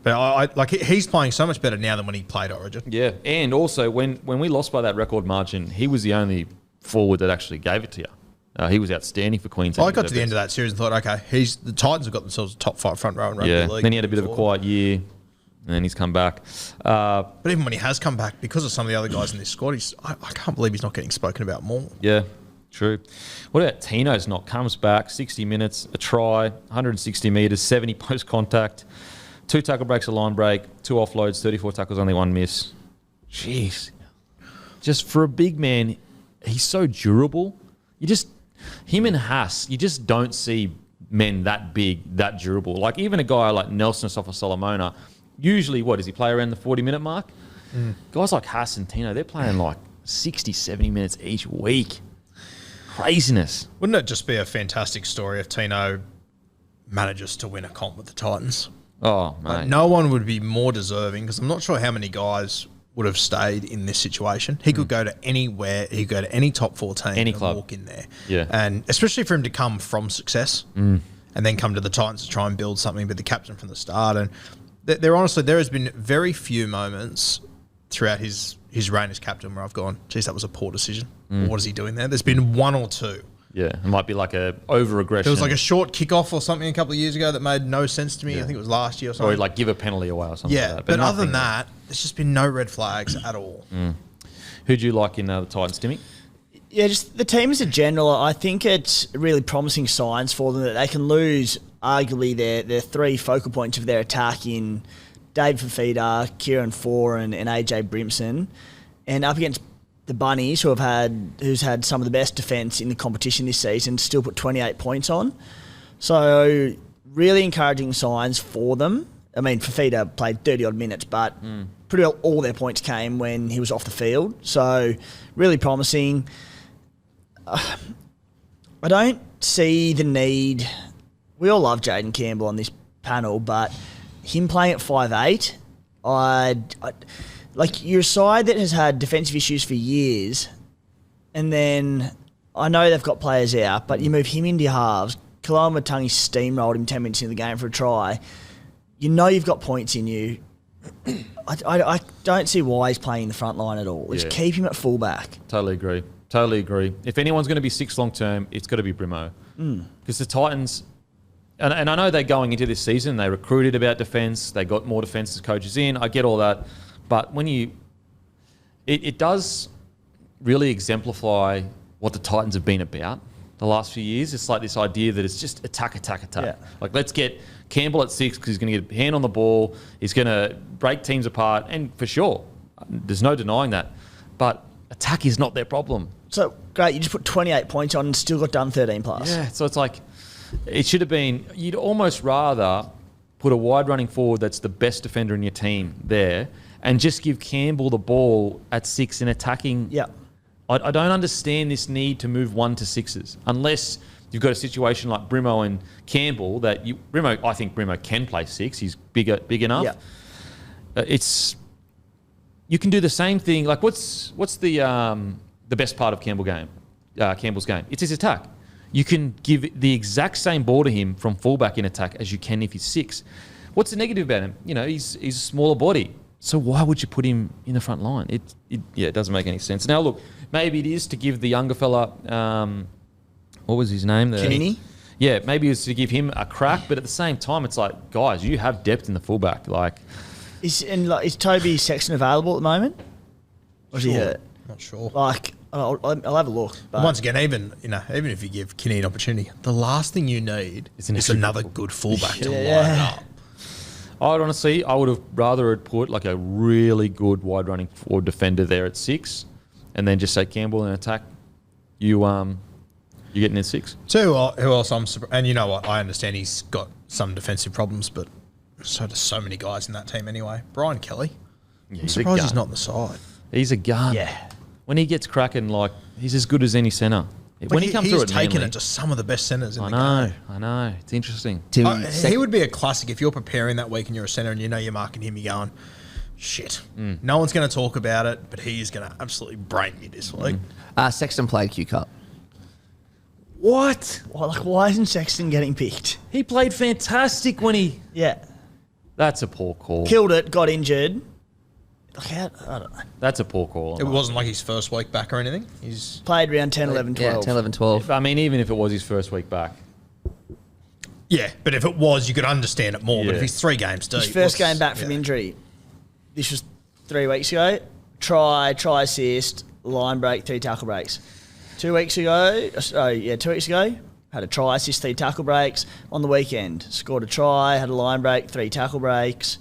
But he's playing so much better now than when he played Origin. Yeah, and also when we lost by that record margin, he was the only forward that actually gave it to you. He was outstanding for Queensland. I got to the end of that series and thought, okay, the Titans have got themselves a top 5 front row in rugby league. Then he had a bit of a quiet year. And then he's come back. But even when he has come back, because of some of the other guys in this squad, I can't believe he's not getting spoken about more. Yeah, true. What about Tino's not? Comes back, 60 minutes, a try, 160 metres, 70 post-contact, 2 tackle breaks, a line break, 2 offloads, 34 tackles, only 1 miss. Jeez. Just for a big man, he's so durable. Him and Haas, you just don't see men that big, that durable. Like even a guy like Nelson Sofa-Solomona, usually, does he play around the 40-minute mark? Guys like Haas and Tino, they're playing like 60, 70 minutes each week. Craziness. Wouldn't it just be a fantastic story if Tino manages to win a comp with the Titans? Oh, mate. Like, no one would be more deserving, because I'm not sure how many guys would have stayed in this situation. He could go to anywhere. He could go to any top 14 any and club. Walk in there. Yeah. And especially for him to come from success and then come to the Titans to try and build something, but the captain from the start. And there has been very few moments throughout his reign as captain where I've gone, geez, that was a poor decision. What is he doing there? There's been 1 or 2. Yeah, it might be like a over-aggression. There was like a short kickoff or something a couple of years ago that made no sense to me. I think it was last year or something. Or like give a penalty away or something like that. But other than that, there's just been no red flags at all. Who do you like in the Titans, Timmy? Yeah, just the team as a general, I think it's really promising signs for them that they can lose arguably their 3 focal points of their attack in Dave Fafita, Kieran Four and AJ Brimson, and up against the Bunnies, who's had some of the best defence in the competition this season, still put 28 points on. So really encouraging signs for them. I mean, Fafita played 30-odd minutes, but pretty well all their points came when he was off the field. So really promising. I don't see the need. We all love Jaden Campbell on this panel, but him playing at 5'8", like you're a side that has had defensive issues for years, and then I know they've got players out, but you move him into your halves. Kaloa Matangi steamrolled him 10 minutes into the game for a try. You know you've got points in you. I don't see why he's playing in the front line at all. Just keep him at fullback. Totally agree. If anyone's going to be 6 long term, it's got to be Brimo. Because the Titans, and I know they're going into this season, they recruited about defence, they got more defences coaches in, I get all that. But when it does really exemplify what the Titans have been about the last few years. It's like this idea that it's just attack. Yeah. Like, let's get Campbell at 6 because he's going to get a hand on the ball. He's going to break teams apart. And for sure, there's no denying that. But attack is not their problem. So, great, you just put 28 points on and still got done 13 plus. Yeah, so it's like, it should have been, you'd almost rather put a wide running forward that's the best defender in your team there and just give Campbell the ball at 6 and attacking. Yeah. I don't understand this need to move 1 to 6s unless you've got a situation like Brimo and Campbell that I think Brimo can play 6. He's big enough. Yeah. You can do the same thing. Like what's the best part of Campbell's game? It's his attack. You can give the exact same ball to him from fullback in attack as you can if he's 6. What's the negative about him? He's a smaller body. So why would you put him in the front line? It doesn't make any sense. Now, look, maybe it is to give the younger fella, what was his name? Kinini? Yeah, maybe it's to give him a crack, but at the same time, it's like, guys, you have depth in the fullback. Like, Is Toby Sexton available at the moment? Or is he hurt? Not sure. Like, I'll have a look. But Once again, even if you give Kinney an opportunity, the last thing you need is another good fullback to line up. I would have rather had put like a really good wide running forward defender there at 6, and then just say Campbell in attack. You're getting in 6. So who else I'm surprised? And you know what? I understand he's got some defensive problems, but so does so many guys in that team anyway. Brian Kelly. I'm surprised he's not on the side. He's a gun. Yeah. When he gets cracking, like he's as good as any centre. When he comes through he's taken it to some of the best centres in the game. I know. It's interesting. He would be a classic if you're preparing that week and you're a centre and you know you're marking him, you're going, shit. No one's going to talk about it, but he is going to absolutely brain me this week. Sexton played Q Cup. What? Well, like, why isn't Sexton getting picked? He played fantastic when he... Yeah. That's a poor call. Killed it, got injured. Like, I don't know. That's a poor call. It wasn't like his first week back or anything. He's Played round 10, 11, 12. Yeah, 10, 11, 12. I mean, even if it was his first week back. Yeah, but if it was, you could understand it more. But Yeah. if he's 3 games deep... His first game back from injury. This was 3 weeks ago. Try assist, line break, 3 tackle breaks. 2 weeks ago, 2 weeks ago, had a try assist, 3 tackle breaks. On the weekend, scored a try, had a line break, 3 tackle breaks.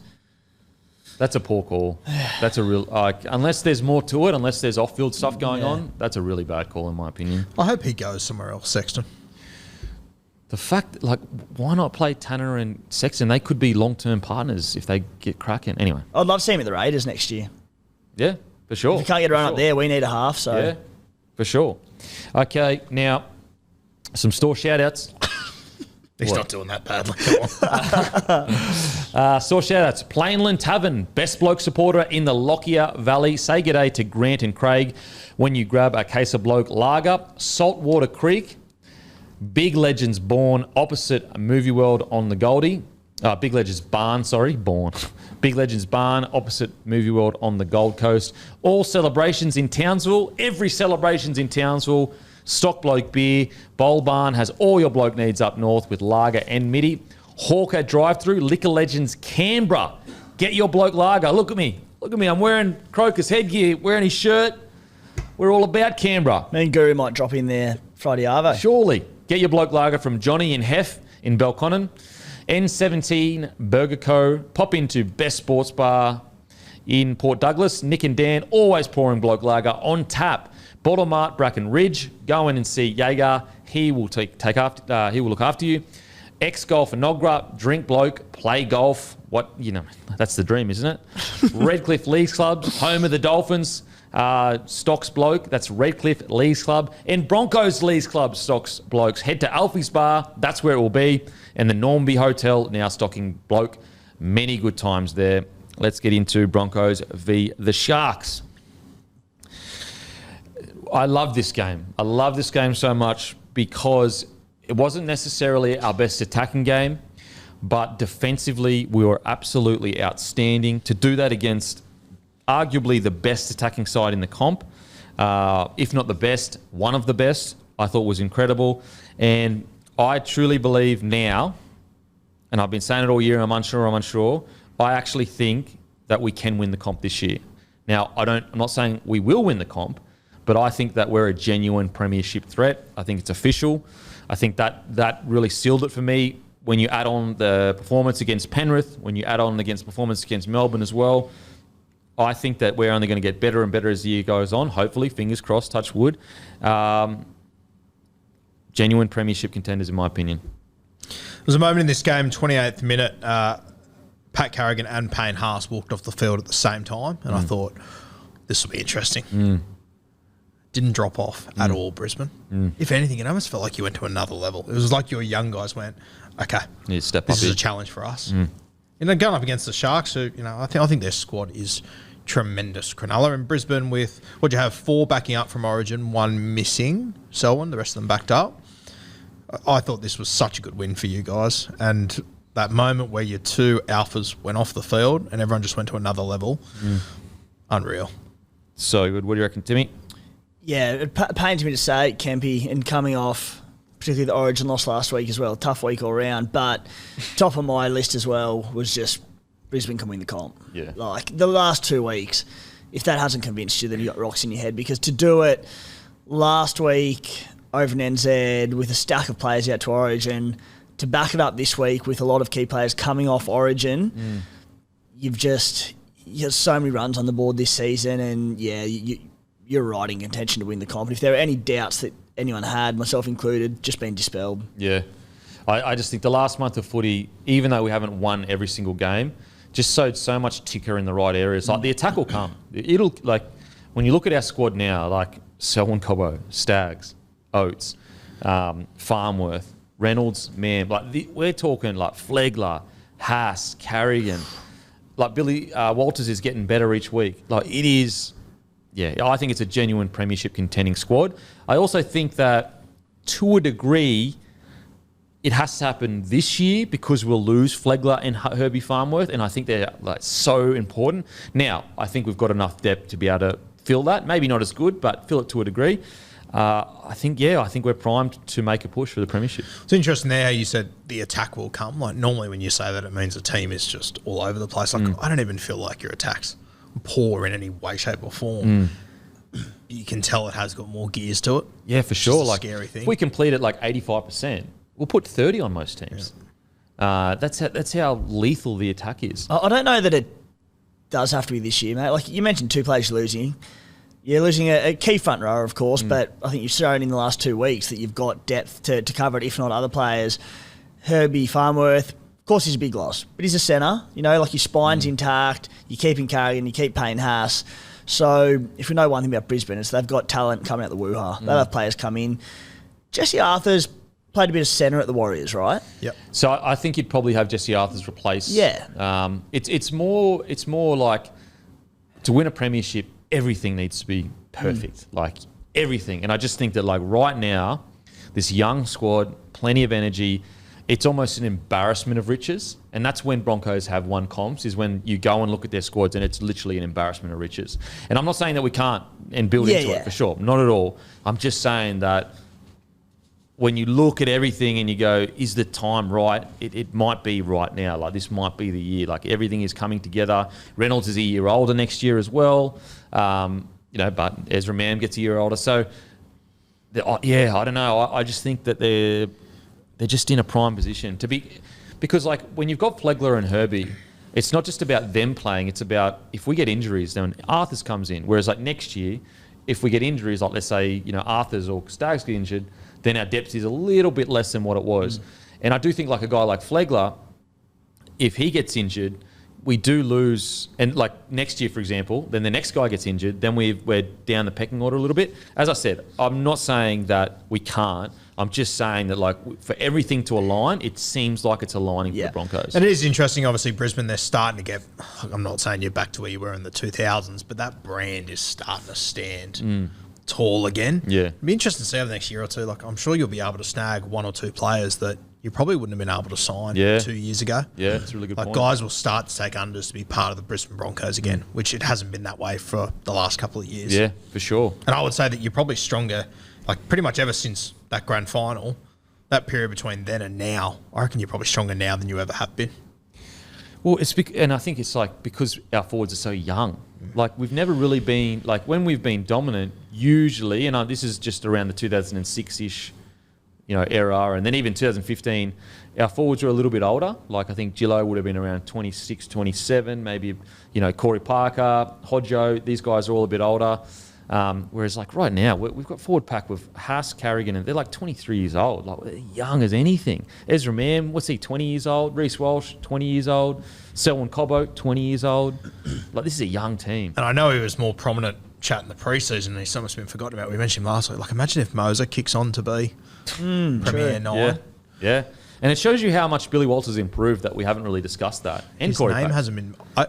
That's a poor call. That's a real... unless there's more to it, unless there's off-field stuff going on, that's a really bad call in my opinion. I hope he goes somewhere else, Sexton. The fact, like, why not play Tanner and Sexton? They could be long-term partners if they get cracking. Anyway. I'd love to see him at the Raiders next year. Yeah, for sure. If we can't get a run up there, we need a half. So Yeah, for sure. Okay, now, some store shout-outs. He's What? not doing that badly. Come on. Store shout-outs. Plainland Tavern, best bloke supporter in the Lockyer Valley. Say g'day to Grant and Craig when you grab a case of bloke lager. Saltwater Creek, Big Legends Born opposite Movie World on the Goldie. Big Legends Barn, Born. Big Legends Barn opposite Movie World on the Gold Coast. All celebrations in Townsville. Every celebration's in Townsville. Stock Bloke Beer. Bowl Barn has all your bloke needs up north with lager and midi. Hawker Drive-Thru. Liquor Legends Canberra. Get your bloke lager. Look at me. I'm wearing Croker's headgear, wearing his shirt. We're all about Canberra. me and Guru might drop in there Friday Arvo. Surely. Get your bloke lager from Johnny and Hef in Belconnen. N17 Burger Co. Pop into Best Sports Bar in Port Douglas. Nick and Dan always pouring bloke lager on tap. Bottle Mart Bracken Ridge. Go in and see Jaeger. He will he will look after you. X Golf and Nogra. Drink bloke. Play golf. That's the dream, isn't it? Redcliffe Leagues Club. Home of the Dolphins. Stocks bloke, that's Redcliffe Leagues Club, and Broncos Leagues Club stocks blokes. Head to Alfie's Bar, that's where it will be, and the Normby Hotel now stocking bloke. Many good times there. Let's get into Broncos v the Sharks. I love this game. I love this game so much because it wasn't necessarily our best attacking game, but defensively we were absolutely outstanding. To do that against arguably the best attacking side in the comp, if not the best, one of the best, I thought was incredible. And I truly believe now, and I've been saying it all year, I'm unsure, I actually think that we can win the comp this year. Now, I'm not saying we will win the comp, but I think that we're a genuine premiership threat. I think it's official. I think that really sealed it for me when you add on the performance against Penrith, when you add on against performance against Melbourne as well. I think that we're only going to get better and better as the year goes on. Hopefully, fingers crossed, touch wood. Genuine premiership contenders, in my opinion. There was a moment in this game, 28th minute, Pat Carrigan and Payne Haas walked off the field at the same time, and I thought, this will be interesting. Didn't drop off at all, Brisbane. If anything, it almost felt like you went to another level. It was like your young guys went, okay, this is a challenge for us. Going up against the Sharks, who, I think their squad is tremendous. Cronulla in Brisbane with, you have 4 backing up from Origin, 1 missing, Selwyn, the rest of them backed up. I thought this was such a good win for you guys. And that moment where your 2 alphas went off the field and everyone just went to another level, unreal. So good. What do you reckon, Timmy? Yeah, it pains me to say, Kempy, and coming off particularly the Origin loss last week as well, tough week all round, but top of my list as well was just Brisbane can win the comp. Yeah. Like, the last 2 weeks, if that hasn't convinced you, then you got rocks in your head, because to do it last week over in NZ with a stack of players out to Origin, to back it up this week with a lot of key players coming off Origin, you have so many runs on the board this season, and you're right in contention to win the comp. If there were any doubts that anyone had, myself included, just been dispelled. Yeah. I just think the last month of footy, even though we haven't won every single game, just sowed so much ticker in the right areas. Like the attack will come. It'll like when you look at our squad now, like Selwyn Cobbo, Staggs, Oates, Farmworth, Reynolds, man, like we're talking like Flegler, Haas, Carrigan, like Billy Walters is getting better each week. Like it is, I think it's a genuine premiership contending squad. I also think that to a degree, it has to happen this year because we'll lose Flegler and Herbie Farmworth, and I think they're like so important. Now, I think we've got enough depth to be able to fill that. Maybe not as good, but fill it to a degree. I think we're primed to make a push for the premiership. It's interesting there how you said the attack will come. Like normally when you say that, it means a team is just all over the place. Like I don't even feel like your attack's poor in any way, shape or form. You can tell it has got more gears to it. Yeah, for sure. Like scary thing. If we complete it like 85%, we'll put 30 on most teams. Yeah. That's how lethal the attack is. I don't know that it does have to be this year, mate. Like you mentioned, 2 players losing. You're losing a key front rower, of course, but I think you've shown in the last 2 weeks that you've got depth to cover it, if not other players. Herbie Farmworth, of course, he's a big loss, but he's a centre. You know, like your spine's intact. You keep in Carrigan, you keep Payne Haas. So if we know one thing about Brisbane, it's they've got talent coming out the woo-ha. They'll have players come in. Jesse Arthur's played a bit of centre at the Warriors, right? Yep. So I think you'd probably have Jesse Arthur's replace. Yeah. It's more like to win a premiership, everything needs to be perfect, like everything. And I just think that like right now, this young squad, plenty of energy, it's almost an embarrassment of riches. And that's when Broncos have won comps, is when you go and look at their squads and it's literally an embarrassment of riches. And I'm not saying that we can't and build into it for sure. Not at all. I'm just saying that when you look at everything and you go, is the time right? It might be right now. Like this might be the year. Like everything is coming together. Reynolds is a year older next year as well. But Ezra Mam gets a year older. So, I don't know. I just think that they're just in a prime position to be, because like when you've got Flegler and Herbie, it's not just about them playing. It's about if we get injuries, then Arthurs comes in. Whereas like next year, if we get injuries, like let's say Arthurs or Staggs get injured, then our depth is a little bit less than what it was. And I do think like a guy like Flegler, if he gets injured, we do lose. And like next year, for example, then the next guy gets injured, then we're down the pecking order a little bit. As I said, I'm not saying that we can't. I'm just saying that like for everything to align, it seems like it's aligning for the Broncos. And it is interesting, obviously, Brisbane, they're starting to get, I'm not saying you're back to where you were in the 2000s, but that brand is starting to stand tall again. Yeah. It'd be interesting to see over the next year or two. Like, I'm sure you'll be able to snag 1 or 2 players that you probably wouldn't have been able to sign 2 years ago. Yeah, that's a really good point. Guys will start to take unders to be part of the Brisbane Broncos again, which it hasn't been that way for the last couple of years. Yeah, for sure. And I would say that you're probably stronger, like pretty much ever since that grand final, that period between then and now, I reckon you're probably stronger now than you ever have been. Well, and I think it's like because our forwards are so young. Like we've never really been, like when we've been dominant, usually, and this is just around the 2006-ish, era, and then even 2015, our forwards were a little bit older. Like I think Gillo would have been around 26, 27, maybe, Corey Parker, Hodjo, these guys are all a bit older. Whereas like right now, we've got forward pack with Haas, Carrigan, and they're like 23 years old, like they're young as anything. Ezra Mam, what's he, 20 years old? Reece Walsh, 20 years old. Selwyn Cobbo, 20 years old. Like this is a young team. And I know he was more prominent chat in the preseason, and he's almost been forgotten about. We mentioned him last week. Like imagine if Moser kicks on to be Premier 9. Yeah. And it shows you how much Billy Walters improved that we haven't really discussed that. And his Corey name Pack. hasn't been... I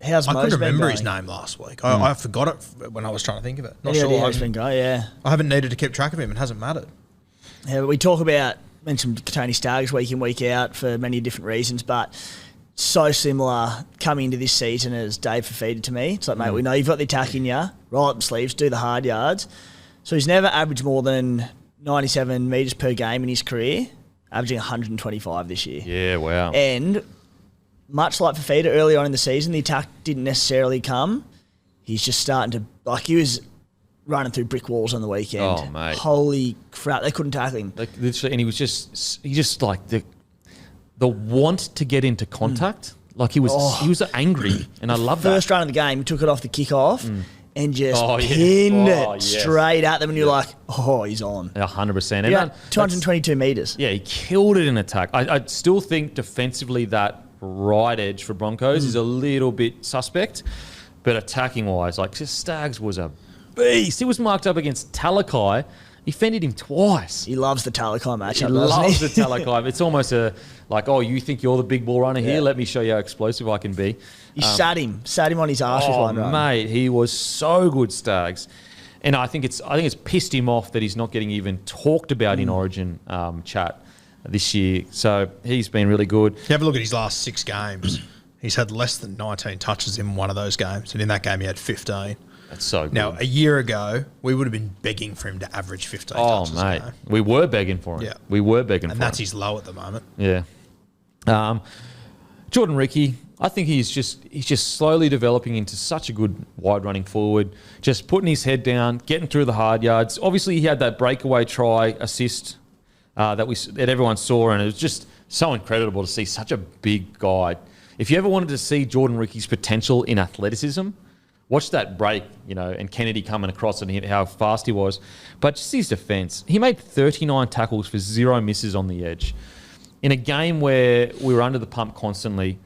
couldn't remember his name last week. I forgot it when I was trying to think of it. Not sure. I haven't needed to keep track of him. It hasn't mattered. Yeah, but we mentioned Tony Staggs week in, week out for many different reasons, but so similar coming into this season as Dave Fafita to me. It's like, mate, we know you've got the attack in you. Roll up the sleeves, do the hard yards. So he's never averaged more than 97 metres per game in his career, averaging 125 this year. Yeah, wow. And much like Fafita early on in the season, the attack didn't necessarily come. He's just starting to, he was running through brick walls on the weekend. Oh, mate. Holy crap, they couldn't tackle him. Like literally, and he just like the want to get into contact. Like he was angry, and I love that. First run of the game, he took it off the kickoff and just Oh, yeah. pinned Oh, it yes. straight at them, and you're like, oh, he's on. 100%. Yeah, 222 metres. Yeah, he killed it in attack. I still think defensively that right edge for Broncos is a little bit suspect, but attacking wise, like just Staggs was a beast. He was marked up against Talakai. He fended him twice. He loves the Talakai match. He He loves the Talakai. It's almost oh, you think you're the big ball runner here? Let me show you how explosive I can be. He sat him on his arse with one run. Mate, he was so good, Staggs. And I think it's pissed him off that he's not getting even talked about in Origin chat this year. So he's been really good. You have a look at his last 6 games. He's had less than 19 touches in one of those games, and in that game he had 15. That's so good. Now, a year ago, we would have been begging for him to average 15 touches. Oh, mate. A game. We were begging for him. Yeah. We were begging for him. And that's his low at the moment. Yeah. Jordan Ricky, I think he's just slowly developing into such a good wide running forward, just putting his head down, getting through the hard yards. Obviously, he had that breakaway try assist that everyone saw, and it was just so incredible to see such a big guy. If you ever wanted to see Jordan Ricky's potential in athleticism, watch that break, and Kennedy coming across and how fast he was. But just his defence, he made 39 tackles for 0 misses on the edge. In a game where we were under the pump constantly,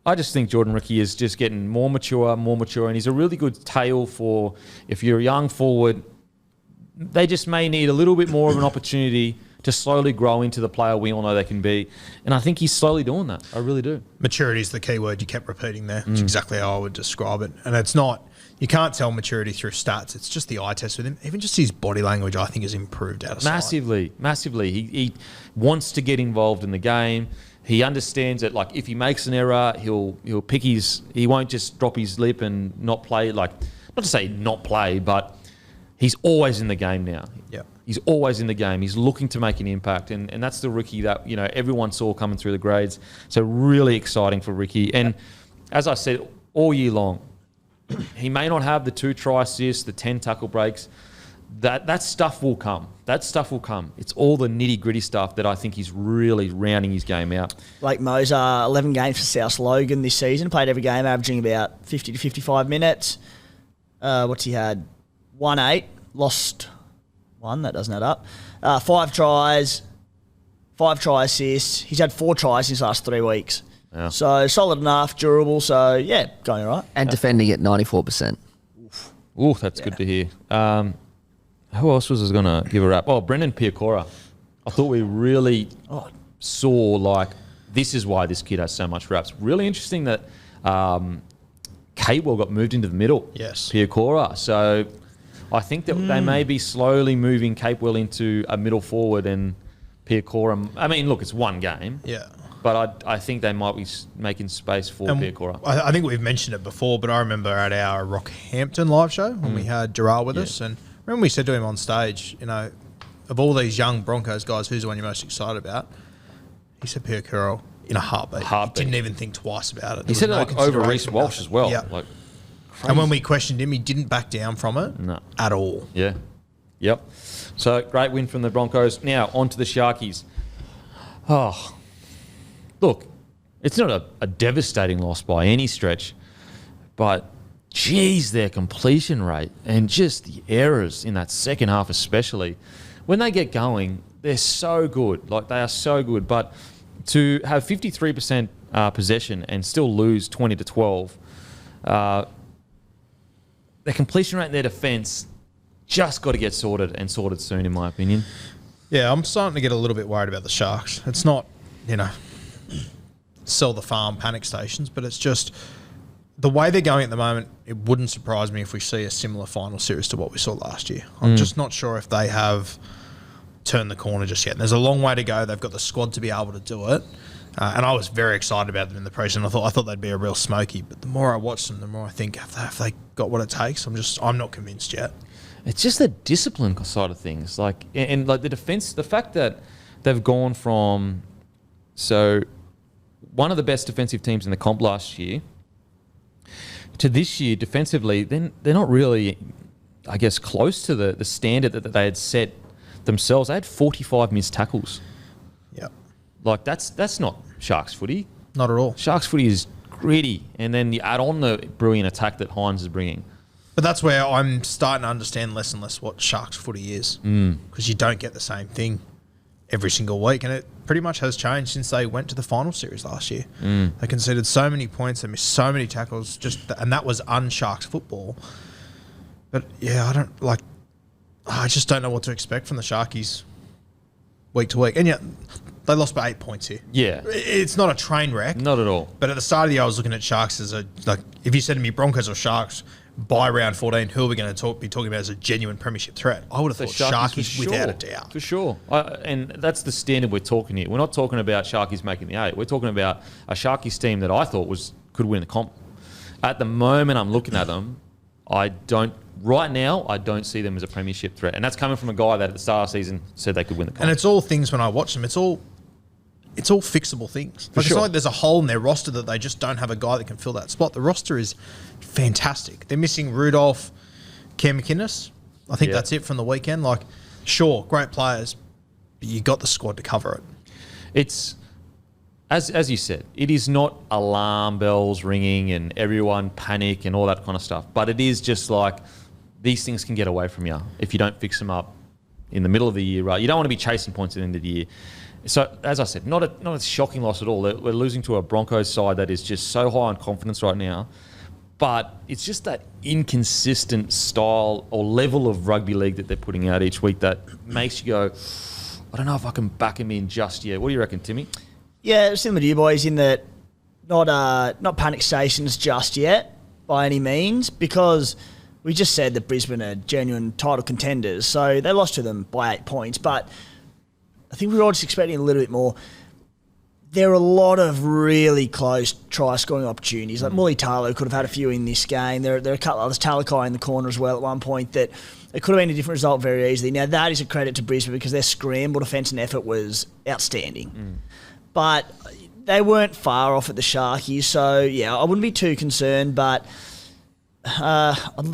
I just think Jordan Ricky is just getting more mature, and he's a really good tail for if you're a young forward. They just may need a little bit more of an opportunity to slowly grow into the player we all know they can be. And I think he's slowly doing that. I really do. Maturity is the key word you kept repeating there. It's exactly how I would describe it. And it's not, you can't tell maturity through stats. It's just the eye test with him. Even just his body language, I think, has improved out of sight. Massively. He wants to get involved in the game. He understands that, like, if he makes an error, he'll pick he won't just drop his lip and not play. Like, not to say not play, but he's always in the game now. Yeah. He's always in the game. He's looking to make an impact, and that's the Ricky that everyone saw coming through the grades. So really exciting for Ricky. And as I said all year long, he may not have the 2 try assists, the 10 tackle breaks. That stuff will come. That stuff will come. It's all the nitty gritty stuff that I think he's really rounding his game out. Blake Moser, 11 games for South Logan this season. Played every game, averaging about 50 to 55 minutes. What's he had? 1-8, lost 1. That doesn't add up. 5 tries, 5 try assists. He's had 4 tries in his last 3 weeks. Yeah. So solid enough, durable. So yeah, going all right. And defending at 94%. Ooh, that's good to hear. Who else was going to give a rap? Oh, Brendan Piacora. I thought we really saw, like, this is why this kid has so much raps. Really interesting that Catewell got moved into the middle. Yes. Piacora. So I think that they may be slowly moving Capewell into a middle forward and Piacora. I mean, look, it's one game. Yeah. But I think they might be making space for Piacora. I think we've mentioned it before, but I remember at our Rockhampton live show when we had Jarrod with us, and remember we said to him on stage, of all these young Broncos guys, who's the one you're most excited about? He said Piacora in a heartbeat. He didn't even think twice about it. He said it over Reece Walsh as well. Yeah. Like, and when we questioned him, he didn't back down from it at all. Yeah. Yep. So great win from the Broncos. Now on to the Sharkies. Oh, look, it's not a devastating loss by any stretch, but geez, their completion rate and just the errors in that second half especially. When they get going, they're so good. Like, they are so good. But to have 53% possession and still lose 20-12, their completion rate and their defence just got to get sorted, and sorted soon, in my opinion. Yeah, I'm starting to get a little bit worried about the Sharks. It's not, sell the farm panic stations, but it's just the way they're going at the moment. It wouldn't surprise me if we see a similar final series to what we saw last year. I'm just not sure if they have turned the corner just yet. And there's a long way to go. They've got the squad to be able to do it. And I was very excited about them in the preseason. I thought they'd be a real smoky. But the more I watch them, the more I think, have they got what it takes? I'm not convinced yet. It's just the discipline side of things. Like, and like the defense, the fact that they've gone from one of the best defensive teams in the comp last year to this year defensively, then they're not really I guess, close to the standard that they had set themselves. They had 45 missed tackles. Yep. Like, that's not Sharks footy. Not at all. Sharks footy is gritty, and then you add on the brilliant attack that Hines is bringing. But that's where I'm starting to understand less and less what Sharks footy is. Because you don't get the same thing every single week, and it pretty much has changed since they went to the final series last year. They conceded so many points, they missed so many tackles, and that was un-Sharks football. But yeah, I just don't know what to expect from the Sharkies week to week. And yet, they lost by 8 points here. Yeah. It's not a train wreck. Not at all. But at the start of the year, I was looking at Sharks as if you said to me Broncos or Sharks by round 14, who are we going to be talking about as a genuine premiership threat? I would have thought Sharkies without a doubt. For sure. And that's the standard we're talking here. We're not talking about Sharkies making the 8. We're talking about a Sharkies team that I thought could win the comp. At the moment I'm looking at them, right now, I don't see them as a premiership threat. And that's coming from a guy that at the start of the season said they could win the comp. And it's all things when I watch them, it's all fixable things. For It's sure. not like there's a hole in their roster that they just don't have a guy that can fill that spot. The roster is fantastic. They're missing Rudolph, Cam McInnes. I think that's it from the weekend. Like, sure, great players, but you got the squad to cover it. It's, as you said, it is not alarm bells ringing and everyone panic and all that kind of stuff. But it is just like these things can get away from you if you don't fix them up in the middle of the year, right? You don't want to be chasing points at the end of the year. So, as I said, not a shocking loss at all. We're losing to a Broncos side that is just so high on confidence right now. But it's just that inconsistent style or level of rugby league that they're putting out each week that makes you go, I don't know if I can back them in just yet. What do you reckon, Timmy? Yeah, similar to you boys in that not panic stations just yet by any means, because we just said that Brisbane are genuine title contenders. So they lost to them by 8 points, but I think we were all just expecting a little bit more. There are a lot of really close try-scoring opportunities. Like Mulitalo could have had a few in this game. There are a couple others, Talakai in the corner as well at one point, that it could have been a different result very easily. Now, that is a credit to Brisbane because their scramble defence and effort was outstanding. But they weren't far off at the Sharkies, so, yeah, I wouldn't be too concerned, but I'd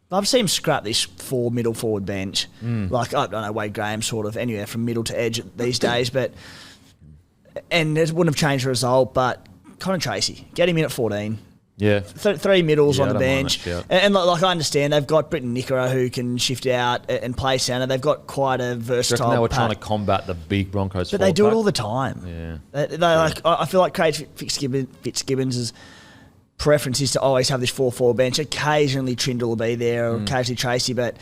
love to see him scrap this middle forward bench. Like, I don't know, Wade Graham sort of, anywhere from middle to edge these days, and it wouldn't have changed the result, but Connor Tracy, get him in at 14. Yeah. Three middles on I the don't mind bench. that shout. And like I understand, they've got Britton Nickera who can shift out and play centre. They've got quite a Do you versatile reckon they were pack. trying to combat the big Broncos But they do it forward all pack? the time. Yeah. They like, I feel like Craig Fitzgibbons' preference is to always have this 4-4 bench. Occasionally Trindle will be there, or occasionally Tracy, but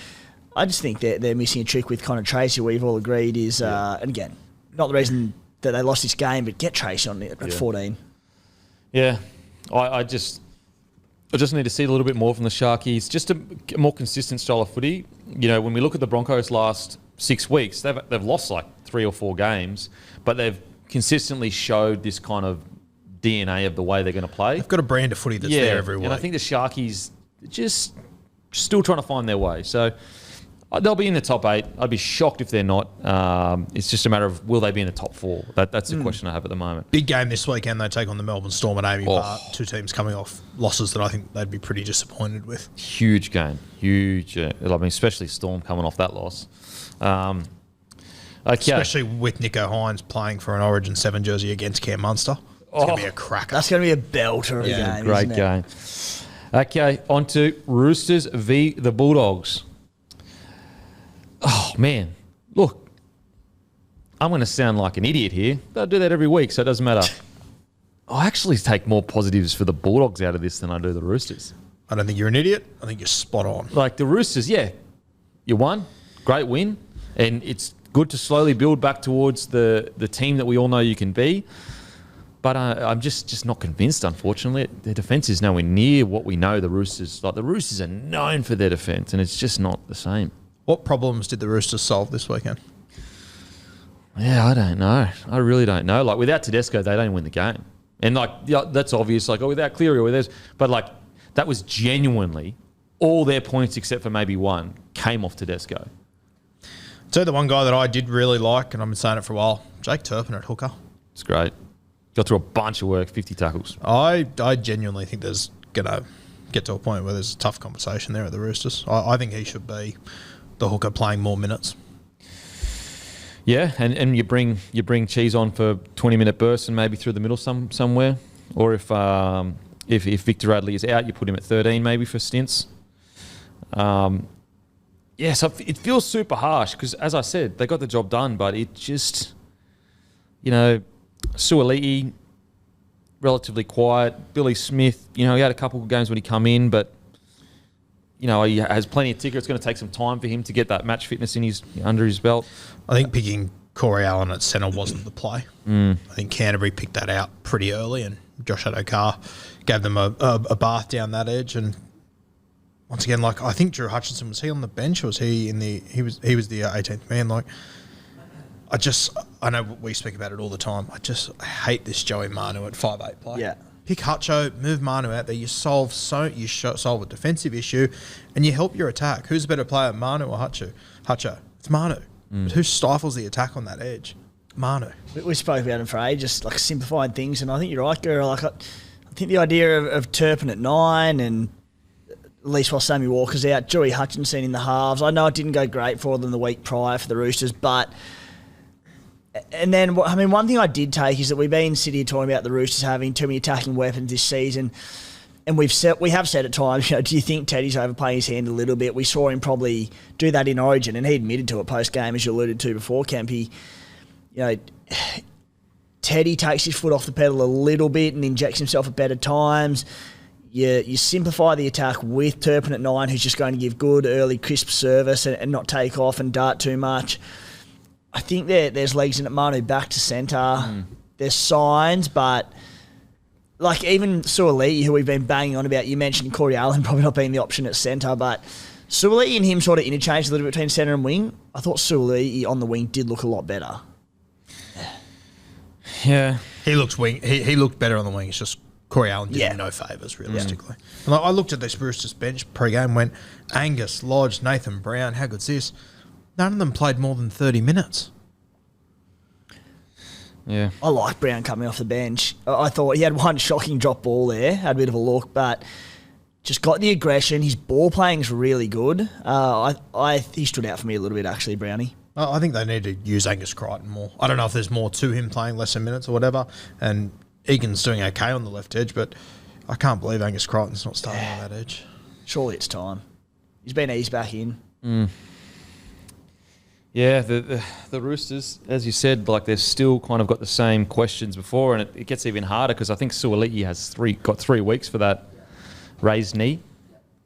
I just think they're missing a trick with Connor Tracy. We've all agreed is, and again, not the reason that they lost this game, but get Tracy on it at 14. Yeah. I just need to see a little bit more from the Sharkies. Just a more consistent style of footy. You know, when we look at the Broncos last 6 weeks, they've lost like 3 or 4 games, but they've consistently showed this kind of DNA of the way they're going to play. They've got a brand of footy that's there every week. And I think the Sharkies just still trying to find their way. So they'll be in the top 8. I'd be shocked if they're not. It's just a matter of will they be in the top 4. That's the question I have at the moment. Big game this weekend. They take on the Melbourne Storm at Amy Park. 2 teams coming off losses that I think they'd be pretty disappointed with. Huge game. Huge. I mean, especially Storm coming off that loss. Okay. Especially with Nico Hines playing for an Origin 7 jersey against Cam Munster. It's going to be a cracker. That's going to be a belter of a game, Great isn't it? game. Okay, on to Roosters v. the Bulldogs. Oh, man. Look, I'm going to sound like an idiot here, but I do that every week, so it doesn't matter. I actually take more positives for the Bulldogs out of this than I do the Roosters. I don't think you're an idiot. I think you're spot on. Like the Roosters, yeah, you won. Great win. And it's good to slowly build back towards the team that we all know you can be. But I'm just not convinced, unfortunately. Their defence is nowhere near what we know the Roosters. Like the Roosters are known for their defence, and it's just not the same. What problems did the Roosters solve this weekend? Yeah, I don't know. I really don't know. Like without Tedesco, they don't win the game. And like that's obvious. Like without Cleary or without, but like that was genuinely all their points except for maybe one came off Tedesco. So the one guy that I did really like, and I've been saying it for a while, Jake Turpin at hooker. It's great. Got through a bunch of work, 50 tackles. I genuinely think there's going to get to a point where there's a tough conversation there at the Roosters. I think he should be the hooker playing more minutes. Yeah, and you bring Cheese on for 20-minute bursts and maybe through the middle somewhere, or if Victor Radley is out, you put him at 13 maybe for stints. Yeah, so it feels super harsh because, as I said, they got the job done, but it just, Suaalii, relatively quiet. Billy Smith, he had a couple of games when he come in, but he has plenty of ticker. It's going to take some time for him to get that match fitness under his belt. I think picking Corey Allen at centre wasn't the play. I think Canterbury picked that out pretty early, and Josh Adokar gave them a bath down that edge. And once again, I think Drew Hutchinson, was he on the bench or was he in the? He was the 18th man. I know we speak about it all the time. I hate this Joey Manu at 5'8" play. Yeah. Pick Hutcho, move Manu out there. You solve a defensive issue, and you help your attack. Who's a better player, Manu or Hutcho? Hutcho. It's Manu. But who stifles the attack on that edge? Manu. We spoke about him for ages, simplifying things, and I think you're right, Guru. I think the idea of Turpin at 9 and at least while Sammy Walker's out, Joey Hutchinson in the halves. I know it didn't go great for them the week prior for the Roosters, but... And then, one thing I did take is that we've been sitting here talking about the Roosters having too many attacking weapons this season, and we have said at times, do you think Teddy's overplaying his hand a little bit? We saw him probably do that in Origin, and he admitted to it post-game, as you alluded to before, Kempy. Teddy takes his foot off the pedal a little bit and injects himself at better times. You simplify the attack with Turpin at 9, who's just going to give good, early, crisp service and not take off and dart too much. I think there's legs in it. Manu back to centre. There's signs, but even Suaalii, who we've been banging on about, you mentioned Corey Allen probably not being the option at centre, but Suaalii and him sort of interchanged a little bit between centre and wing. I thought Suaalii on the wing did look a lot better. Yeah. He looked better on the wing. It's just Corey Allen did him no favours, realistically. And I looked at this Roosters bench pre-game and went, Angus, Lodge, Nathan Brown, how good's this? None of them played more than 30 minutes. Yeah. I like Brown coming off the bench. I thought he had one shocking drop ball there, had a bit of a look, but just got the aggression. His ball playing's really good. He stood out for me a little bit, actually, Brownie. I think they need to use Angus Crichton more. I don't know if there's more to him playing lesser minutes or whatever, and Egan's doing okay on the left edge, but I can't believe Angus Crichton's not starting on that edge. Surely it's time. He's been eased back in. Yeah, the Roosters, as you said, they've still kind of got the same questions before, and it gets even harder because I think Suaalii has got 3 weeks for that raised knee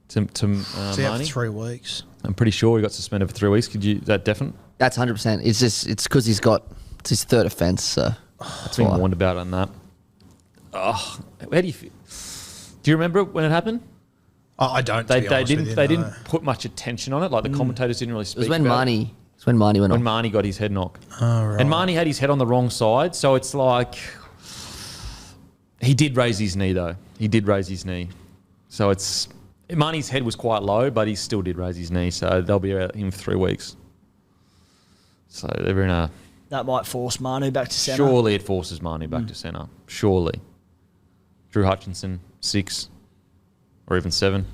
to Marnie. 3 weeks. I'm pretty sure he got suspended for 3 weeks. Is that definite? That's 100%. It's because it's his third offence, so I've been warned about on that. Oh, how do you feel? Do you remember when it happened? I don't. They didn't put much attention on it. The commentators didn't really speak. It was when about Marnie. It's when Marnie went off. When Marnie got his head knocked. Oh, right. And Marnie had his head on the wrong side, so it's he did raise his knee though. He did raise his knee, so Marnie's head was quite low, but he still did raise his knee. So they'll be out him for 3 weeks. So they're in a. That might force Manu back to centre. Surely it forces Manu back to centre. Surely. Drew Hutchinson 6, or even 7.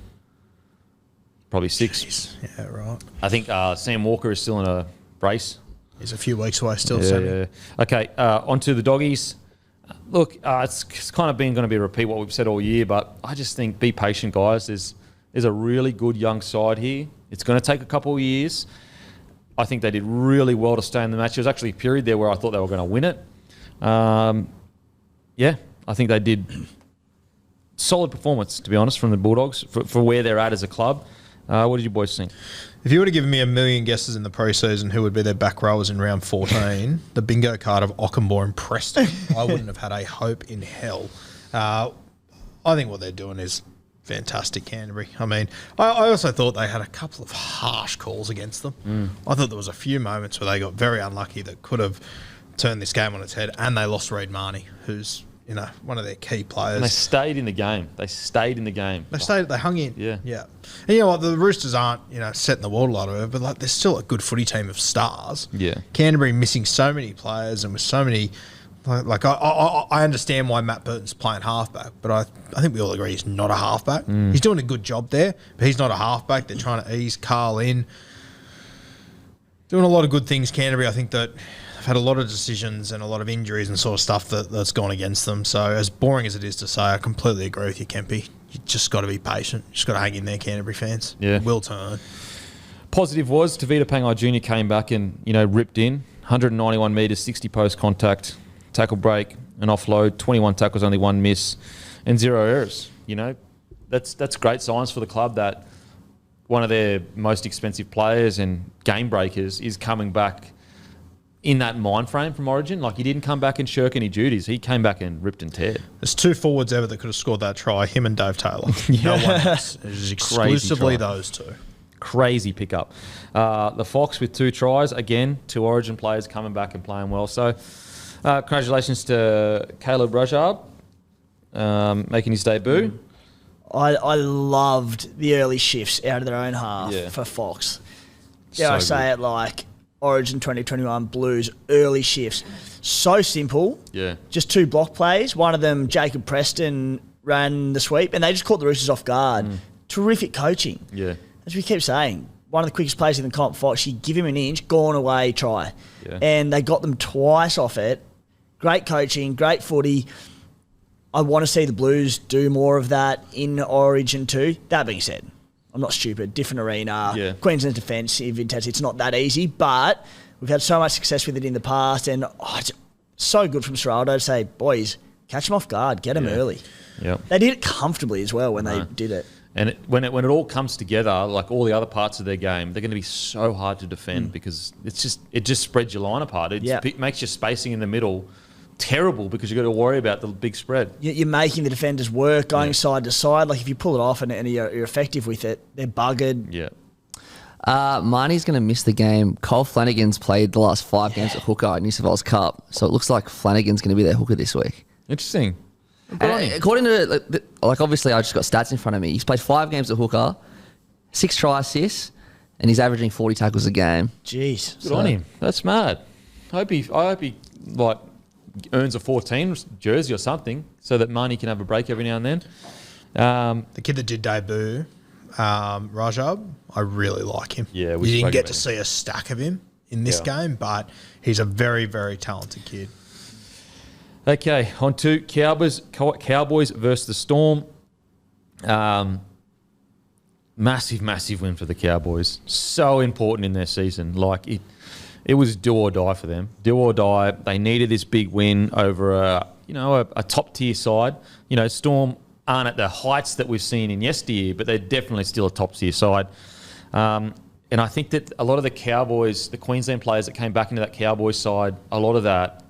Probably 6. Jeez. Yeah, right. I think Sam Walker is still in a brace. He's a few weeks away still. Yeah. Okay, on to the doggies. Look, it's kind of going to be a repeat what we've said all year, but I just think be patient, guys. There's a really good young side here. It's going to take a couple of years. I think they did really well to stay in the match. There was actually a period there where I thought they were going to win it. Yeah, I think they did solid performance, to be honest, from the Bulldogs for where they're at as a club. What did you boys think? If you were to give me a million guesses in the preseason who would be their back rowers in round 14, the bingo card of Ockenbaugh and Preston, I wouldn't have had a hope in hell. I think what they're doing is fantastic, Canterbury. I also thought they had a couple of harsh calls against them. I thought there was a few moments where they got very unlucky that could have turned this game on its head, and they lost Reid Marnie, who's one of their key players. And they stayed in the game. They hung in. Yeah. And you know what? The Roosters aren't, setting the world alight or whatever, but they're still a good footy team of stars. Yeah. Canterbury missing so many players and with so many I understand why Matt Burton's playing halfback, but I think we all agree he's not a halfback. He's doing a good job there, but he's not a halfback. They're trying to ease Carl in. Doing a lot of good things, Canterbury. I think that they've had a lot of decisions and a lot of injuries and sort of stuff that's gone against them. So as boring as it is to say, I completely agree with you, Kempy. You just got to be patient. You just got to hang in there, Canterbury fans. Yeah. It will turn. Positive was Tavita Pangai Jr. came back and, ripped in. 191 metres, 60 post contact, tackle break, an offload, 21 tackles, only 1 miss, and 0 errors. That's great signs for the club that one of their most expensive players and game breakers is coming back in that mind frame from Origin. Like, he didn't come back and shirk any duties. He came back and ripped and teared. There's 2 forwards ever that could have scored that try, him and Dave Taylor. No one else. It was exclusively those 2. Crazy pickup. The Fox with 2 tries. Again, 2 Origin players coming back and playing well. So, congratulations to Caleb Rajab making his debut. I loved the early shifts out of their own half for Fox. Dare I say it, like Origin 2021 Blues early shifts. So simple. Yeah. Just 2 block plays. One of them, Jacob Preston, ran the sweep, and they just caught the Roosters off guard. Terrific coaching. Yeah. As we keep saying, one of the quickest plays in the comp, Fox, you give him an inch, gone away, try. Yeah. And they got them twice off it. Great coaching, great footy. I want to see the Blues do more of that in Origin too. That being said, I'm not stupid. Different arena. Yeah. Queensland's defensive intensity. It's not that easy, but we've had so much success with it in the past, and it's so good from Serraldo to say, boys, catch them off guard, get them early. Yep. They did it comfortably as well when they did it. And when it all comes together, like all the other parts of their game, they're going to be so hard to defend because it just spreads your line apart. It makes your spacing in the middle terrible because you've got to worry about the big spread. You're making the defenders work, going side to side. Like if you pull it off and you're effective with it, they're buggered. Yeah. Marnie's going to miss the game. Cole Flanagan's played the last 5 games at hooker at New South Wales Cup, so it looks like Flanagan's going to be their hooker this week. Interesting. And according to, obviously I just got stats in front of me. He's played 5 games at hooker, 6 try assists, and he's averaging 40 tackles a game. Jeez. Good on him. That's mad. I hope he earns a 14 jersey or something so that Marnie can have a break every now and then. The kid that did debut, Rajab, I really like him. Yeah, we didn't get to see a stack of him in this game, but he's a very, very talented kid. Okay, on to Cowboys versus the Storm. Massive win for the Cowboys. So important in their season. Like it was do or die for them. Do or die. They needed this big win over a top tier side. Storm aren't at the heights that we've seen in yesteryear, but they're definitely still a top tier side. And I think that a lot of the Cowboys, the Queensland players that came back into that Cowboys side, a lot of that,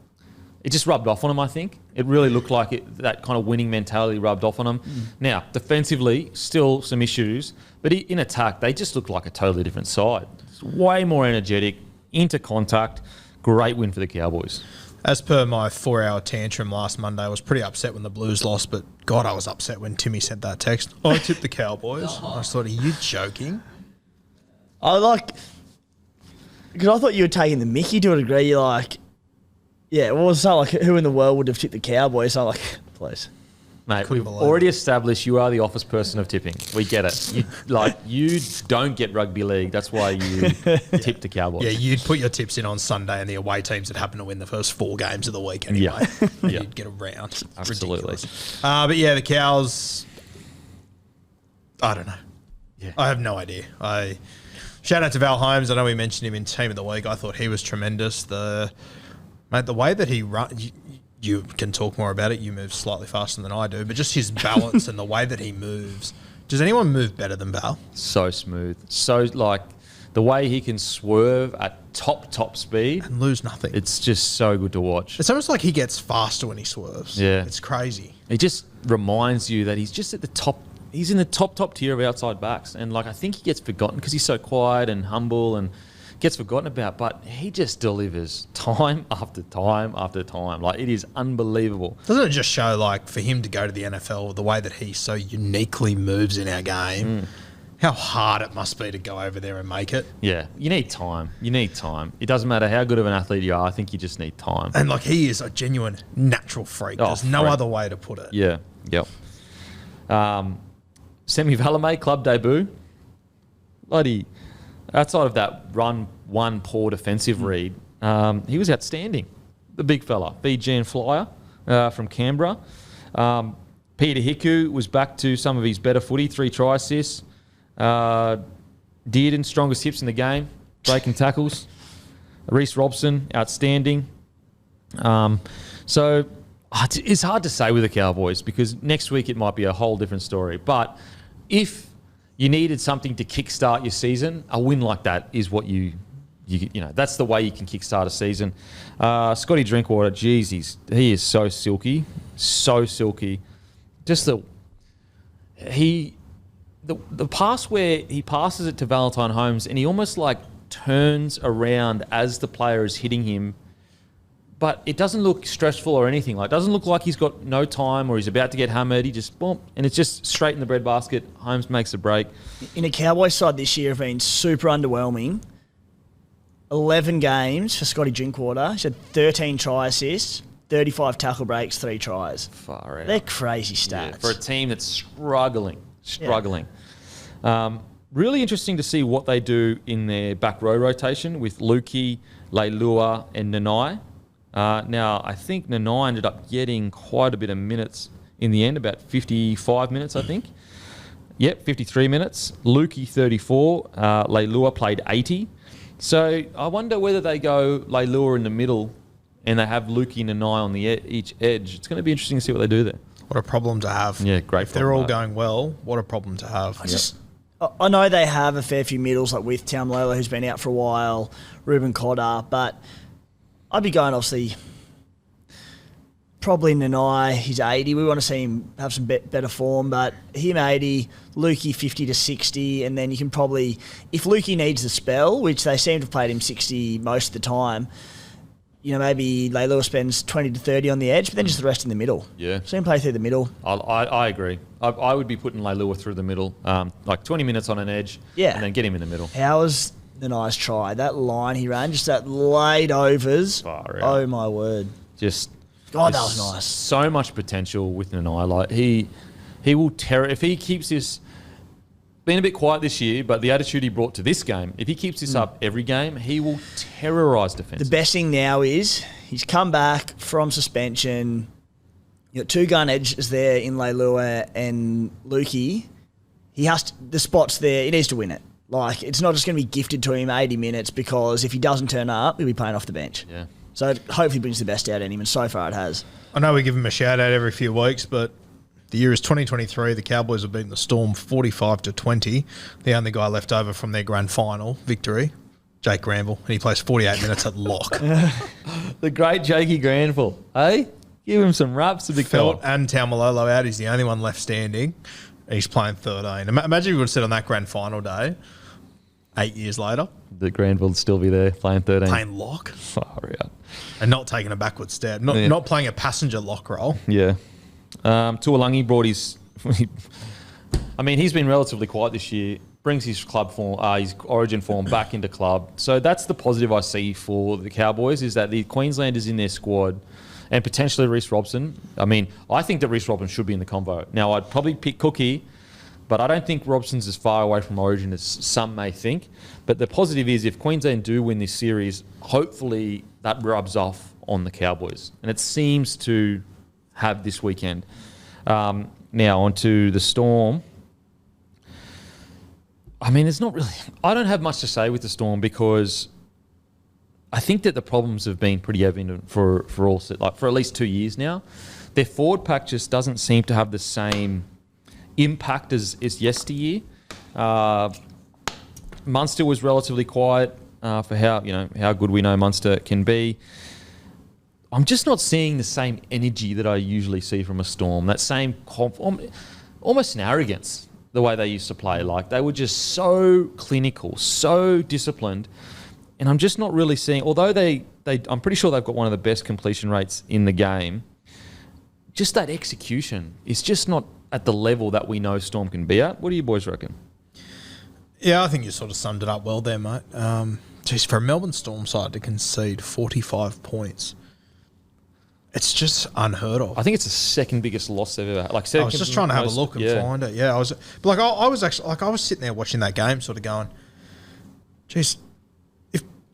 it just rubbed off on them, I think. It really looked like that kind of winning mentality rubbed off on them. Now, defensively, still some issues, but in attack, they just look like a totally different side. It's way more energetic, into contact. Great win for the Cowboys. As per my 4-hour tantrum last Monday, I was pretty upset when the Blues lost, but God, I was upset when Timmy sent that text. I tipped the Cowboys. I just thought, are you joking? Because I thought you were taking the mickey to a degree. You're like, something like, who in the world would have tipped the Cowboys? I'm like, please. Mate, we've already established you are the office person of tipping. We get it. You don't get rugby league. That's why you tip the Cowboys. Yeah, you'd put your tips in on Sunday and the away teams that happen to win the first 4 games of the week anyway. You'd get around. Absolutely. But yeah, the Cows, I don't know. Yeah. I have no idea. Shout out to Val Holmes. I know we mentioned him in Team of the Week. I thought he was tremendous. The way that he runs, you can talk more about it. You move slightly faster than I do, but just his balance and the way that he moves. Does anyone move better than Val? So smooth. So, the way he can swerve at top speed. And lose nothing. It's just so good to watch. It's almost like he gets faster when he swerves. Yeah. It's crazy. It just reminds you that he's just at the top. He's in the top tier of outside backs. And, I think he gets forgotten because he's so quiet and humble and gets forgotten about, but he just delivers time after time after time. It is unbelievable. Doesn't it just show, for him to go to the NFL, the way that he so uniquely moves in our game, How hard it must be to go over there and make it. Yeah, you need time. It doesn't matter how good of an athlete you are. I think you just need time. And like he is a genuine natural freak. There's no other way to put it. Yeah, yep. Semi Valemei, club debut. Bloody, outside of that one poor defensive read, he was outstanding. The big fella, Fijian flyer from Canberra. Peter Hiku was back to some of his better footy, 3 try assists. Dearden, strongest hips in the game, breaking tackles. Reece Robson, outstanding. So it's hard to say with the Cowboys because next week it might be a whole different story. But if you needed something to kickstart your season, a win like that is what you know, that's the way you can kickstart a season. Scotty Drinkwater, geez, he is so silky. Just the pass where he passes it to Valentine Holmes and he almost like turns around as the player is hitting him, but it doesn't look stressful or anything. Like, it doesn't look like he's got no time or he's about to get hammered. He just boom, and it's just straight in the breadbasket. Holmes makes a break. In a Cowboys side this year have been super underwhelming. 11 games for Scotty Drinkwater. He's had 13 try assists, 35 tackle breaks, 3 tries. Far out. They're crazy stats. Yeah, for a team that's struggling. Really interesting to see what they do in their back row rotation with Lukey, Leilua and Nanai. Now, I think Nanai ended up getting quite a bit of minutes in the end, about 55 minutes, I think. Yep, 53 minutes. Lukey, 34. Leilua played 80. So I wonder whether they go Leilua in the middle and they have Lukey and Nanai on each edge. It's going to be interesting to see what they do there. What a problem to have. Yeah, great. If they're all going well, what a problem to have. I know they have a fair few middles, like with Taumalola, who's been out for a while, Ruben Cotter, but I'd be going, obviously, probably Nanai, he's 80. We want to see him have some better form, but him 80, Lukey 50 to 60, and then you can probably, if Lukey needs the spell, which they seem to have played him 60 most of the time, you know, maybe Leilua spends 20 to 30 on the edge, but then just the rest in the middle. Yeah. See him play through the middle. I agree. I would be putting Leilua through the middle, like 20 minutes on an edge, and then get him in the middle. How was the nice try? That line he ran, just that late overs. Far out. Oh, my word. God, that was nice. So much potential with Nanai. Like, he will if he keeps this, been a bit quiet this year, but the attitude he brought to this game, if he keeps this up every game, he will terrorise defence. The best thing now is he's come back from suspension. You got 2 gun edges there in Leilua and Lukey. He has to, the spot's there. He needs to win it. Like, it's not just going to be gifted to him 80 minutes because if he doesn't turn up, he'll be playing off the bench. Yeah. So it hopefully brings the best out in him, and so far it has. I know we give him a shout out every few weeks, but the year is 2023. The Cowboys have beaten the Storm 45-20. The only guy left over from their grand final victory, Jake Granville, and he plays 48 minutes at lock. The great Jakey Granville, hey? Give him some raps, a big fella. And Taumalola out. He's the only one left standing. He's playing 13. Imagine if we would have said on that grand final day, 8 years later, the Granville would still be there playing 13. Playing lock. Far out. And not taking a backward step. Not playing a passenger lock role. Yeah. Tuolangi brought his... I mean, he's been relatively quiet this year. Brings his club form, his origin form back into club. So that's the positive I see for the Cowboys, is that the Queenslanders in their squad and potentially Reece Robson. I mean, I think that Reece Robson should be in the convo. Now, I'd probably pick Cookie, but I don't think Robson's as far away from origin as some may think. But the positive is if Queensland do win this series, hopefully that rubs off on the Cowboys. And it seems to have this weekend. Now, onto the Storm. I mean, there's not really... I don't have much to say with the Storm because I think that the problems have been pretty evident for at least 2 years now. Their forward pack just doesn't seem to have the same impact as yesteryear. Munster was relatively quiet for how good we know Munster can be. I'm just not seeing the same energy that I usually see from a Storm. That same almost an arrogance, the way they used to play. Like, they were just so clinical, so disciplined, and I'm just not really seeing. Although I'm pretty sure they've got one of the best completion rates in the game. Just that execution is just not at the level that we know Storm can be at. What do you boys reckon? Yeah, I think you sort of summed it up well there, mate. Geez, for a Melbourne Storm side to concede 45 points, it's just unheard of. I think it's the second biggest loss they've ever had. Like, I was just trying to have a look and find it. Yeah, I was, but I was actually I was sitting there watching that game, sort of going, geez,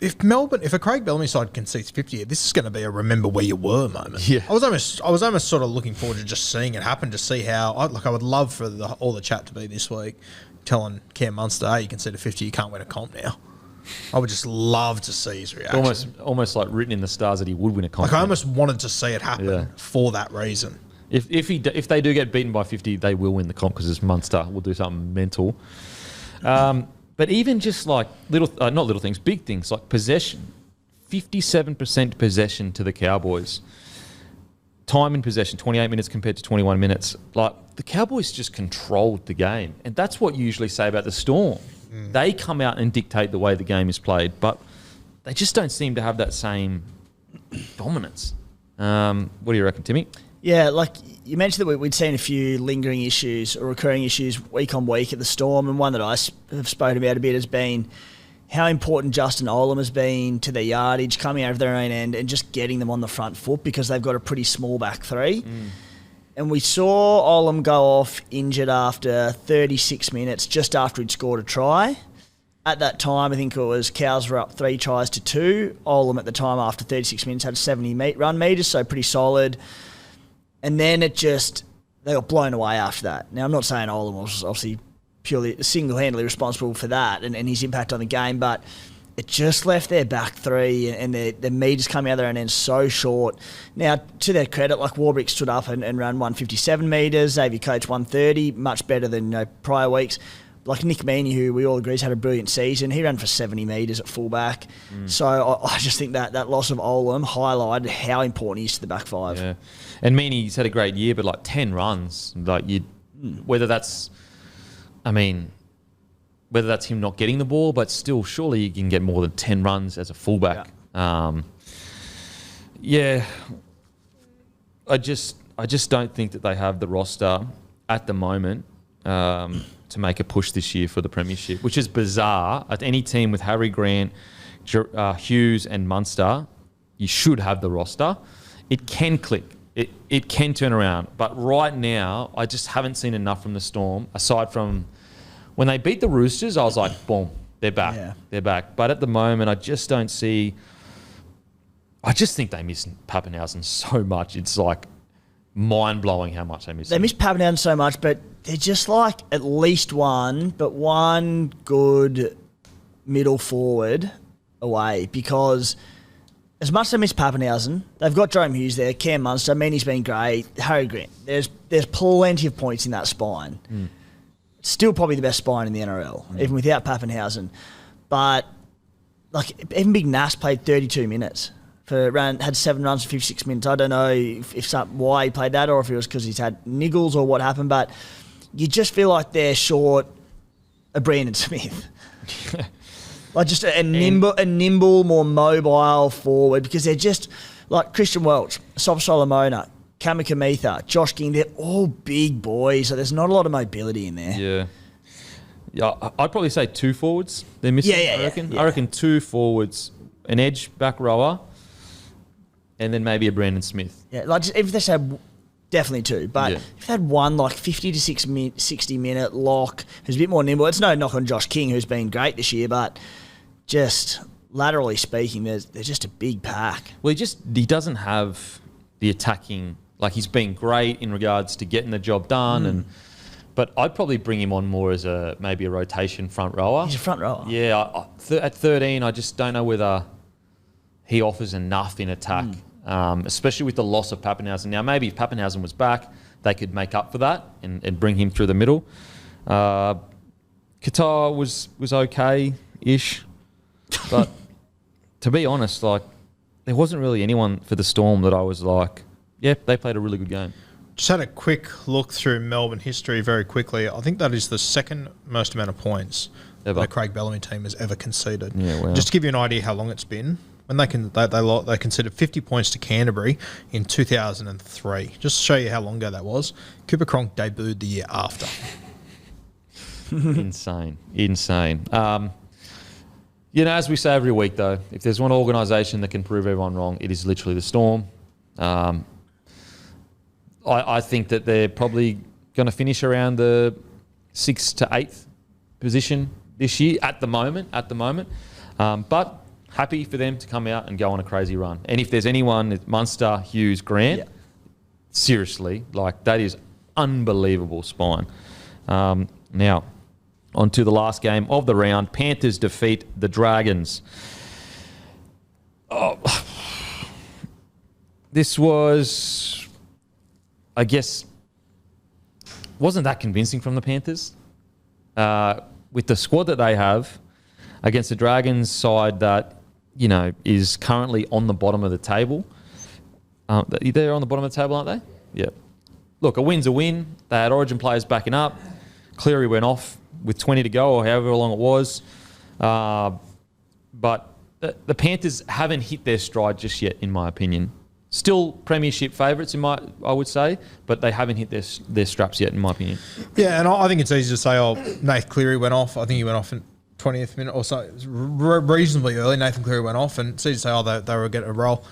if a Craig Bellamy side concedes 50, this is going to be a remember where you were moment. Yeah. I was almost sort of looking forward to just seeing it happen, to see how. I would love for all the chat to be this week, telling Cam Munster, hey, you conceded 50, you can't win a comp now. I would just love to see his reaction. Almost like written in the stars that he would win a comp. Like I almost wanted to see it happen for that reason. If they do get beaten by 50, they will win the comp because this Munster will do something mental. But even just like not little things, big things like possession, 57% possession to the Cowboys. Time in possession, 28 minutes compared to 21 minutes. Like the Cowboys just controlled the game, and that's what you usually say about the Storm. They come out and dictate the way the game is played, but they just don't seem to have that same dominance. What do you reckon, Timmy? Yeah, like you mentioned that we'd seen a few lingering issues or recurring issues week on week at the Storm, and one that I have spoken about a bit has been how important Justin Olam has been to their yardage, coming out of their own end and just getting them on the front foot because they've got a pretty small back three. And we saw Olam go off injured after 36 minutes, just after he'd scored a try. At that time, I think it was Cows were up 3 tries to 2. Olam at the time, after 36 minutes, had 70 run metres, so pretty solid. And then they got blown away after that. Now, I'm not saying Olam was obviously purely single-handedly responsible for that and his impact on the game, but it just left their back three and their metres coming out there and then so short. Now, to their credit, like Warbrick stood up and ran 157 metres, Xavier Coates 130, much better than prior weeks. Like Nick Meaney, who we all agree has had a brilliant season, he ran for 70 metres at fullback. So I just think that loss of Olam highlighted how important he is to the back five. Yeah, and Meaney's had a great year, but like 10 runs, like whether that's him not getting the ball, but still, surely you can get more than 10 runs as a fullback. Yeah. I just don't think that they have the roster at the moment to make a push this year for the premiership, which is bizarre. At any team with Harry Grant, Hughes and Munster, you should have the roster. It can click. It can turn around. But right now, I just haven't seen enough from the Storm, aside from when they beat the Roosters, I was like, boom, they're back. Yeah. They're back. But at the moment, I just don't see... I just think they miss Pappenhausen so much. It's like mind-blowing how much they miss him. They miss Pappenhausen so much, but they're just like at least one good middle forward away, because as much as they miss Pappenhausen, they've got Jerome Hughes there, Cam Munster, Meaney's been great, Harry Grant. There's plenty of points in that spine. Still probably the best spine in the NRL, even without Pappenhausen. But like even Big Nass played 32 minutes. Had 7 runs in 56 minutes. I don't know why he played that, or if it was because he's had niggles or what happened, but you just feel like they're short a Brandon Smith. Like just a nimble, more mobile forward, because they're just like Christian Welch, Sof Solomona, Kamikamitha, Josh King. They're all big boys, so there's not a lot of mobility in there. Yeah, I'd probably say 2 forwards they're missing. I reckon 2 forwards, an edge back rower, and then maybe a Brandon Smith. Yeah, like just, if they said definitely 2, but if they had one like 50 to 60 minute lock who's a bit more nimble, it's no knock on Josh King, who's been great this year, but just laterally speaking, they're just a big pack. Well, he doesn't have the attacking. Like, he's been great in regards to getting the job done, but I'd probably bring him on more as maybe a rotation front rower. He's a front rower. Yeah, at 13, I just don't know whether he offers enough in attack, especially with the loss of Pappenhausen. Now, maybe if Pappenhausen was back, they could make up for that and bring him through the middle. Qatar was okay-ish, but to be honest, like, there wasn't really anyone for the Storm that I was like, yeah, they played a really good game. Just had a quick look through Melbourne history very quickly. I think that is the second most amount of points the Craig Bellamy team has ever conceded. Yeah, wow. Just to give you an idea how long it's been, when they conceded 50 points to Canterbury in 2003. Just to show you how long ago that was. Cooper Cronk debuted the year after. Insane. As we say every week, though, if there's one organisation that can prove everyone wrong, it is literally the Storm. I think that they're probably going to finish around the 6th to 8th position this year at the moment. But happy for them to come out and go on a crazy run. And if there's anyone, it's Munster, Hughes, Grant, seriously, that is unbelievable spine. Now, on to the last game of the round. Panthers defeat the Dragons. This was, I guess, wasn't that convincing from the Panthers. With the squad that they have against the Dragons side that, is currently on the bottom of the table. They're on the bottom of the table, aren't they? Yeah. Look, a win's a win. They had Origin players backing up. Cleary went off with 20 to go or however long it was. But the Panthers haven't hit their stride just yet, in my opinion. Still premiership favourites, I would say, but they haven't hit their straps yet, in my opinion. Yeah, and I think it's easy to say, Nathan Cleary went off. I think he went off in 20th minute or so. Reasonably early, Nathan Cleary went off, and it's easy to say, they were getting a roll.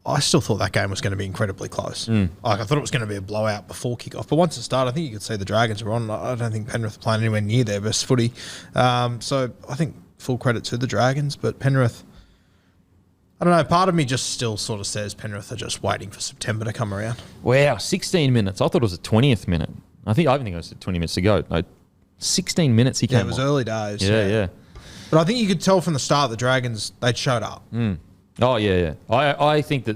I still thought that game was going to be incredibly close. I thought it was going to be a blowout before kickoff. But once it started, I think you could see the Dragons were on. I don't think Penrith playing anywhere near their best footy. So I think full credit to the Dragons. But Penrith, I don't know, part of me just still sort of says Penrith are just waiting for September to come around. Wow, 16 minutes. I thought it was the 20th minute. I even think it was 20 minutes ago. No, 16 minutes he came on. Yeah, it was early days. Yeah. But I think you could tell from the start the Dragons, they'd showed up. Oh, yeah. I think that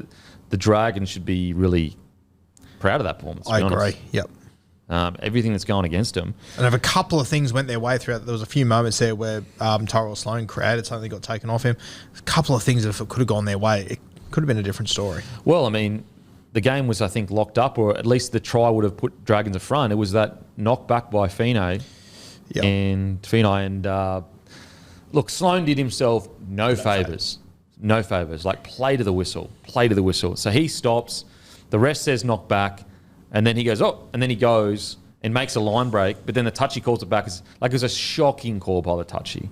the Dragons should be really proud of that performance. I agree, yep. Everything that's going against them. And if a couple of things went their way throughout, there was a few moments there where Tyrell Sloan created something that got taken off him. A couple of things, if it could have gone their way, it could have been a different story. Well, I mean, the game was, I think, locked up, or at least the try would have put Dragons in front. It was that knockback by Finay. Yep. And look, Sloan did himself no favours. No favours. Play to the whistle. So he stops. The ref says knock back. And then he goes, and then he goes and makes a line break. But then the touchy calls it back. It was a shocking call by the touchy.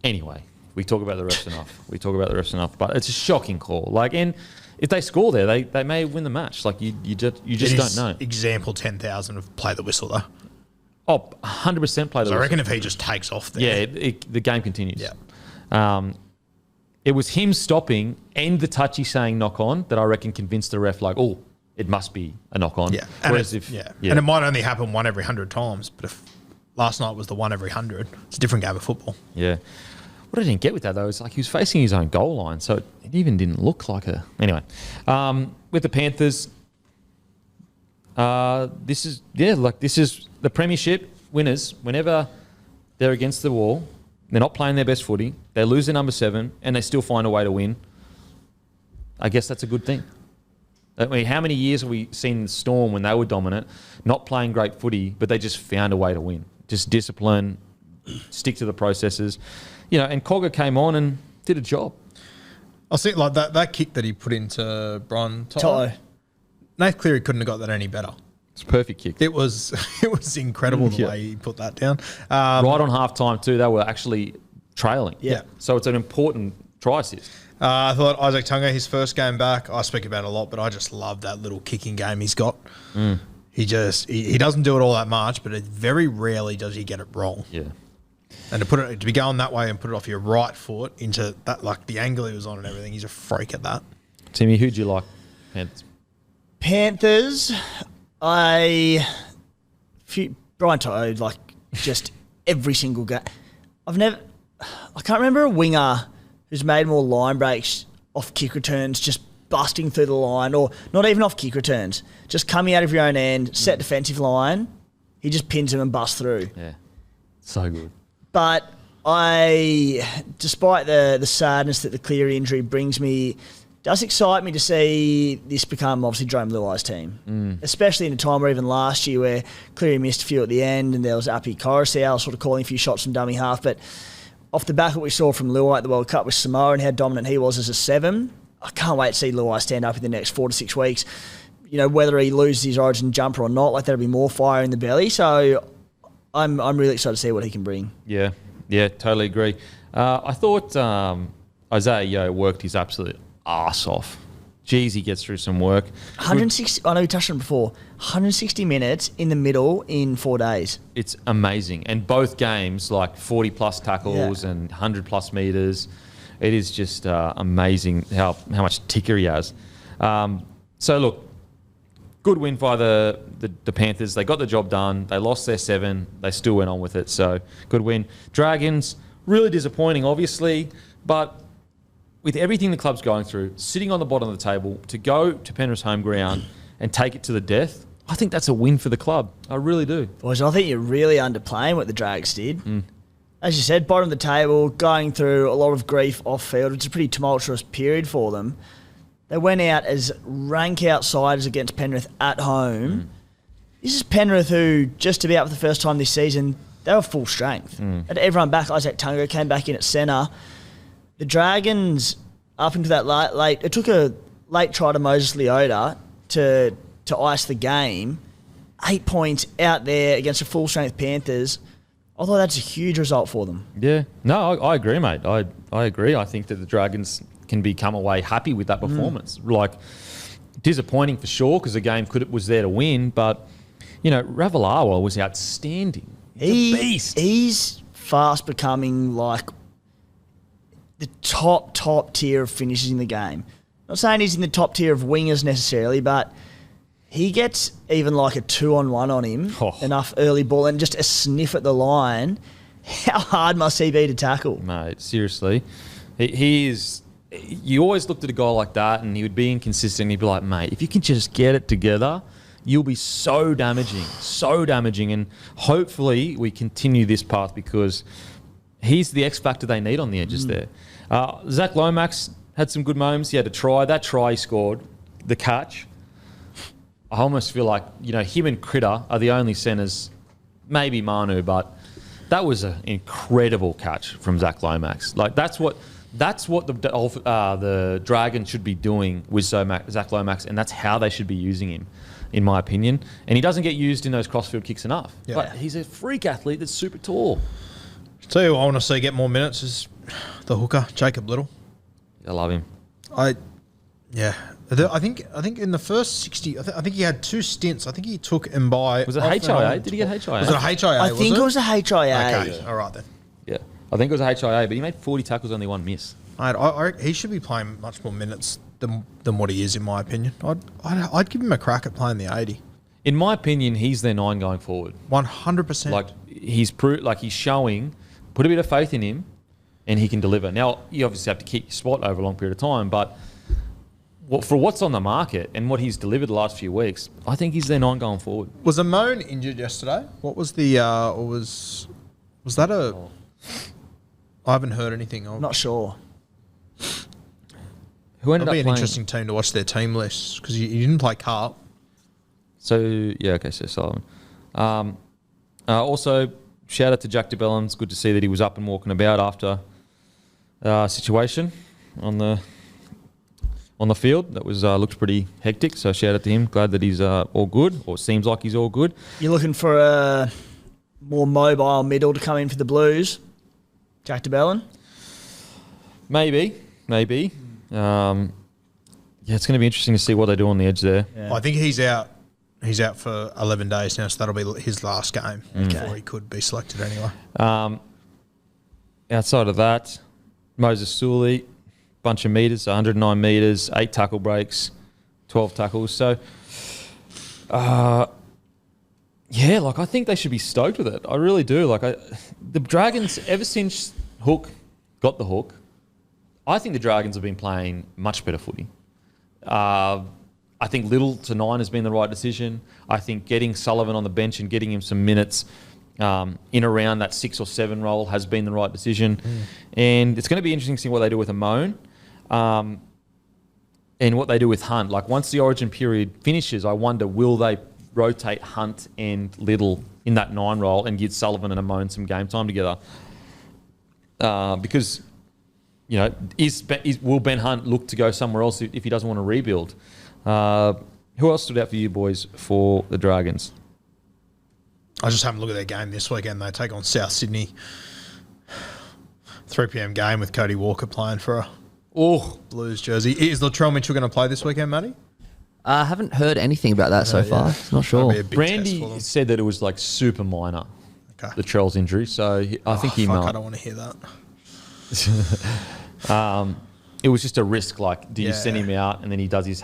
Anyway, we talk about the refs enough. But it's a shocking call. And if they score there, they may win the match. You just don't know. Example 10,000 of play the whistle, though. 100% play the whistle. I reckon if he just takes off there. Yeah, the game continues. Yeah. It was him stopping and the touchy saying knock on that I reckon convinced the ref, it must be a knock on. Yeah. And it might only happen one every 100 times, but if last night was the one every 100, it's a different game of football. Yeah. What I didn't get with that, though, is he was facing his own goal line, so it even didn't look like a... Anyway, with the Panthers, this is the premiership winners. Whenever they're against the wall, they're not playing their best footy, they lose their number 7, and they still find a way to win. I guess that's a good thing. I mean, how many years have we seen the Storm when they were dominant, not playing great footy, but they just found a way to win? Just discipline, stick to the processes. And Cogger came on and did a job. I think that kick that he put into Brian Toto. Nath Cleary couldn't have got that any better. It's a perfect kick. It was incredible the way he put that down. Right on half time too, they were actually trailing. Yeah. So it's an important try assist. I thought Isaac Tunga, his first game back, I speak about it a lot, but I just love that little kicking game he's got. He doesn't do it all that much, but very rarely does he get it wrong. Yeah. And to be going that way and put it off your right foot into that, the angle he was on and everything, he's a freak at that. Timmy, who'd you like? Panthers, Brian Toto, just every single game. I can't remember a winger who's made more line breaks off kick returns, just busting through the line, or not even off kick returns, just coming out of your own end, set defensive line, he just pins him and busts through. Yeah, so good. But despite the sadness that the Cleary injury brings me, does excite me to see this become obviously Jerome Luai's team, especially in a time where even last year where Cleary missed a few at the end and there was Api Coruscant sort of calling a few shots from dummy half. But off the back of what we saw from Luai at the World Cup with Samoa and how dominant he was as a 7, I can't wait to see Luai stand up in the next 4 to 6 weeks. whether he loses his Origin jumper or not, like there'll be more fire in the belly. So I'm really excited to see what he can bring. Yeah, totally agree. I thought Isaiah Yeo worked his absolute arse off. Jeez, he gets through some work. 160. I know we touched on it before. 160 minutes in the middle in 4 days. It's amazing, and both games like 40 plus tackles and 100 plus meters. It is just amazing how much ticker he has. So look, good win by the Panthers. They got the job done. They lost their 7. They still went on with it. So good win. Dragons, really disappointing, obviously, but with everything the club's going through, sitting on the bottom of the table, to go to Penrith's home ground and take it to the death, I think that's a win for the club. I really do. Boys, I think you're really underplaying what the Drags did. As you said, bottom of the table, going through a lot of grief off field. It's a pretty tumultuous period for them. They went out as rank outsiders against Penrith at home. This is Penrith who, just about for the first time this season, they were full strength. Had everyone back. Isaac Tungo came back in at centre. The Dragons, up into that late, it took a late try to Moses Leota to ice the game. 8 points out there against a full-strength Panthers. I thought that's a huge result for them. Yeah. No, I agree, mate. I agree. I think that the Dragons can come away happy with that performance. Like, disappointing for sure because the game was there to win, but, Ravalawa was outstanding. He's a beast. He's fast becoming like the top tier of finishes in the game. Not saying he's in the top tier of wingers necessarily, but he gets even like a 2-on-1 on him, enough early ball and just a sniff at the line. How hard must he be to tackle? Mate, seriously. He is... You always looked at a guy like that and he would be inconsistent. He'd be like, mate, if you can just get it together, you'll be so damaging. And hopefully we continue this path because he's the X factor they need on the edges there. Zach Lomax had some good moments. He had a try. That try he scored, the catch, I almost feel like, him and Critter are the only centres, maybe Manu, but that was an incredible catch from Zach Lomax. Like, that's what the Dragons should be doing with Zach Lomax, and that's how they should be using him, in my opinion. And he doesn't get used in those crossfield kicks enough. Yeah. But he's a freak athlete that's super tall. Tell you what I want to see get more minutes is the hooker, Jacob Little. I love him. I think in the first 60, I think he had 2 stints. I think he took Mbai. Was it HIA? Did he get HIA? Was it a HIA? I think it was a HIA. Okay, all right then. Yeah, I think it was a HIA, but he made 40 tackles, only 1 miss. Mate, he should be playing much more minutes than what he is, in my opinion. I'd give him a crack at playing the 80. In my opinion, he's their 9 going forward. 100%. Like he's showing, put a bit of faith in him, and he can deliver. Now you obviously have to keep your spot over a long period of time, but for what's on the market and what he's delivered the last few weeks, I think he's their 9 going forward. Was Amon injured yesterday? What was the was that a? I haven't heard anything. Not sure. Who ended It'll be up an interesting team to watch their team list because you didn't play Carl. So Sullivan. Also, shout out to Jack DeBellum. It's good to see that he was up and walking about after situation on the field. That was looked pretty hectic. So shout out to him. Glad that he's all good, or seems like he's all good. You're looking for a more mobile middle to come in for the Blues, Jack DeBellum? Maybe. It's going to be interesting to see what they do on the edge there. Yeah. I think he's out. He's out for 11 days now, so that'll be his last game before he could be selected anyway. Outside of that, Moses Sully, bunch of meters, 109 meters, 8 tackle breaks, 12 tackles. So, I think they should be stoked with it. I really do. The Dragons, ever since Hook got the hook, I think the Dragons have been playing much better footy. I think Little to 9 has been the right decision. I think getting Sullivan on the bench and getting him some minutes in around that 6 or 7 role has been the right decision. And it's going to be interesting to see what they do with Amon and what they do with Hunt. Like, once the Origin period finishes, I wonder, will they rotate Hunt and Little in that 9 role and give Sullivan and Amon some game time together? Because, will Ben Hunt look to go somewhere else if he doesn't want to rebuild? Who else stood out for you boys for the Dragons? I was just having a look at their game this weekend. They take on South Sydney. 3 p.m. game with Cody Walker playing for a Blues jersey. Is Latrell Mitchell going to play this weekend, Matty? I haven't heard anything about that so far. Not sure. That'll be a big test for Brandy them. said that it was like super minor, Okay. the Trell's injury. So I think he Fuck, I might. don't want to hear that. It was just a risk. Like, do you Yeah. send him out and then he does his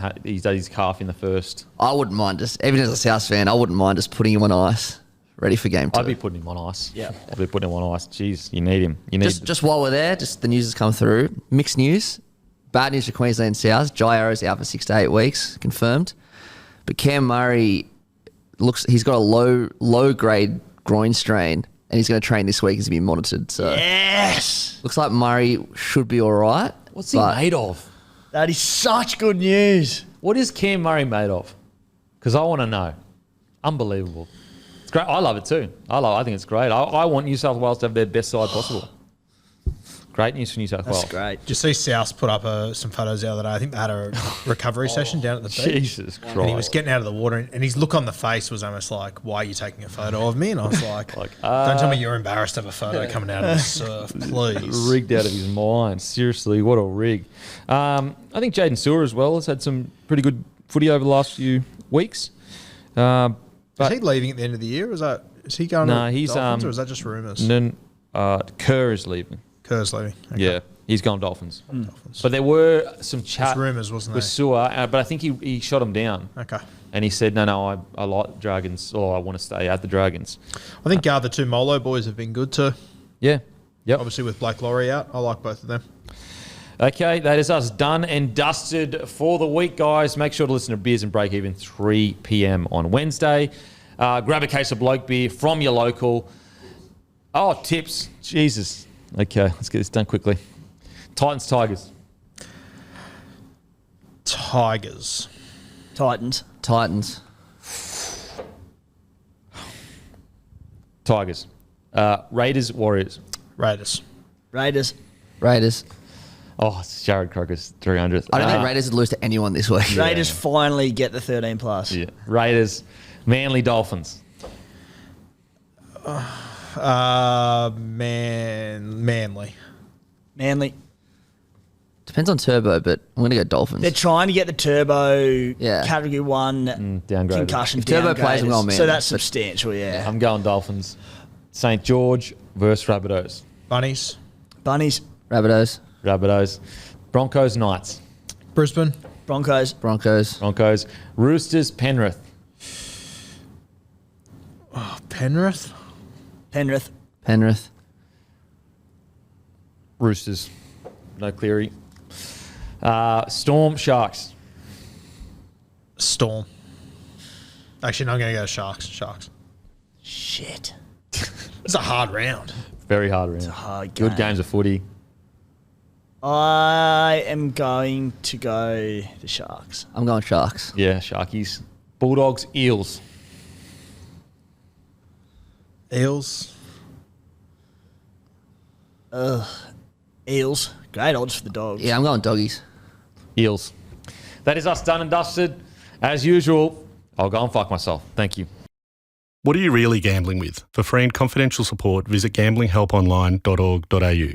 calf in the first? I wouldn't mind even as a South fan, I wouldn't mind just putting him on ice, ready for game 2. I'd be putting him on ice. Yeah. I'd be putting him on ice. Jeez, you need him. You need Just while we're there, just the news has come through. Mixed news. Bad news for Queensland South. Jai Arrow's out for 6 to 8 weeks, confirmed. But Cam Murray he's got a low grade groin strain, and he's going to train this week. He's going to be monitored. So Yes. looks like Murray should be all right. What's he but made of? That is such good news. What is Cam Murray made of? Because I want to know. Unbelievable. It's great. I love it too. I think it's great. I want New South Wales to have their best side possible. Great news for New South Wales. That's great. Did you see South put up some photos the other day? I think they had a recovery session down at the beach. Jesus Christ. And he was getting out of the water, and his look on the face was almost like, "Why are you taking a photo of me?" And I was like, "Don't tell me you're embarrassed to have a photo coming out of the surf, please." rigged out of his mind. Seriously, what a rig. I think Jaden Sewer as well has had some pretty good footy over the last few weeks. Is he leaving at the end of the year? Is he going No, to he's, Dolphins, or is that just rumours? And then Kerr is leaving. Kerr's leaving. Okay. Yeah, he's gone Dolphins. But there were some chat It's rumours, wasn't with there? Sewer, but I think he shot him down. Okay. And he said, no, I like Dragons, or I want to stay at the Dragons. I think the 2 Molo boys have been good too. Yeah. Yep. Obviously with Blake Laurie out, I like both of them. Okay, that is us done and dusted for the week, guys. Make sure to listen to Beers and Break Even 3 p.m. on Wednesday. Grab a case of bloke beer from your local. Oh, tips. Jesus. Okay, let's get this done quickly. Titans, Tigers. Tigers. Titans. Tigers. Raiders, Warriors. Raiders. Raiders. Oh, it's Jarrod Croker's 300th. I don't think Raiders would lose to anyone this week. Raiders finally get the 13 plus. Yeah. Raiders. Manly, Dolphins. Manly. Manly. Depends on Turbo, but I'm going to go Dolphins. They're trying to get the Turbo Yeah. Category 1 Downgraded. concussion If Turbo plays, I'm downgraders. going Manly, So that's but- substantial, yeah. I'm going Dolphins. St. George versus Rabbitohs. Bunnies. Bunnies. Rabbitohs. Broncos, Knights. Brisbane. Broncos. Broncos. Roosters, Penrith. Penrith. Penrith. Roosters. No Cleary. Storm, Sharks. Storm. Actually, no, I'm going to go Sharks. Shit. It's a hard round. Very hard round. Hard Good game. games of footy. I am going to go the Sharks. I'm going Sharks. Yeah, Sharkies. Bulldogs, Eels. Eels. Eels. Great odds for the Dogs. Yeah, I'm going Doggies. Eels. That is us done and dusted. As usual, I'll go and fuck myself. Thank you. What are you really gambling with? For free and confidential support, visit gamblinghelponline.org.au.